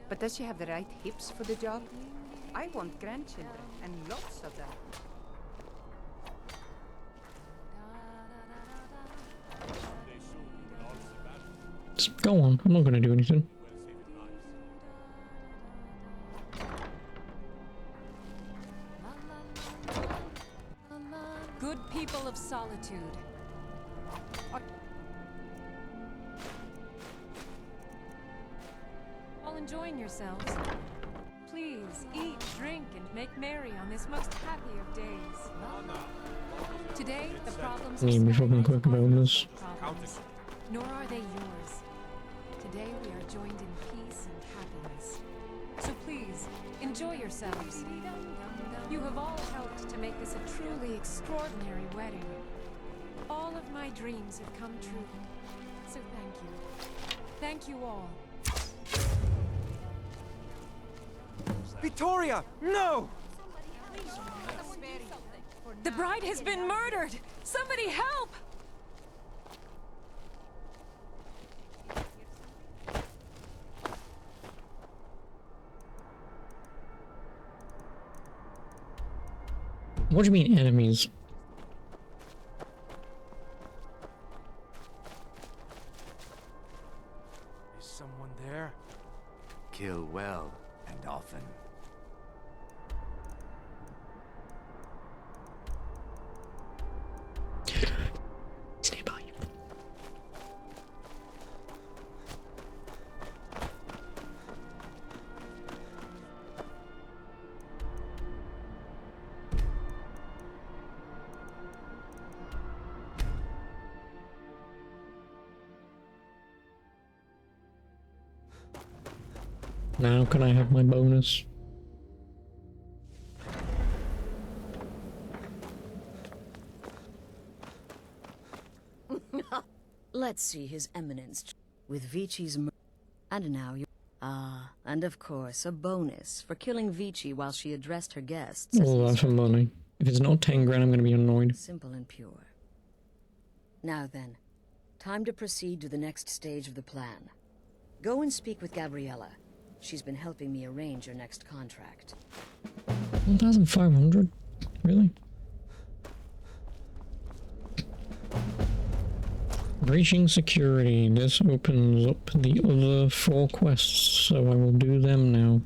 But does she have the right hips for the job? I want grandchildren, and lots of them. Just go on. I'm not going to do anything. Good people of solitude. All enjoying yourselves? Please eat, drink, and make merry on this most happy of days. Today, the problems Need me fucking quick about this. problems, nor are they yours. Today, we are joined in peace and happiness. So please, enjoy yourselves. You have all helped to make this a truly extraordinary wedding. All of my dreams have come true. So thank you. Thank you all. Vittoria! No! The bride has been murdered! Somebody help! What do you mean, enemies? Is someone there? Kill well and often. Stay by. Now can I have my bonus? Let's see His Eminence with Vici's murder. And now you... Ah, and of course, a bonus for killing Vici while she addressed her guests. All that for money. If it's not 10 grand, I'm gonna be annoyed. Simple and pure. Now then, time to proceed to the next stage of the plan. Go and speak with Gabriella. She's been helping me arrange your next contract. 1,500? Really? Breaching security. This opens up the other 4 quests, so I will do them now.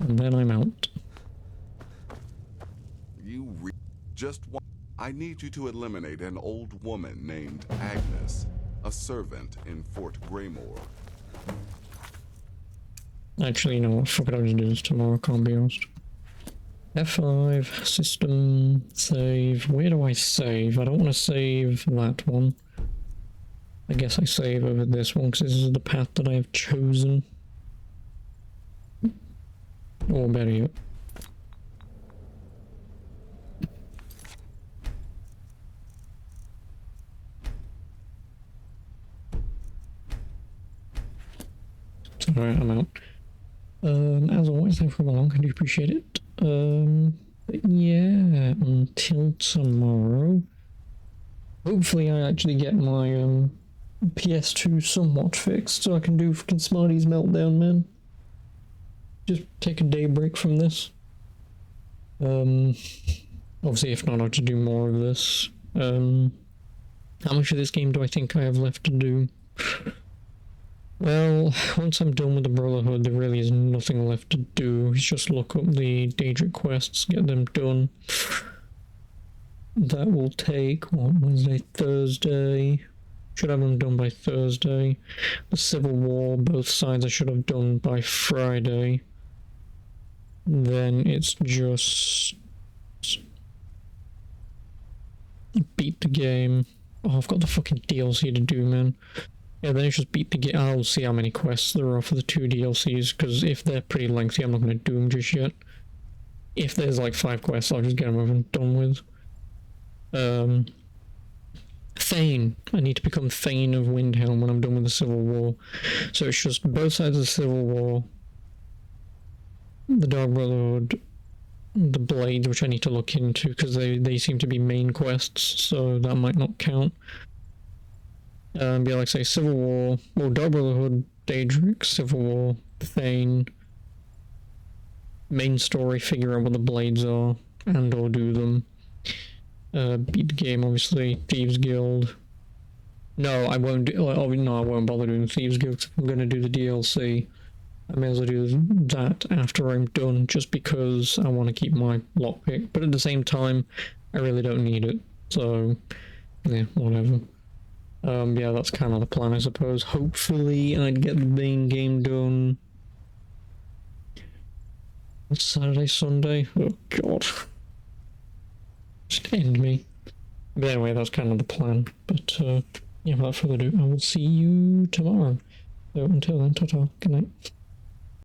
And then I'm out. Just one. I need you to eliminate an old woman named Agnes, a servant in Fort Greymore. Actually, you know what? Fuck it, I'll just do this tomorrow. Can't be asked. F5, system, save. Where do I save? I don't want to save that one. I guess I save over this one because this is the path that I have chosen. Or better yet. Alright, I'm out. As always, thanks for coming along, I do appreciate it. But yeah, until tomorrow. Hopefully I actually get my PS2 somewhat fixed so I can do fucking Smarty's Meltdown, man. Just take a day break from this. Obviously if not, I'll just do more of this. How much of this game do I think I have left to do? Well, once I'm done with the Brotherhood, there really is nothing left to do. It's just look up the Daedric quests, get them done. That will take, what, Wednesday, Thursday? Should have them done by Thursday. The Civil War, both sides I should have done by Friday. Then it's just... beat the game. Oh, I've got the fucking DLC to do, man. Yeah, then it's just beat the game. I'll see how many quests there are for the 2 DLCs, because if they're pretty lengthy, I'm not going to do them just yet. If there's like 5 quests, I'll just get them over and done with. Thane. I need to become Thane of Windhelm when I'm done with the Civil War. So it's just both sides of the Civil War, the Dark Brotherhood, the Blades, which I need to look into, because they seem to be main quests, so that might not count. Yeah, like say Civil War, well, Dark Brotherhood, Daedric, Civil War, Thane, main story, figure out what the Blades are, and or do them. Beat the game, obviously. Thieves Guild. No, I won't do. No, I won't bother doing Thieves Guild. If I'm going to do the DLC, I may as well do that after I'm done, just because I want to keep my lockpick. But at the same time, I really don't need it. So, yeah, whatever. Yeah, that's kind of the plan, I suppose. Hopefully, I'd get the main game done. It's Saturday, Sunday. Oh God. Just end me. But anyway, that's kind of the plan. But yeah, without further ado, I will see you tomorrow. So until then, ta-ta, good night.